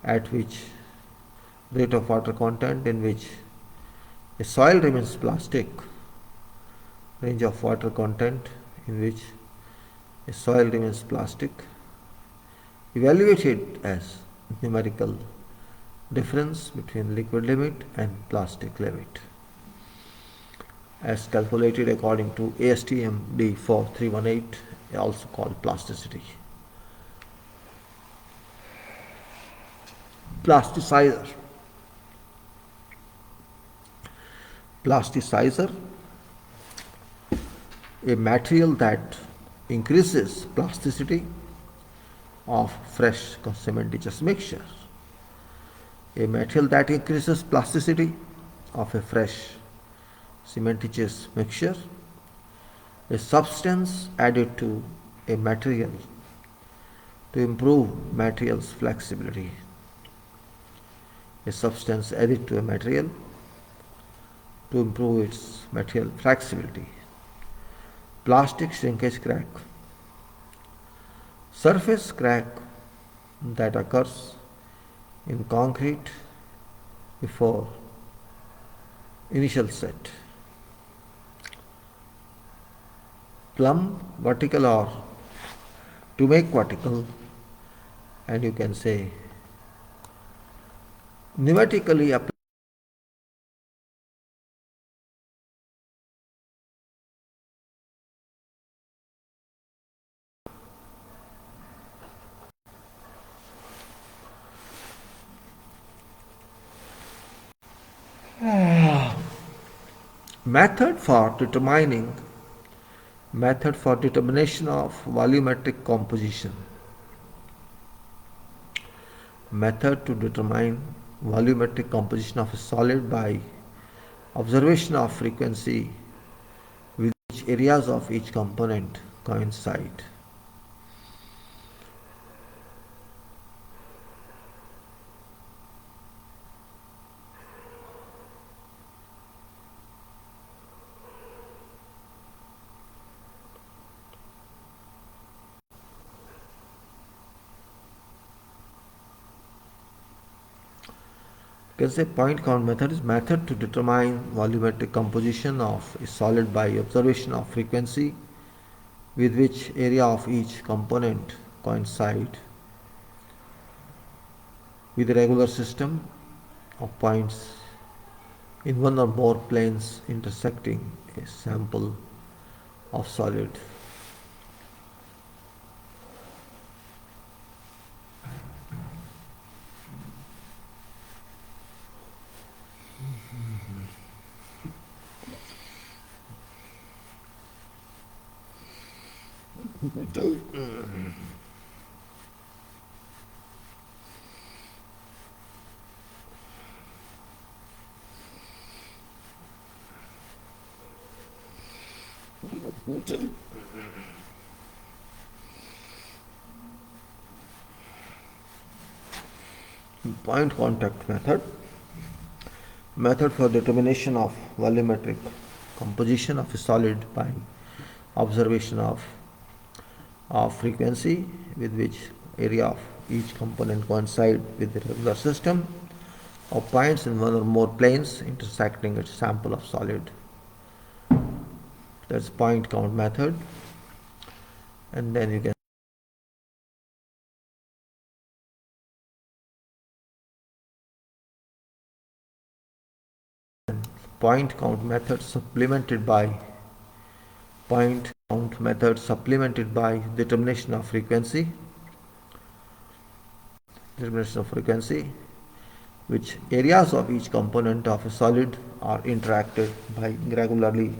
at which rate of water content in which a soil remains plastic, range of water content in which a soil remains plastic, evaluated as numerical difference between liquid limit and plastic limit, as calculated according to ASTM D4318, also called plasticity. Plasticizer, a material that increases plasticity of fresh cementitious mixture. A material that increases plasticity of a fresh cementitious mixture, a substance added to a material to improve material's flexibility. A substance added to a material to improve its material flexibility. Plastic shrinkage crack, surface crack that occurs in concrete before initial set. Plumb vertical or to make vertical, and you can say pneumatically applied method for determination of volumetric composition. Method to determine volumetric composition of a solid by observation of frequency with which areas of each component coincide. You can say point count method is method to determine volumetric composition of a solid by observation of frequency with which area of each component coincide with a regular system of points in one or more planes intersecting a sample of solid. Point contact method. Method for determination of volumetric composition of a solid by observation of frequency with which area of each component coincide with the regular system of points in one or more planes intersecting a sample of solid. That's point count method. And then you can point count method supplemented by determination of frequency, which areas of each component of a solid are interacted by regularly.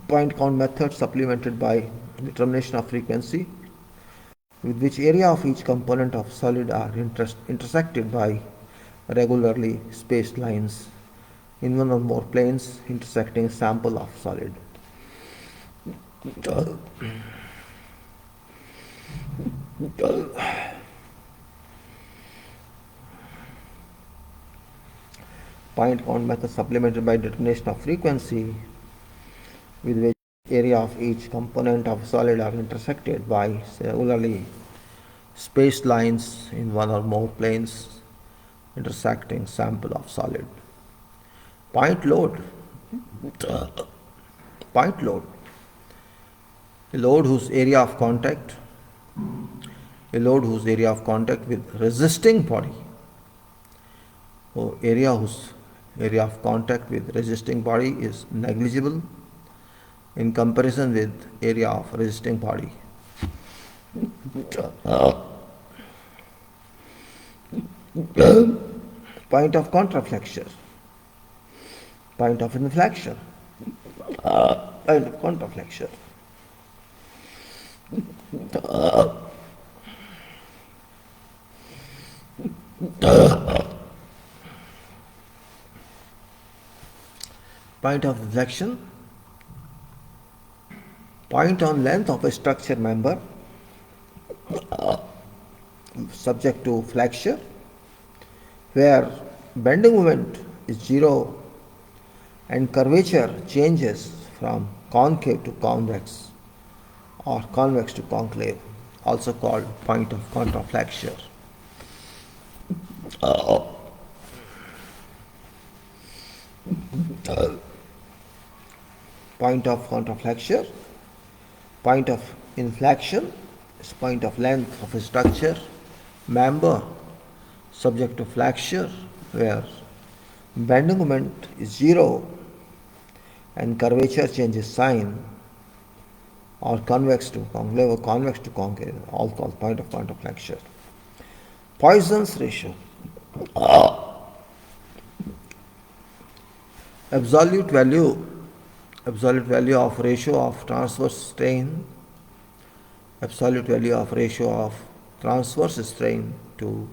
Point count method supplemented by determination of frequency, with which area of each component of solid are intersected by regularly spaced lines in one or more planes intersecting a sample of solid. Point count method supplemented by determination of frequency, with which area of each component of solid are intersected by regularly spaced lines in one or more planes intersecting sample of solid. Point load. Point load. A load whose area of contact with resisting body, or area whose area of contact with resisting body is negligible in comparison with area of resisting body. Point of contraflexure. Point of inflection. Point of contraflexure. Point of deflection. Point on length of a structure member subject to flexure, where bending moment is 0 and curvature changes from concave to convex or convex to concave, also called point of contraflexure. Point of contraflexure. Point of inflection is point of length of a structure member subject to flexure, where bending moment is 0 and curvature changes sign, or convex to concave or convex to concave, all called point of contraflexure. Poisson's ratio. Absolute value of ratio of transverse strain, to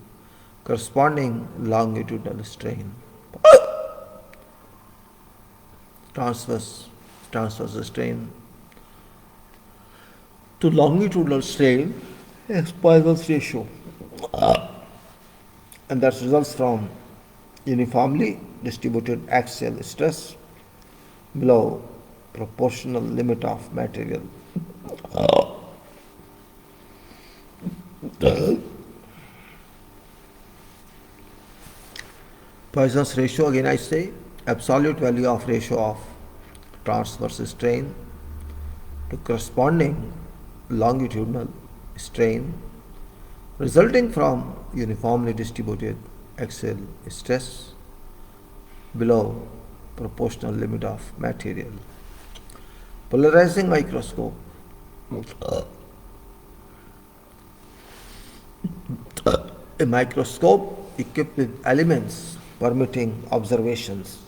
corresponding longitudinal strain. Transverse strain to longitudinal strain is Poisson's ratio, and that results from uniformly distributed axial stress below proportional limit of material. Poisson's ratio, again I say, absolute value of ratio of transverse strain to corresponding longitudinal strain resulting from uniformly distributed axial stress below proportional limit of material. Polarizing microscope. A microscope equipped with elements permitting observations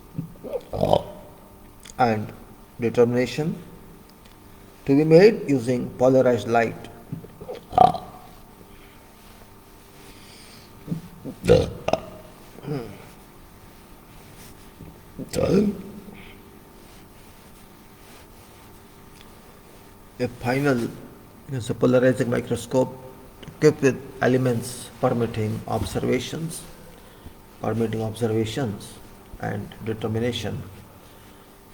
and determination to be made using polarized light. A final is a polarizing microscope equipped with elements permitting observations and determination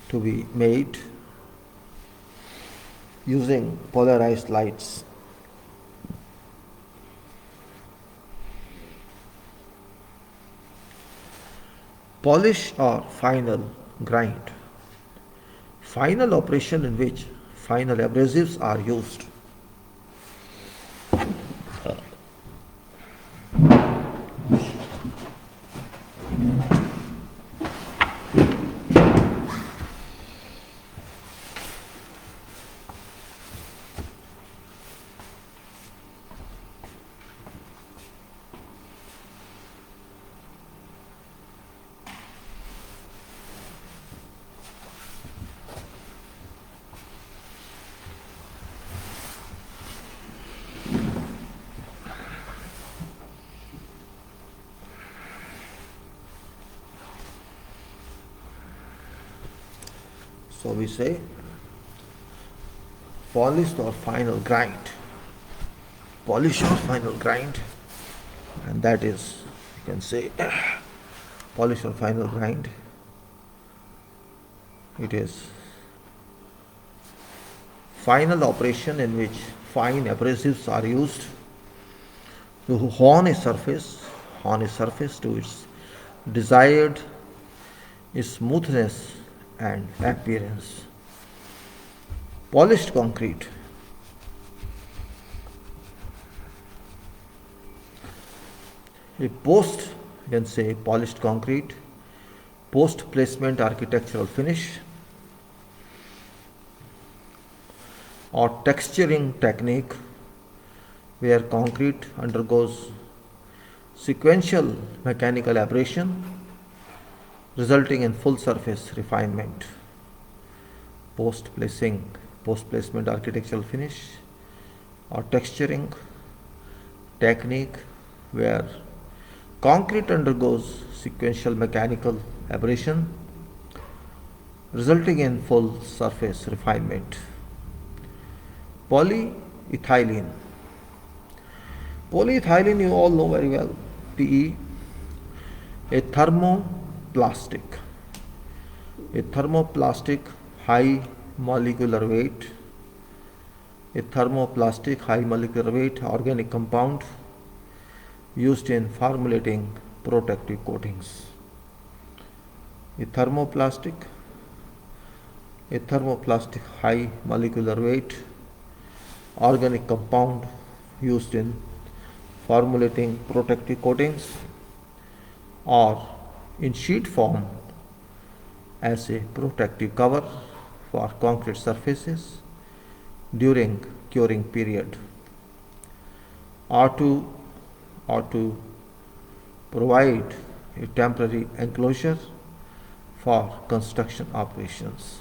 to be made using polarized lights. Polish or final grind. Final operation in which final abrasives are used. So we say polished or final grind. Polish or final grind, and that is, you can say, polish or final grind. It is final operation in which fine abrasives are used to hone a surface to its desired smoothness and appearance. Polished concrete. A post, you can say, polished concrete, post placement architectural finish, or texturing technique where concrete undergoes sequential mechanical abrasion resulting in full surface refinement. Post placement architectural finish or texturing technique where concrete undergoes sequential mechanical abrasion resulting in full surface refinement. Polyethylene. Polyethylene you all know very well, PE, a thermoplastic high molecular weight organic compound used in formulating protective coatings. A thermoplastic high molecular weight organic compound used in formulating protective coatings, or in sheet form as a protective cover for concrete surfaces during curing period, or to provide a temporary enclosure for construction operations.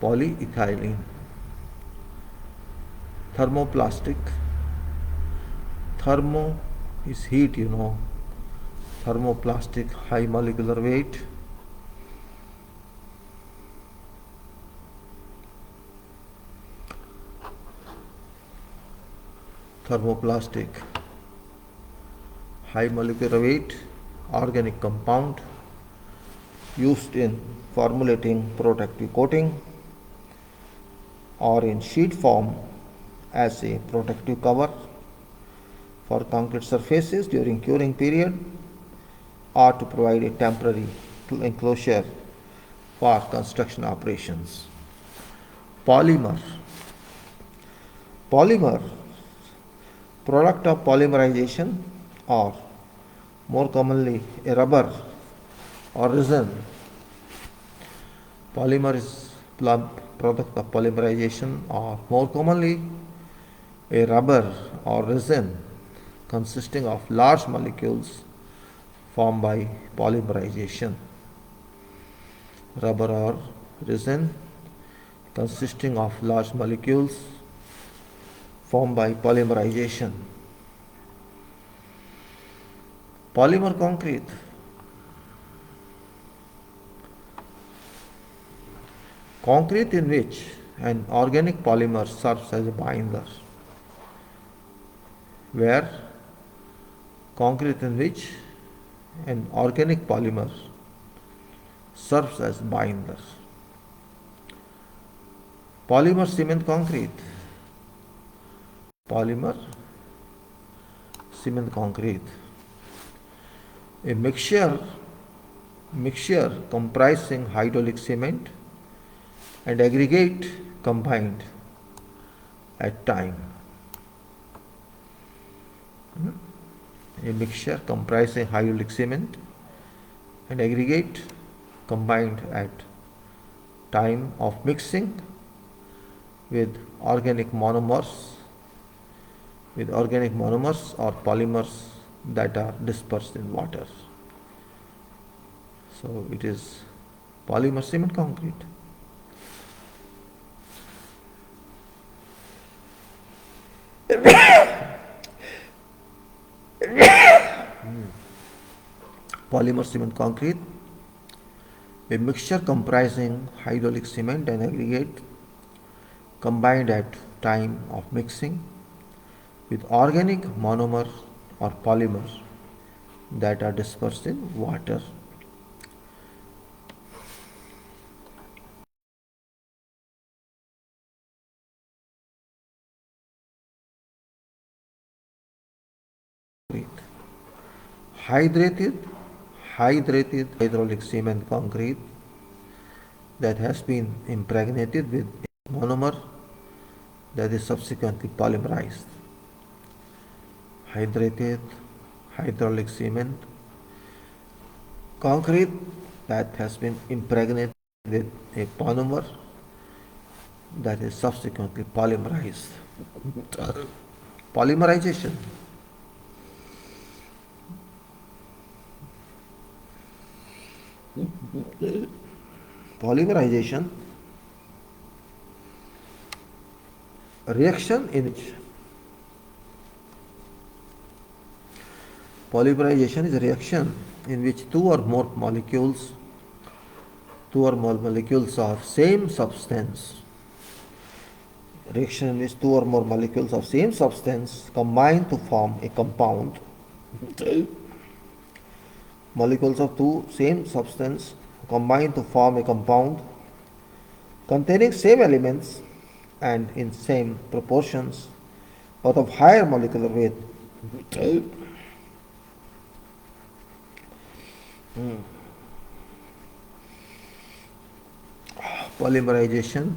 Polyethylene. Thermoplastic. Thermo is heat, thermoplastic high molecular weight. Thermoplastic high molecular weight organic compound used in formulating protective coating, or in sheet form as a protective cover for concrete surfaces during curing period, or to provide a temporary enclosure for construction operations. Polymer. Polymer, product of polymerization or more commonly a rubber or resin. Polymer is product of polymerization, or more commonly a rubber or resin consisting of large molecules formed by polymerization. Rubber or resin consisting of large molecules formed by polymerization. Polymer concrete. Concrete in which an organic polymer serves as a binder. Where concrete in which an organic polymer serves as binder. Polymer cement concrete. Polymer cement concrete. A mixture comprising hydraulic cement and aggregate combined at time. A mixture comprising hydraulic cement and aggregate combined at time of mixing with organic monomers or polymers that are dispersed in water. So it is polymer cement concrete. Polymer cement concrete, a mixture comprising hydraulic cement and aggregate combined at time of mixing with organic monomer or polymer that are dispersed in water. Hydrated hydraulic cement concrete that has been impregnated with a monomer that is subsequently polymerized. Hydrated hydraulic cement concrete that has been impregnated with a monomer that is subsequently polymerized. Polymerization. Polymerization, a reaction in which polymerization is a reaction in which two or more molecules of same substance, reaction in which two or more molecules of same substance combine to form a compound. Molecules of two same substance combine to form a compound containing same elements and in same proportions but of higher molecular weight. Polymerization,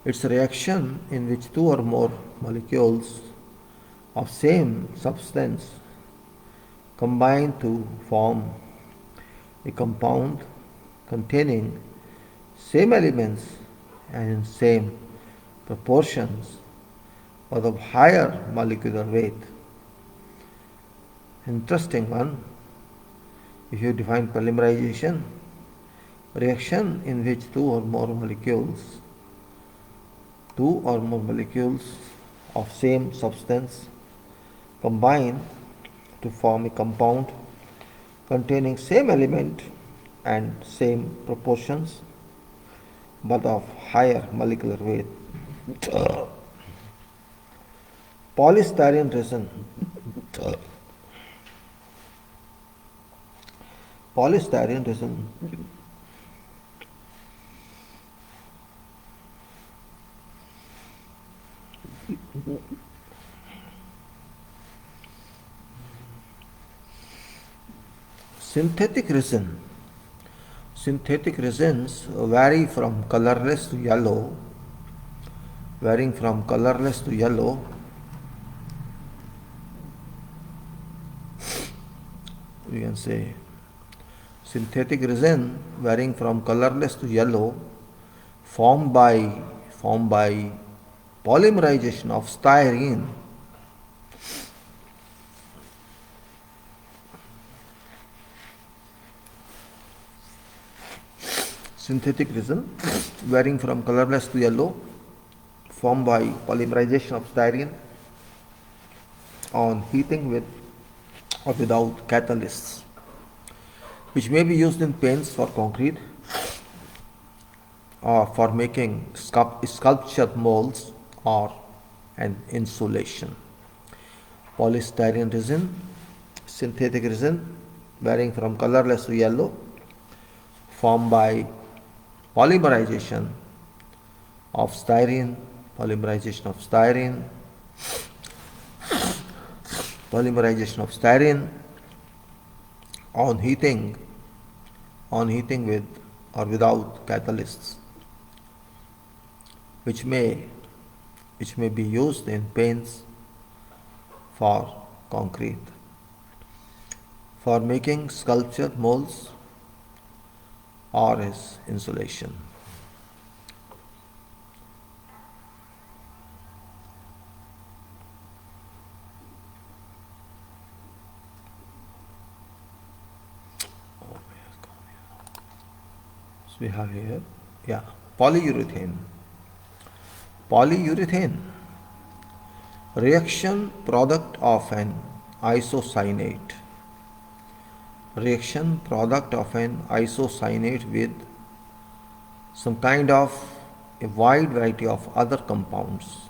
it's a reaction in which two or more molecules of same substance combine to form a compound containing same elements and in same proportions but of higher molecular weight. Interesting one. If you define polymerization, reaction in which two or more molecules of same substance combine to form a compound containing same element and same proportions but of higher molecular weight. Polystyrene resin. Polystyrene resin. Synthetic resin. Synthetic resins vary from colorless to yellow, we can say synthetic resin varying from colorless to yellow formed by polymerization of styrene. Synthetic resin varying from colorless to yellow formed by polymerization of styrene on heating with or without catalysts, which may be used in paints for concrete or for making sculpture molds or an insulation. Polystyrene resin, synthetic resin varying from colorless to yellow, formed by polymerization of styrene, polymerization of styrene, polymerization of styrene on heating with or without catalysts, which may be used in paints for concrete, for making sculpture molds or as insulation. So we have here, polyurethane. Polyurethane, reaction product of an isocyanate. Reaction product of an isocyanate with some kind of a wide variety of other compounds.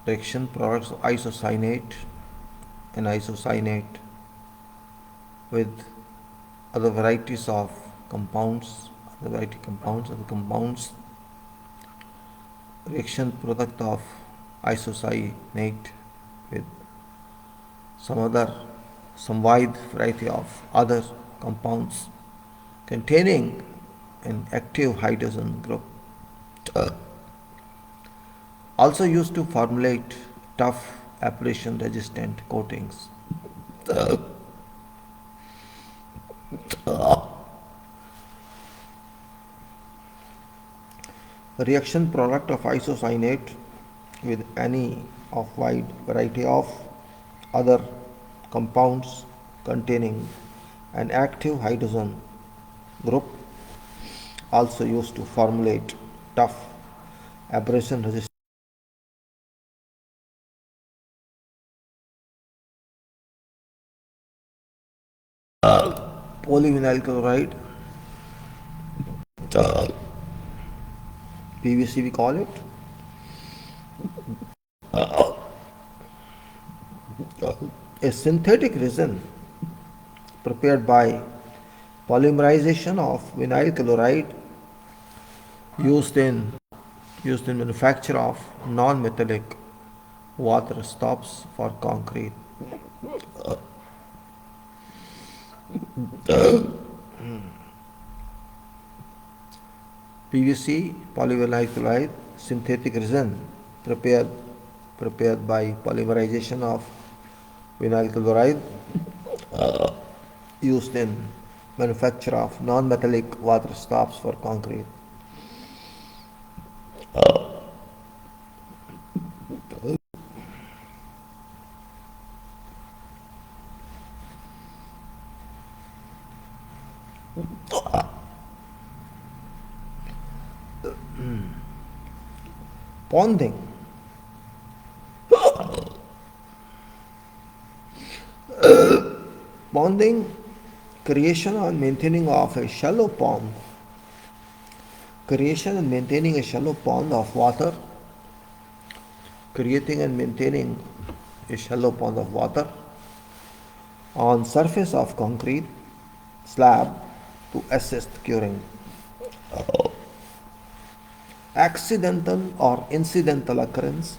Reaction products of isocyanate, an isocyanate with other varieties of compounds, reaction product of isocyanate with some wide variety of other compounds containing an active hydrogen group. Also used to formulate tough abrasion resistant coatings. Reaction product of isocyanate with any of wide variety of other compounds containing an active hydrogen group, also used to formulate tough abrasion resistant polyvinyl chloride, PVC we call it. A synthetic resin prepared by polymerization of vinyl chloride used in manufacture of non-metallic water stops for concrete. PVC, polyvinyl chloride, synthetic resin prepared by polymerization of vinyl chloride used in manufacture of non-metallic water stops for concrete. Ponding. Ponding, creation and maintaining of a shallow pond. Creation and maintaining a shallow pond of water. Creating and maintaining a shallow pond of water on surface of concrete slab to assist curing. Accidental or incidental occurrence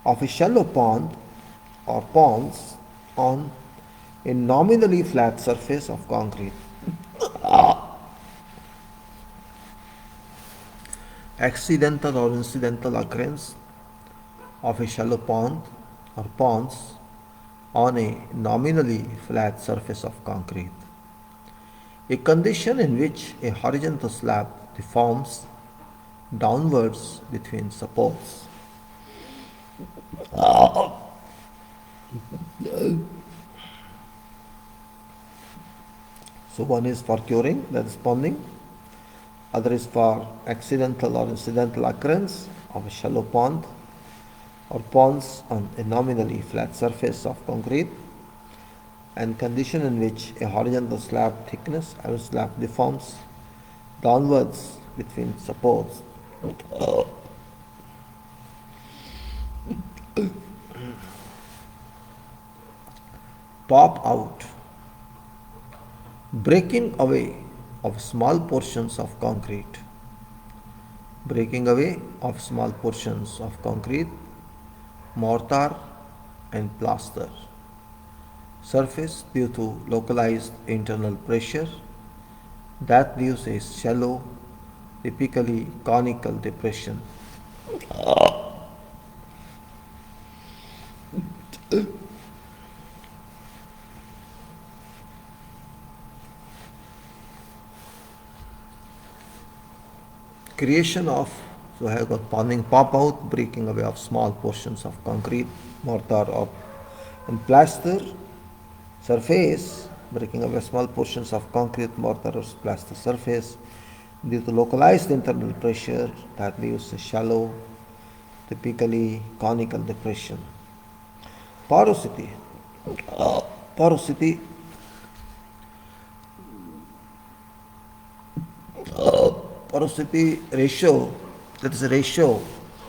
of a shallow pond or ponds on a nominally flat surface of concrete. Accidental or incidental occurrence of a shallow pond or ponds on a nominally flat surface of concrete. A condition in which a horizontal slab deforms downwards between supports. So one is for curing, that is ponding. Other is for accidental or incidental occurrence of a shallow pond or ponds on a nominally flat surface of concrete, and condition in which a horizontal slab thickness or slab deforms downwards between supports. Pop out, breaking away of small portions of concrete. Breaking away of small portions of concrete, mortar and plaster. Surface due to localized internal pressure that leaves a shallow, typically conical depression. Creation of, so I have got ponding, pop out, breaking away of small portions of concrete, mortar or and plaster. Surface, breaking away small portions of concrete, mortar or plaster surface due to localized internal pressure that leaves a shallow, typically conical depression. Porosity. Porosity porosity ratio, that is a ratio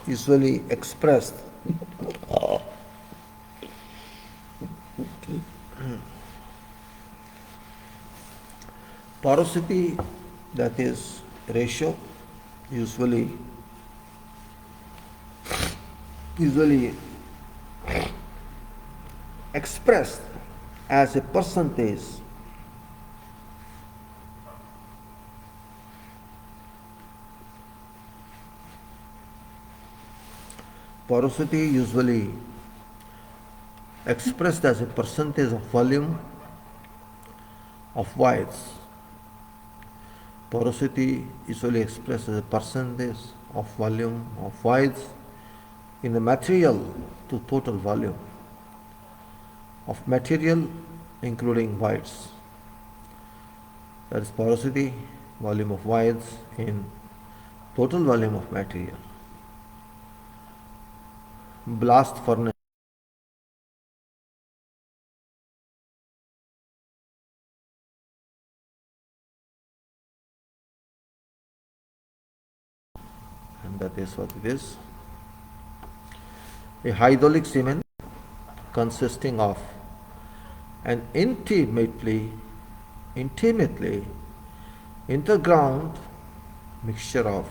usually expressed porosity, that is ratio usually expressed as a percentage porosity usually expressed as a percentage of volume of voids. Porosity usually expressed as a percentage of volume of voids in the material to total volume of material including voids. That is porosity, volume of voids in total volume of material. Blast furnace. And that is what it is. A hydraulic cement consisting of an intimately interground mixture of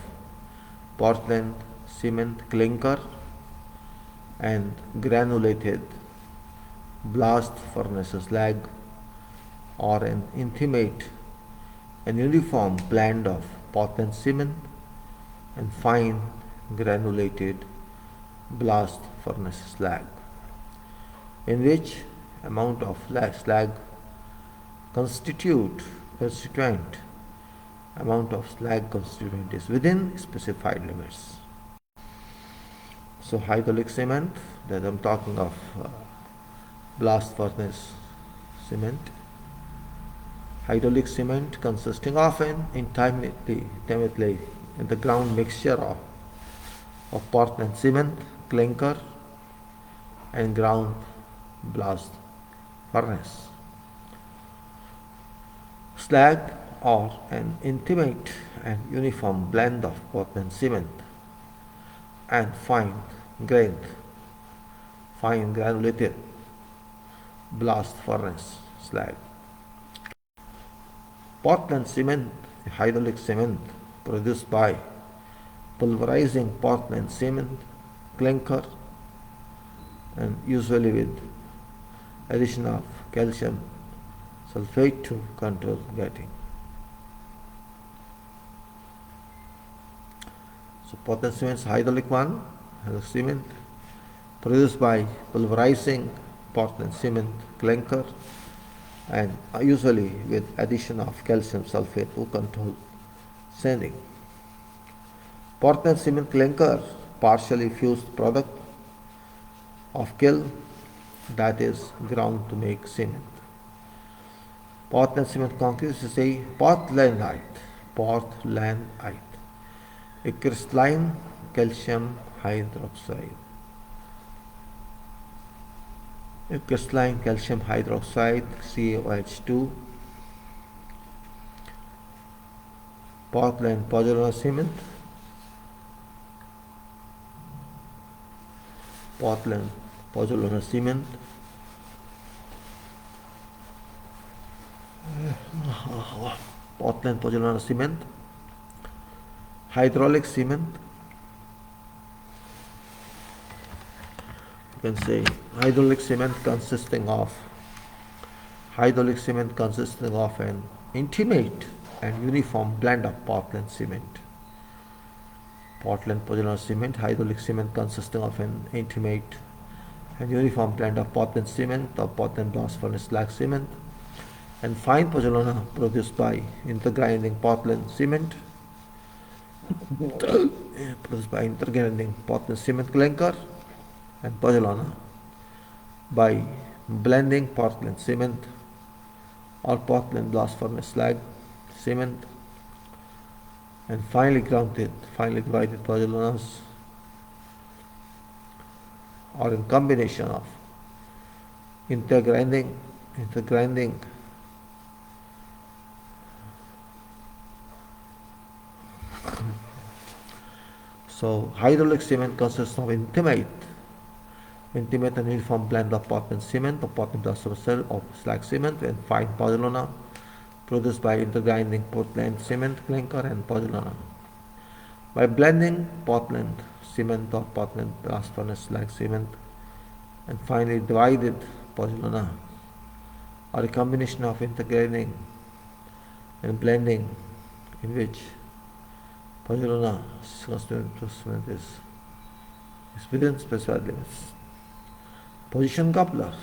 Portland cement clinker and granulated blast furnace slag, or an intimate and uniform blend of Portland cement and fine granulated blast furnace slag, in which amount of slag constituent amount of slag constituent is within specified limits. So hydraulic cement, that I'm talking of blast furnace cement. Hydraulic cement consisting of an intimately in the ground mixture of Portland cement, clinker and ground blast furnace. Slag, or an intimate and uniform blend of Portland cement and fine granulated blast furnace slag. Portland cement, hydraulic cement produced by pulverizing Portland cement clinker and usually with addition of calcium sulfate to control getting. So Portland cement is hydraulic one, hydraulic cement produced by pulverizing Portland cement clinker, and usually with addition of calcium sulfate to control sanding. Portland cement clinker, partially fused product of kiln that is ground to make cement. Portland cement concrete is a Portlandite, a crystalline calcium hydroxide. A crystalline calcium hydroxide, CaOH2. Portland pozzolana cement. Portland pozzolana cement. Portland pozzolana cement. Hydraulic cement. You can say hydraulic cement consisting of an intimate and uniform blend of Portland cement. Portland pozzolana cement, hydraulic cement consisting of an intimate and uniform blend of Portland cement or Portland blast furnace slag cement, and fine pozzolana produced by intergrinding Portland cement, clinker, and pozzolana by blending Portland cement or Portland blast furnace slag cement, and finely divided pozzolanas, or in combination of intergrinding. So hydraulic cement consists of intimate and uniform blend of Portland cement or Portland blast furnace or slag cement, and fine pozzolana produced by intergrinding Portland cement clinker and pozzolana. By blending Portland cement or Portland blast furnace slag cement and finely divided pozzolana, or a combination of intergrinding and blending in which pozzolana cement is within specified limits. Position coupler.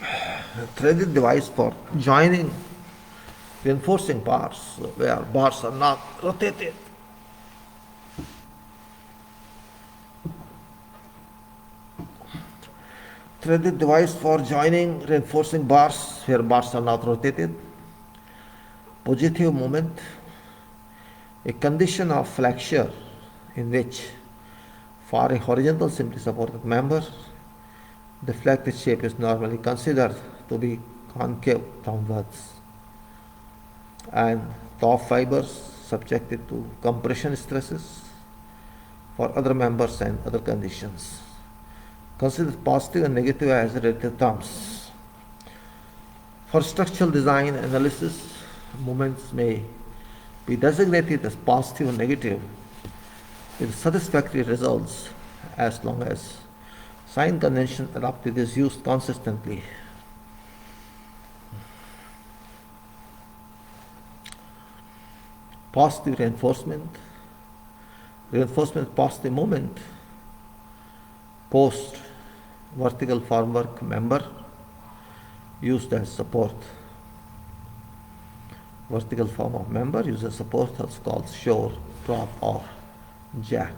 A threaded device for joining reinforcing bars where bars are not rotated. Threaded device for joining reinforcing bars where bars are not rotated. Positive moment, a condition of flexure in which for a horizontal simply supported member, the flexed shape is normally considered to be concave downwards, and top fibers subjected to compression stresses for other members and other conditions. Consider positive and negative as relative terms. For structural design analysis, moments may be designated as positive and negative with satisfactory results as long as sign convention adopted is used consistently. Positive reinforcement positive moment, post vertical formwork member used as support. Vertical form of member used as support is called shore, drop, or jack.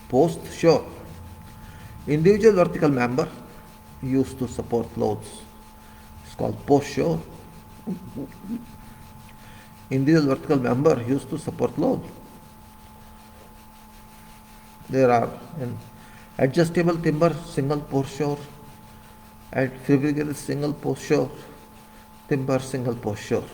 Post shore, individual vertical member used to support loads. It's called post shore. Individual vertical member used to support load. There are an adjustable timber single post shore and fabricated single post shore, timber single post shore.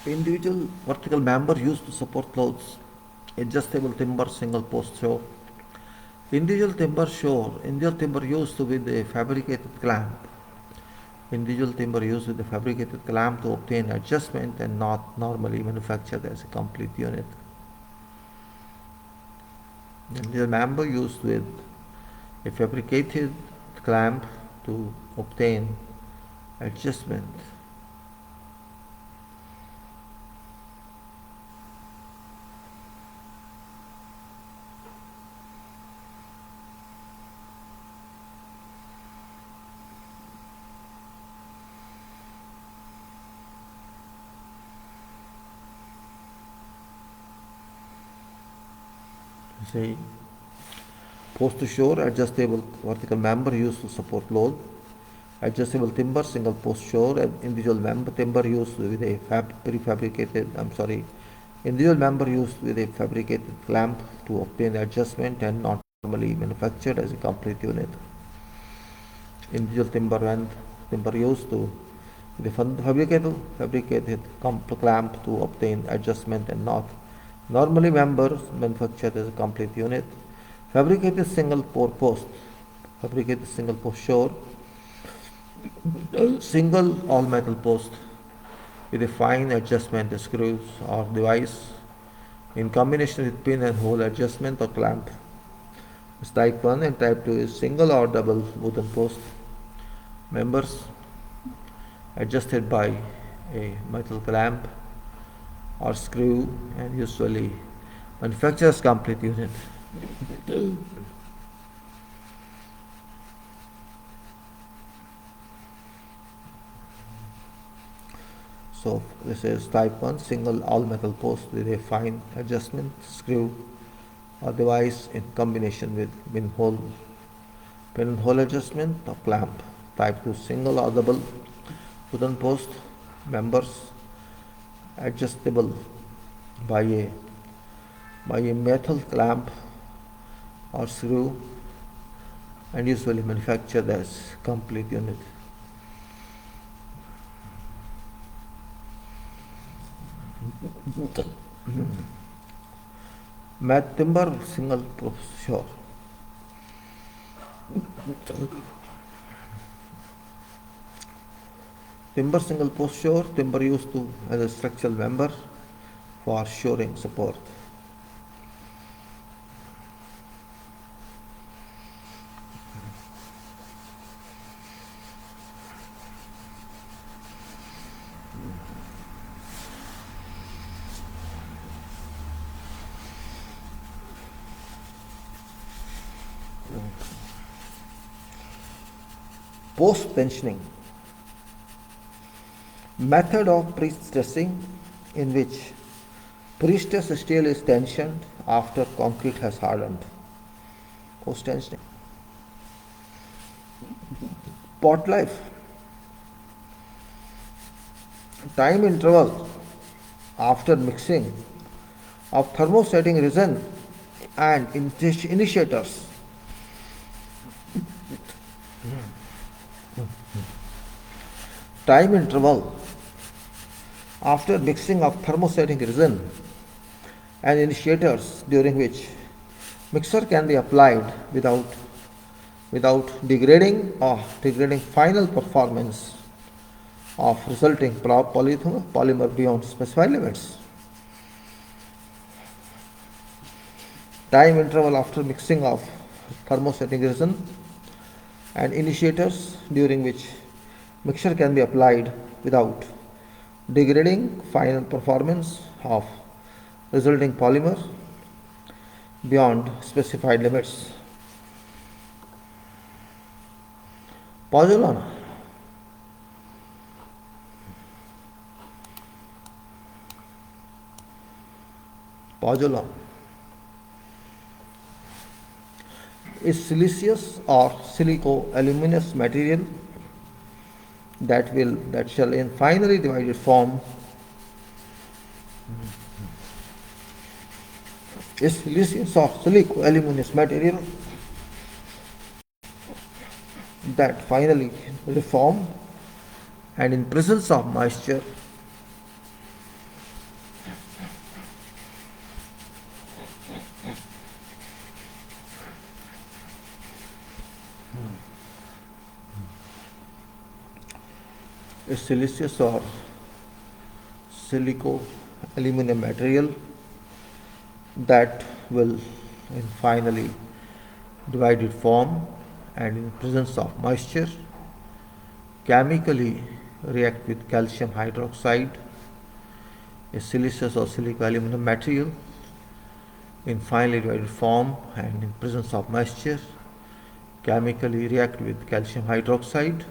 Individual vertical member used to support loads. Adjustable timber single post shore. Individual timber used with a fabricated clamp. Individual timber used with a fabricated clamp to obtain adjustment and not normally manufactured as a complete unit. Individual member used with a fabricated clamp to obtain adjustment. Say post to shore, adjustable vertical member used to support load. Adjustable timber single post shore, and individual member timber used with a individual member used with a fabricated clamp to obtain adjustment and not normally manufactured as a complete unit. Individual timber used to the fabricated clamp to obtain adjustment and not normally members manufactured as a complete unit. Fabricated single post shore, single all metal post with a fine adjustment screws or device in combination with pin and hole adjustment or clamp. It's type 1 and type 2 is single or double wooden post. Members adjusted by a metal clamp or screw and usually manufacturer's complete unit. So this is type 1 single all metal post with a fine adjustment screw or device in combination with pin and hole adjustment or clamp. Type 2 single or double wooden post, members adjustable by a metal clamp or screw and usually manufactured as complete unit. Mat timber single post shore. Timber single post shore, timber used to as a structural member for shoring support. Post tensioning. Method of pre-stressing in which pre-stressed steel is tensioned after concrete has hardened. Post tensioning. Pot life. Time interval after mixing of thermosetting resin and initiators. Time interval after mixing of thermosetting resin and initiators during which mixer can be applied without degrading final performance of resulting polymer beyond specified limits. Time interval after mixing of thermosetting resin and initiators during which mixture can be applied without degrading final performance of resulting polymer beyond specified limits. Pozzolana. Pozzolana is siliceous or silico-aluminous material that shall in finally divided form is siliceous or silico-aluminous material that finally reform and in presence of moisture is siliceous or silico-aluminum material that will in finally divided form and in presence of moisture chemically react with calcium hydroxide, a siliceous or silico-aluminum material in finely divided form and in presence of moisture chemically react with calcium hydroxide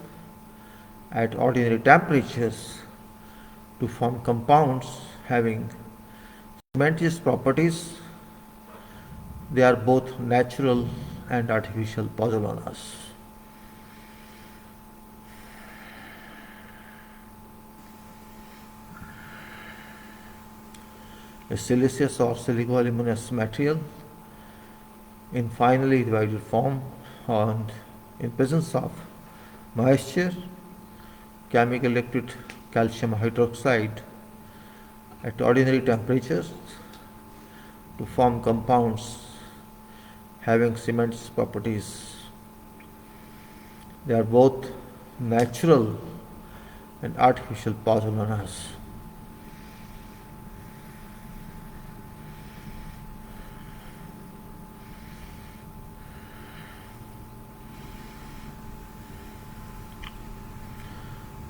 at ordinary temperatures to form compounds having cementitious properties. They are both natural and artificial pozzolan. A siliceous or silico-aluminous material in finely divided form and in presence of moisture chemical liquid calcium hydroxide at ordinary temperatures to form compounds having cementitious properties. They are both natural and artificial pozzolanas.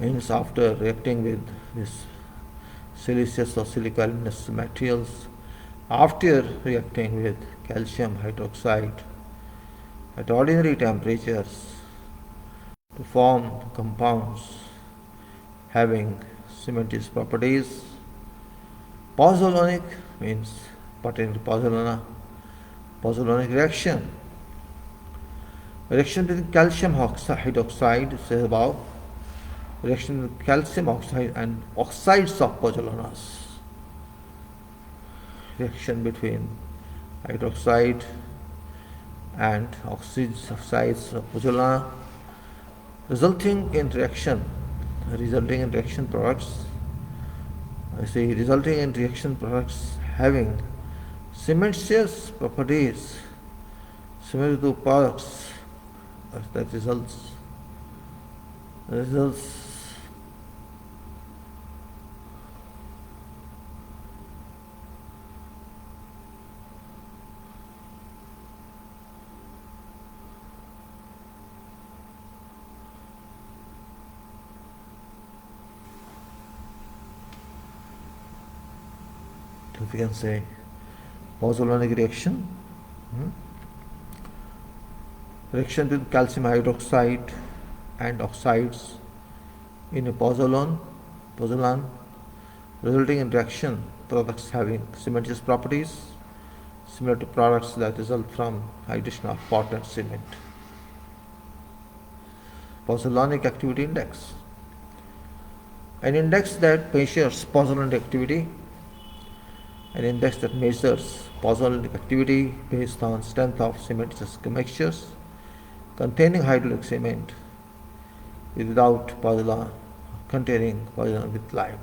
Means after reacting with this siliceous or silico-aluminous materials, after reacting with calcium hydroxide at ordinary temperatures to form compounds having cementitious properties, pozzolanic means pertaining to pozzolanic reaction. Reaction with calcium hydroxide says above. Reaction with calcium oxide and oxides of pozzolanas. Reaction between hydroxide and oxides of pozzolana resulting in reaction products. Resulting in reaction products having cementitious properties similar to products that results if we can say pozzolanic reaction, reaction with calcium hydroxide and oxides in a pozzolan resulting in reaction products having cementitious properties similar to products that result from hydration of pot and cement. Pozzolanic activity index, an index that measures pozzolanic activity. An index that measures pozzolanic activity based on strength of cementitious mixtures containing hydraulic cement without pozzolan containing pozzolan with lime.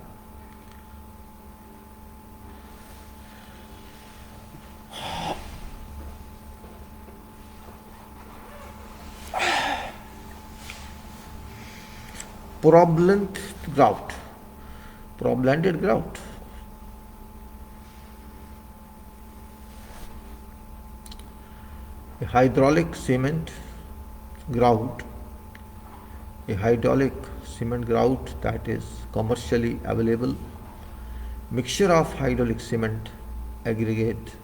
Problended grout. A hydraulic cement grout that is commercially available mixture of hydraulic cement aggregate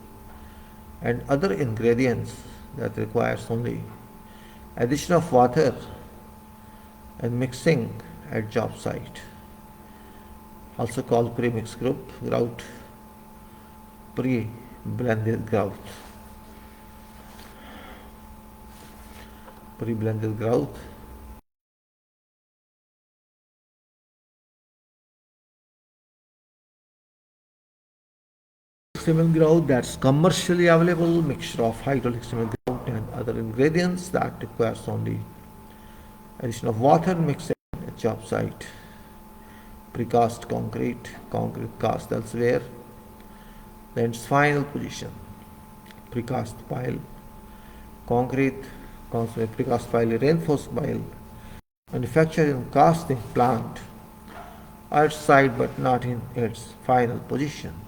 and other ingredients that requires only addition of water and mixing at job site, also called pre-mixed grout, pre-blended grout. Pre-blended grout cement grout that's commercially available, mixture of hydraulic cement grout and other ingredients that requires only addition of water mixing at job site. Precast concrete, concrete cast elsewhere. Then its final position. Precast pile, concrete, precast pile reinforced pile, manufactured in casting plant outside but not in its final position.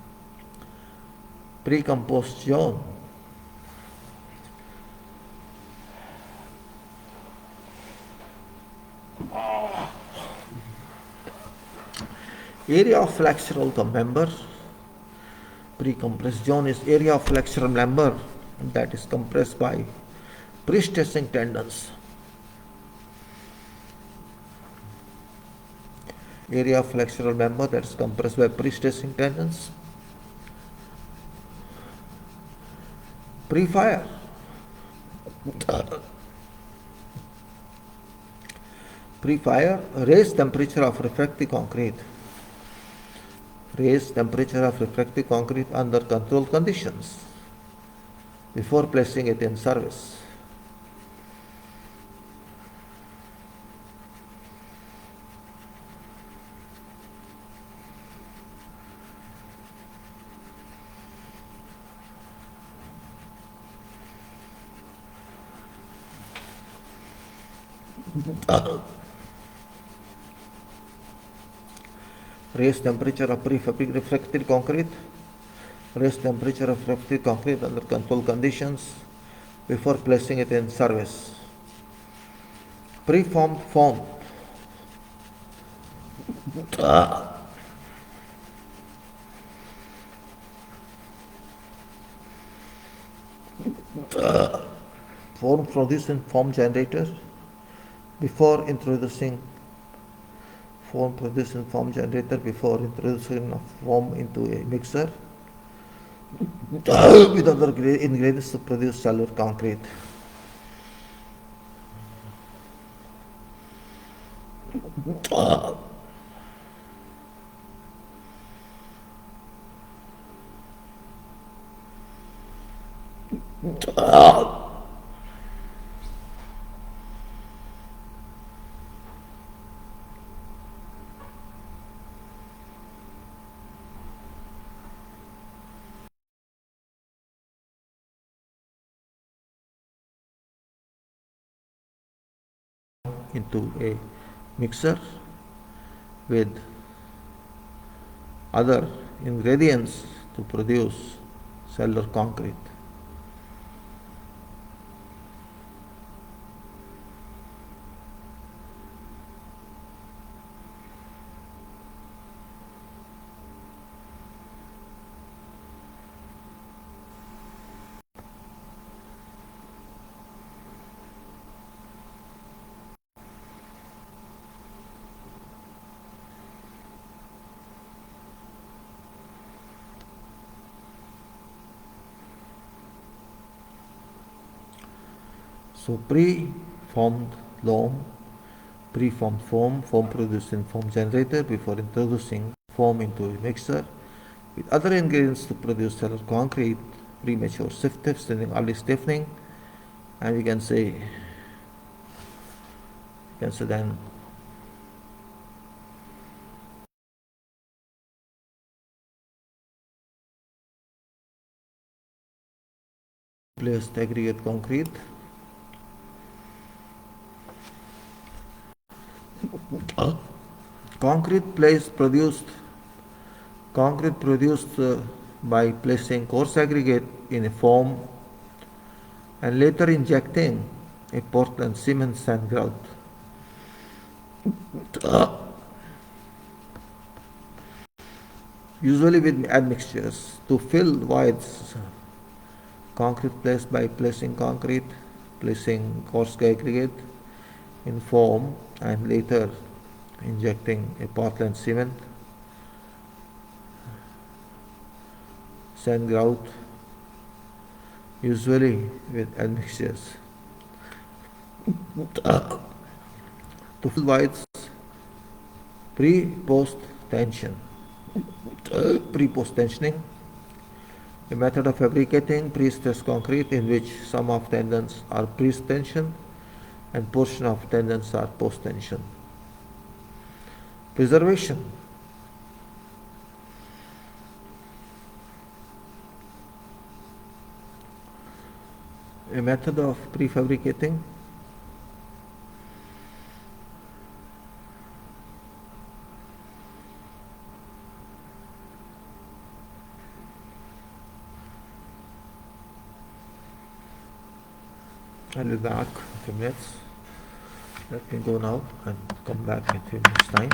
Pre-compost zone. Area of flexural member. Pre-compressed zone is area of flexural member that is compressed by pre-stressing tendons. Area of flexural member that is compressed by pre-stressing tendons. Pre-fire. Pre-fire, raise temperature of refractory concrete. Raise temperature of refractory concrete under controlled conditions before placing it in service. Raise temperature of refractory concrete. Raise temperature of refractory concrete under controlled conditions before placing it in service. Preformed foam. Foam produced in foam generator before introducing foam into a mixer with other ingredients to produce cellular concrete. Into a mixer with other ingredients to produce cellular concrete. So preformed foam produced in foam generator before introducing foam into a mixer with other ingredients to produce cellular concrete, premature stiffening, early stiffening, and we can say then placed aggregate concrete. Concrete produced by placing coarse aggregate in a foam and later injecting a Portland cement sand grout. Usually with admixtures to fill voids. Concrete placed by placing coarse aggregate in foam and later injecting a Portland cement sand grout, usually with admixtures. To fill voids, pre-post tensioning. A method of fabricating pre-stressed concrete in which some of tendons are pre-tensioned and portion of tendons are post-tension. Preservation. A method of prefabricating I'll be back in 2 minutes. Let me go now and come back in 2 minutes time.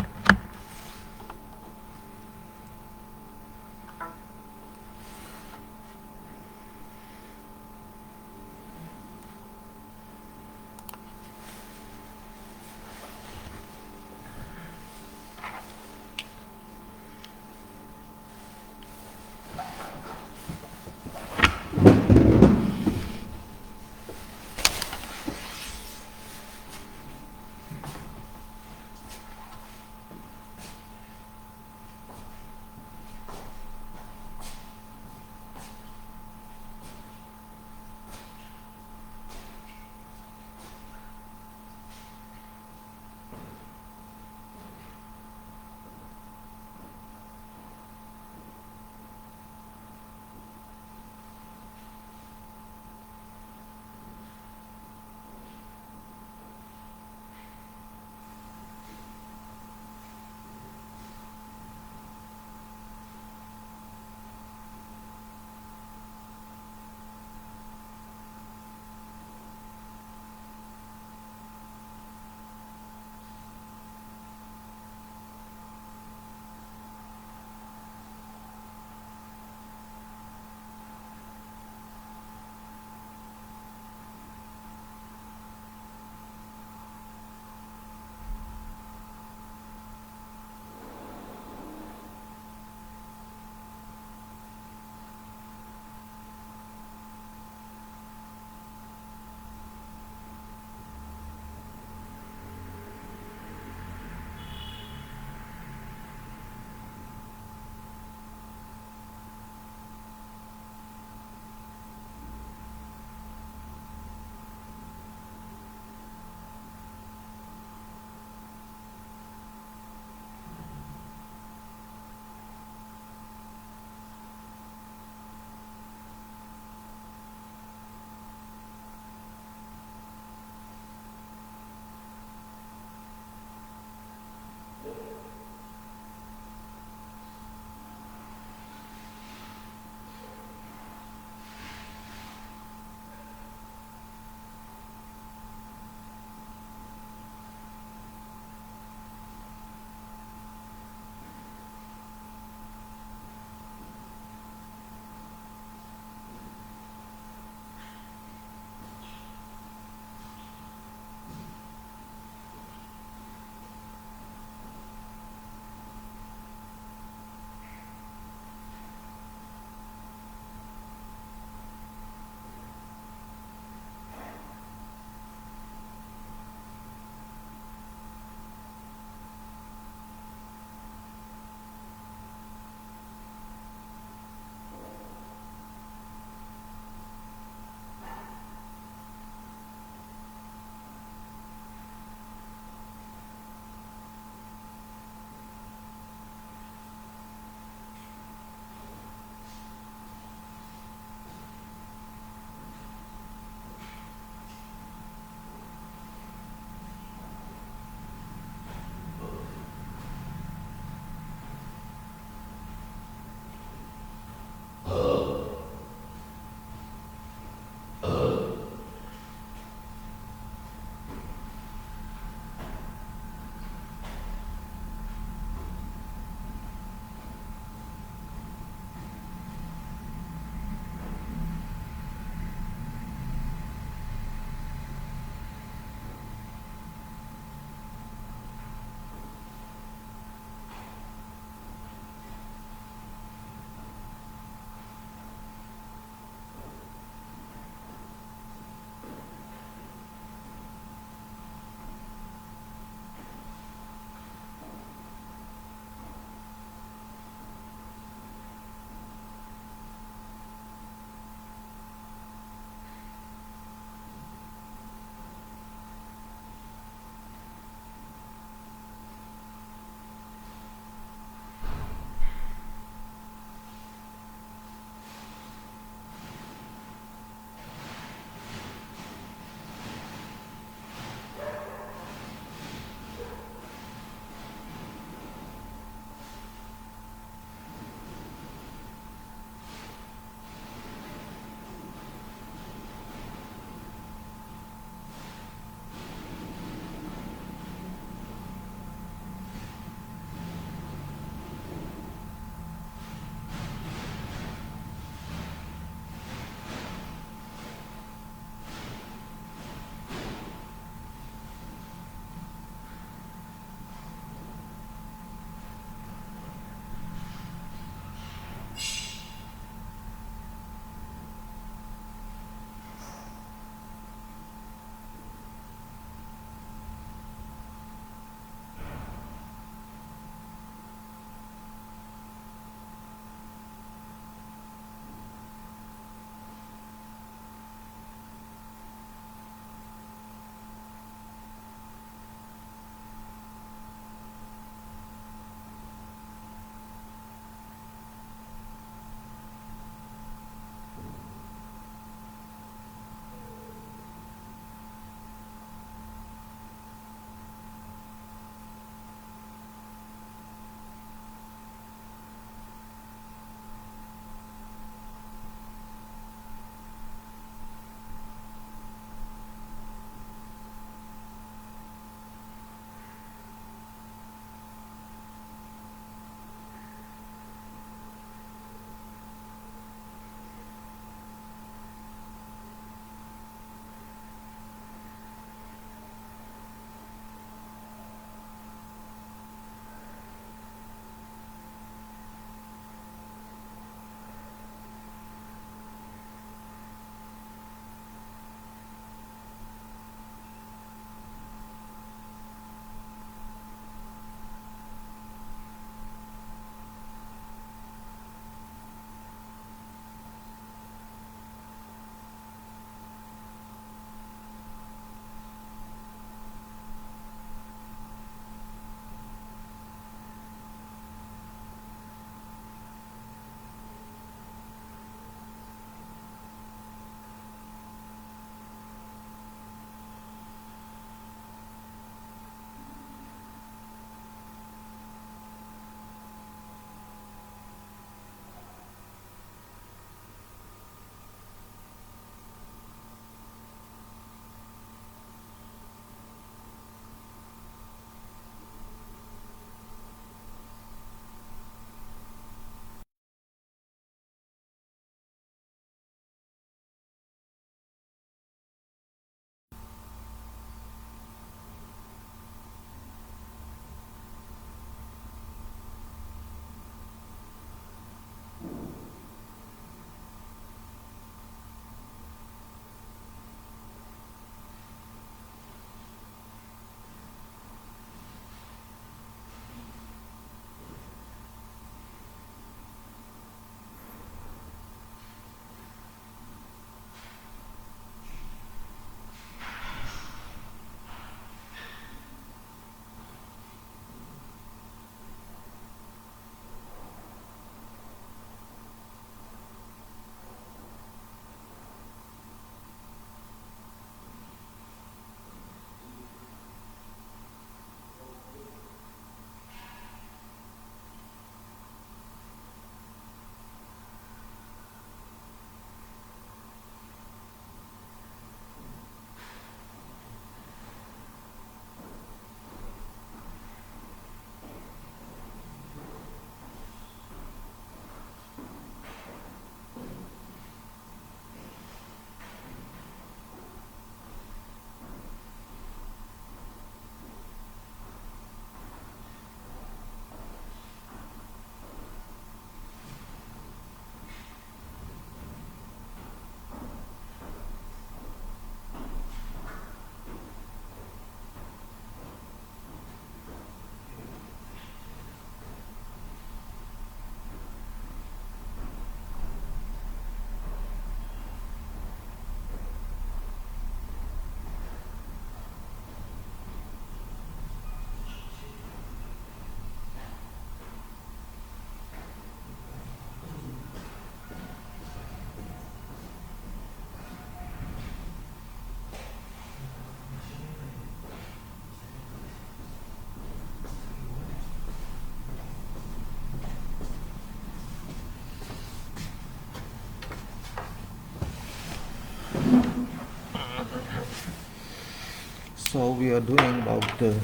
So we are doing about this,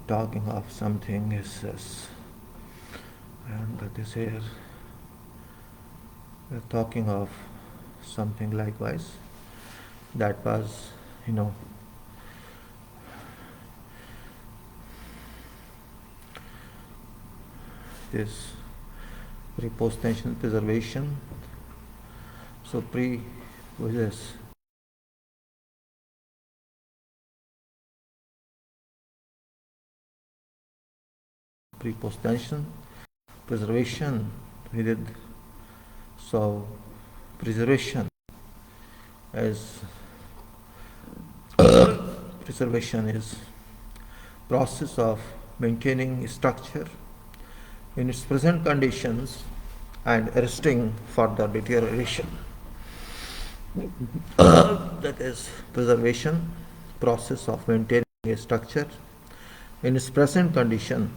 talking of something is this, and this here we're talking of something likewise that was, this pre-post tension preservation. So was this pre-post tension preservation we did. So preservation is process of maintaining structure in its present conditions and arresting further deterioration. That is preservation, process of maintaining a structure in its present condition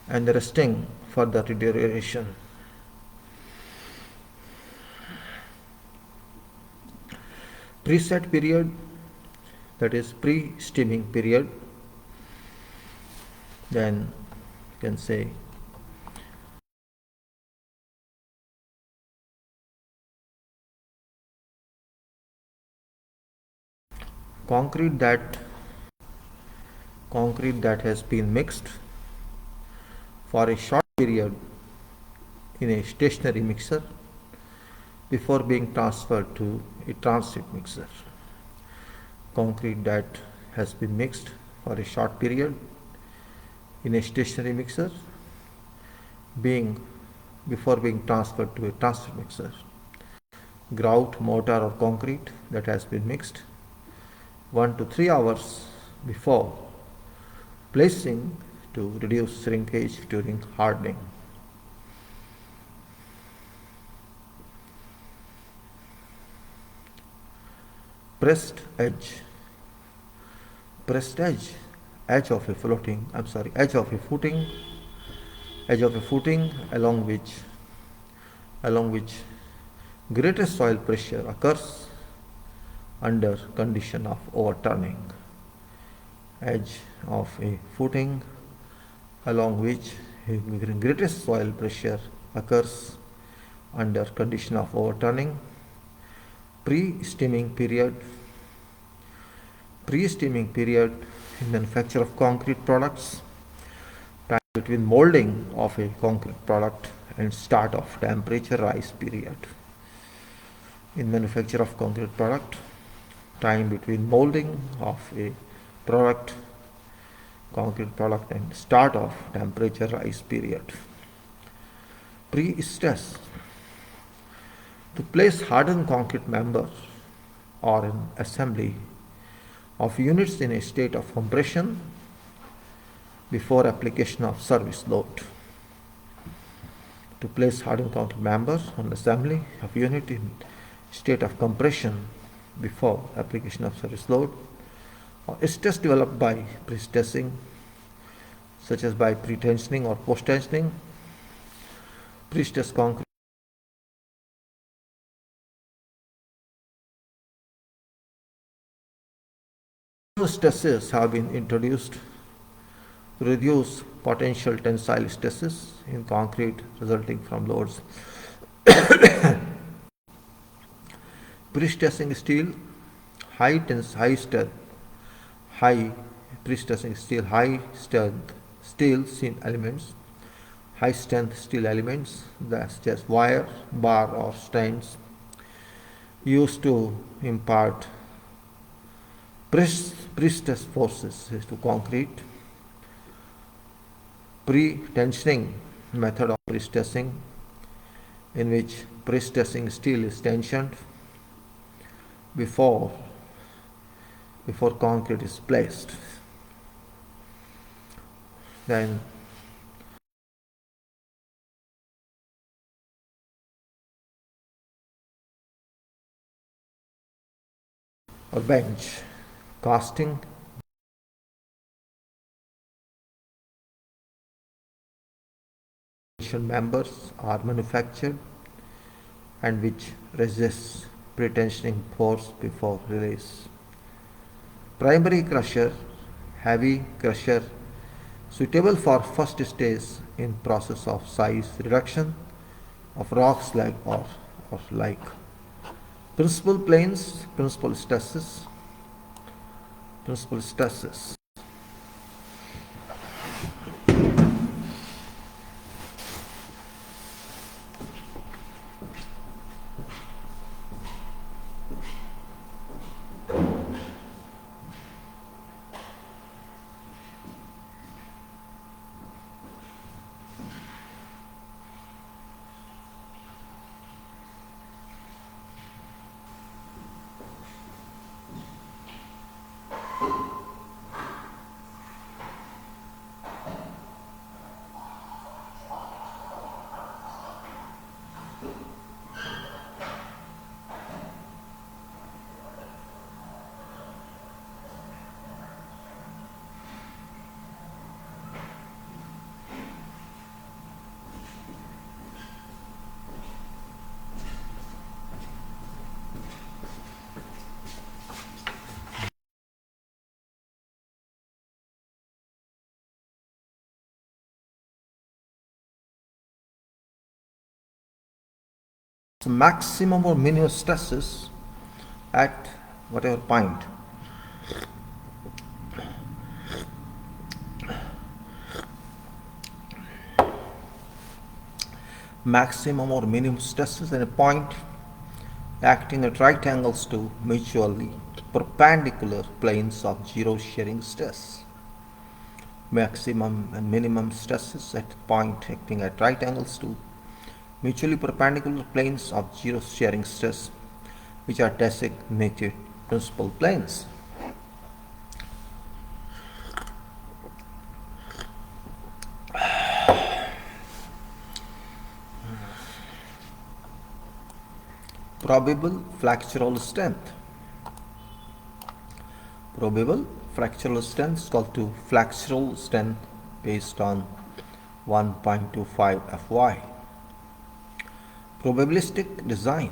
and arresting further deterioration. Preset period, that is pre-steaming period, then you can say concrete that has been mixed for a short period in a stationary mixer before being transferred to a transit mixer. Concrete that has been mixed for a short period in a stationary mixer before being transferred to a transit mixer. Grout, mortar or concrete that has been mixed 1 to 3 hours before placing to reduce shrinkage during hardening. Pressed edge edge of a footing along which greatest soil pressure occurs under condition of overturning. Edge of a footing along which greatest soil pressure occurs under condition of overturning. Pre-steaming period in manufacture of concrete products, time between molding of a concrete product and start of temperature rise period. In manufacture of concrete product, time between molding of a concrete product and start of temperature rise period. Pre-stress, to place hardened concrete member or an assembly of units in a state of compression before application of service load. To place hardened concrete member on assembly of unit in state of compression before application of service load, or stress developed by pre-stressing, such as by pre-tensioning or post-tensioning. Pre-stress concrete stresses have been introduced to reduce potential tensile stresses in concrete resulting from loads. Pre-stressing steel, high pre-stressing steel, high strength steel elements, high strength steel elements, such as wire, bar or strands, used to impart pre-stress forces to concrete. Pre-tensioning method of pre-stressing, in which pre-stressing steel is tensioned before concrete is placed. Then or bench casting, members are manufactured and which resists Pretensioning force before release. Primary crusher, heavy crusher, suitable for first stage in process of size reduction of rocks like principal planes, principal stresses. So maximum or minimum stresses at whatever point. Maximum or minimum stresses at a point acting at right angles to mutually perpendicular planes of zero shearing stress. Maximum and minimum stresses at point acting at right angles to mutually perpendicular planes of zero shearing stress, which are designated principal planes. Probable fractural strength. Probable fractural strength is called to fractural strength based on 1.25 Fy. Probabilistic design.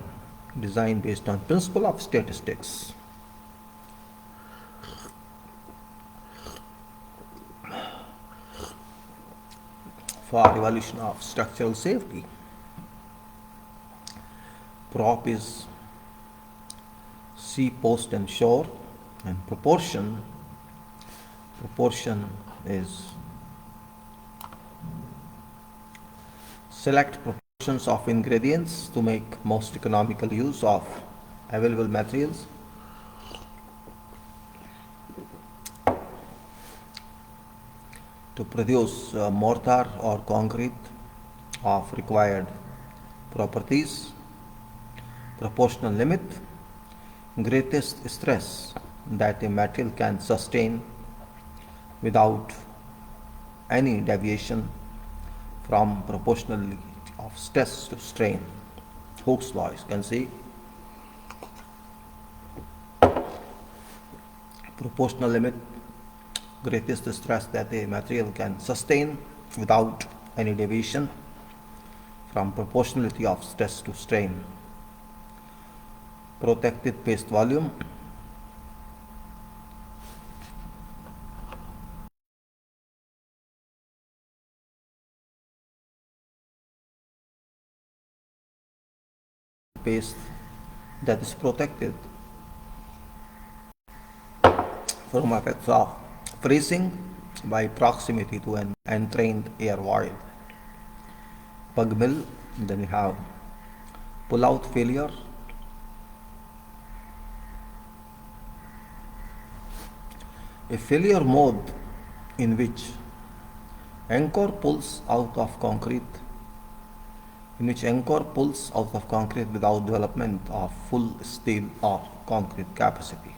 Design based on principle of statistics. For evaluation of structural safety. Prop is sea, post and shore, and proportion is select proportions of ingredients to make most economical use of available materials. To produce mortar or concrete of required properties. Proportional limit, greatest stress that a material can sustain without any deviation from proportionality of stress to strain. Hooke's law, you can see. Proportional limit, greatest stress that a material can sustain without any deviation from proportionality of stress to strain. Protected paste volume, paste that is protected from effects of freezing by proximity to an entrained air void. Pug mill, then you have pull-out failure, a failure mode in which anchor pulls out of concrete without development of full steel or concrete capacity.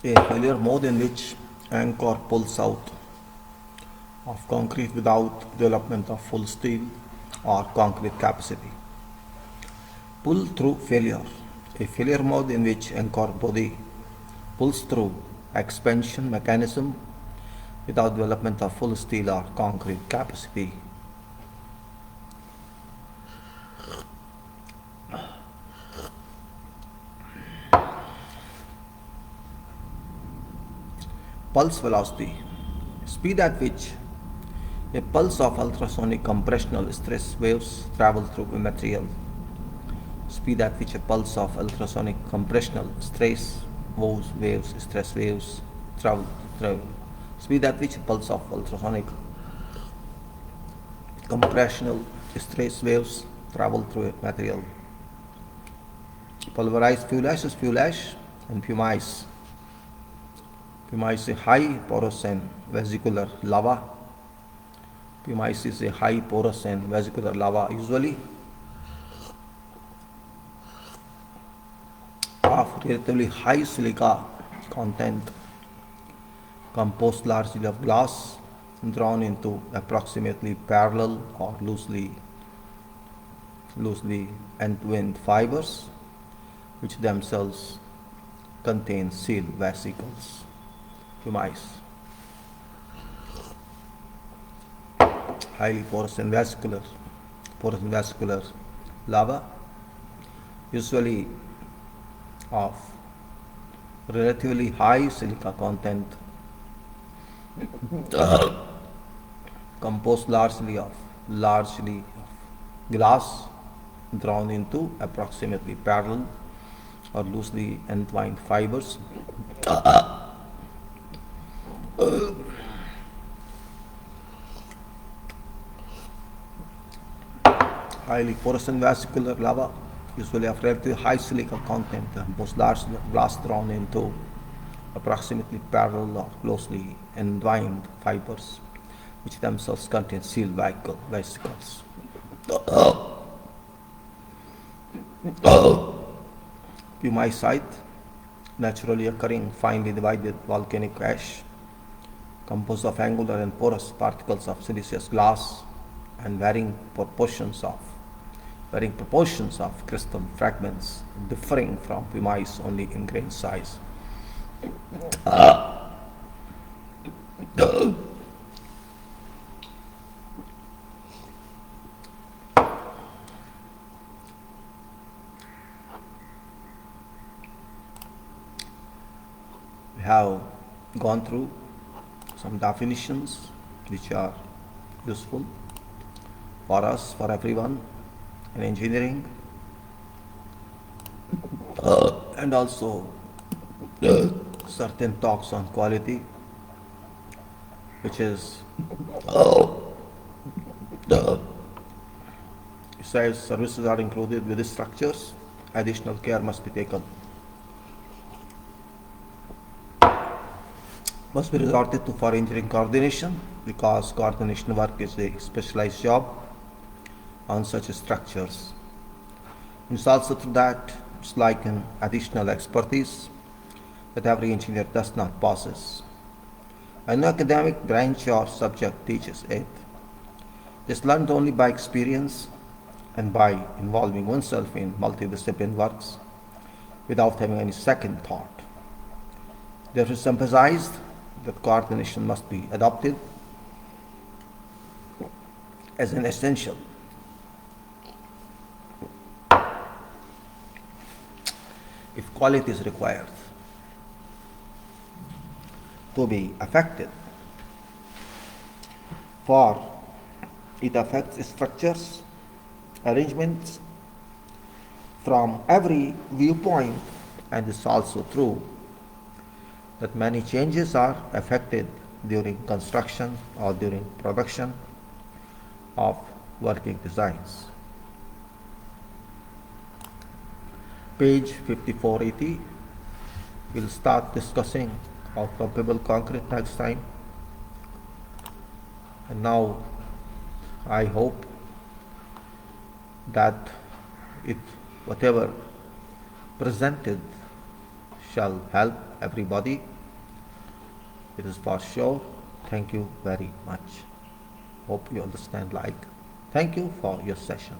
A failure mode in which anchor pulls out of concrete without development of full steel or concrete capacity. Pull through failure. A failure mode in which anchor body pulls through expansion mechanism without development of full steel or concrete capacity. Pulse velocity. Speed at which a pulse of ultrasonic compressional stress waves travel through a material. Speed at which a pulse of ultrasonic compressional stress waves travel. Speed at which a pulse of ultrasonic compressional stress waves travel through a material. Pulverized fuel ash is fuel ash and pumice. Pumice is a high porous and vesicular lava. Pumice is a high porous and vesicular lava, usually of relatively high silica content, composed largely of glass, drawn into approximately parallel or loosely entwined fibers, which themselves contain sealed vesicles. Pumice. Highly porous and vascular lava, usually of relatively high silica content, composed largely of glass, drawn into approximately parallel or loosely entwined fibers. Highly porous and vascular lava, usually of relatively high silica content, most large glass drawn into approximately parallel or closely entwined fibers, which themselves contain sealed vesicles. Pumicite, naturally occurring finely divided volcanic ash, composed of angular and porous particles of siliceous glass and varying proportions of crystal fragments, differing from pumice only in grain size. We have gone through some definitions which are useful for us, for everyone in engineering, and also certain talks on quality, which is besides services are included with the structures, additional care must be taken. Must be resorted to for engineering coordination, because coordination work is a specialized job on such structures. It's also through that it's like an additional expertise that every engineer does not possess. And no academic branch or subject teaches it. It is learned only by experience and by involving oneself in multidisciplinary works without having any second thought. Therefore, it's emphasized that coordination must be adopted as an essential. If quality is required to be affected, for it affects structures, arrangements from every viewpoint, and it's also true that many changes are affected during construction or during production of working designs. Page 5480, we'll start discussing of pumpable concrete next time. And now I hope that whatever presented shall help everybody. It is for sure. Thank you very much. Hope you understand. Thank you for your session.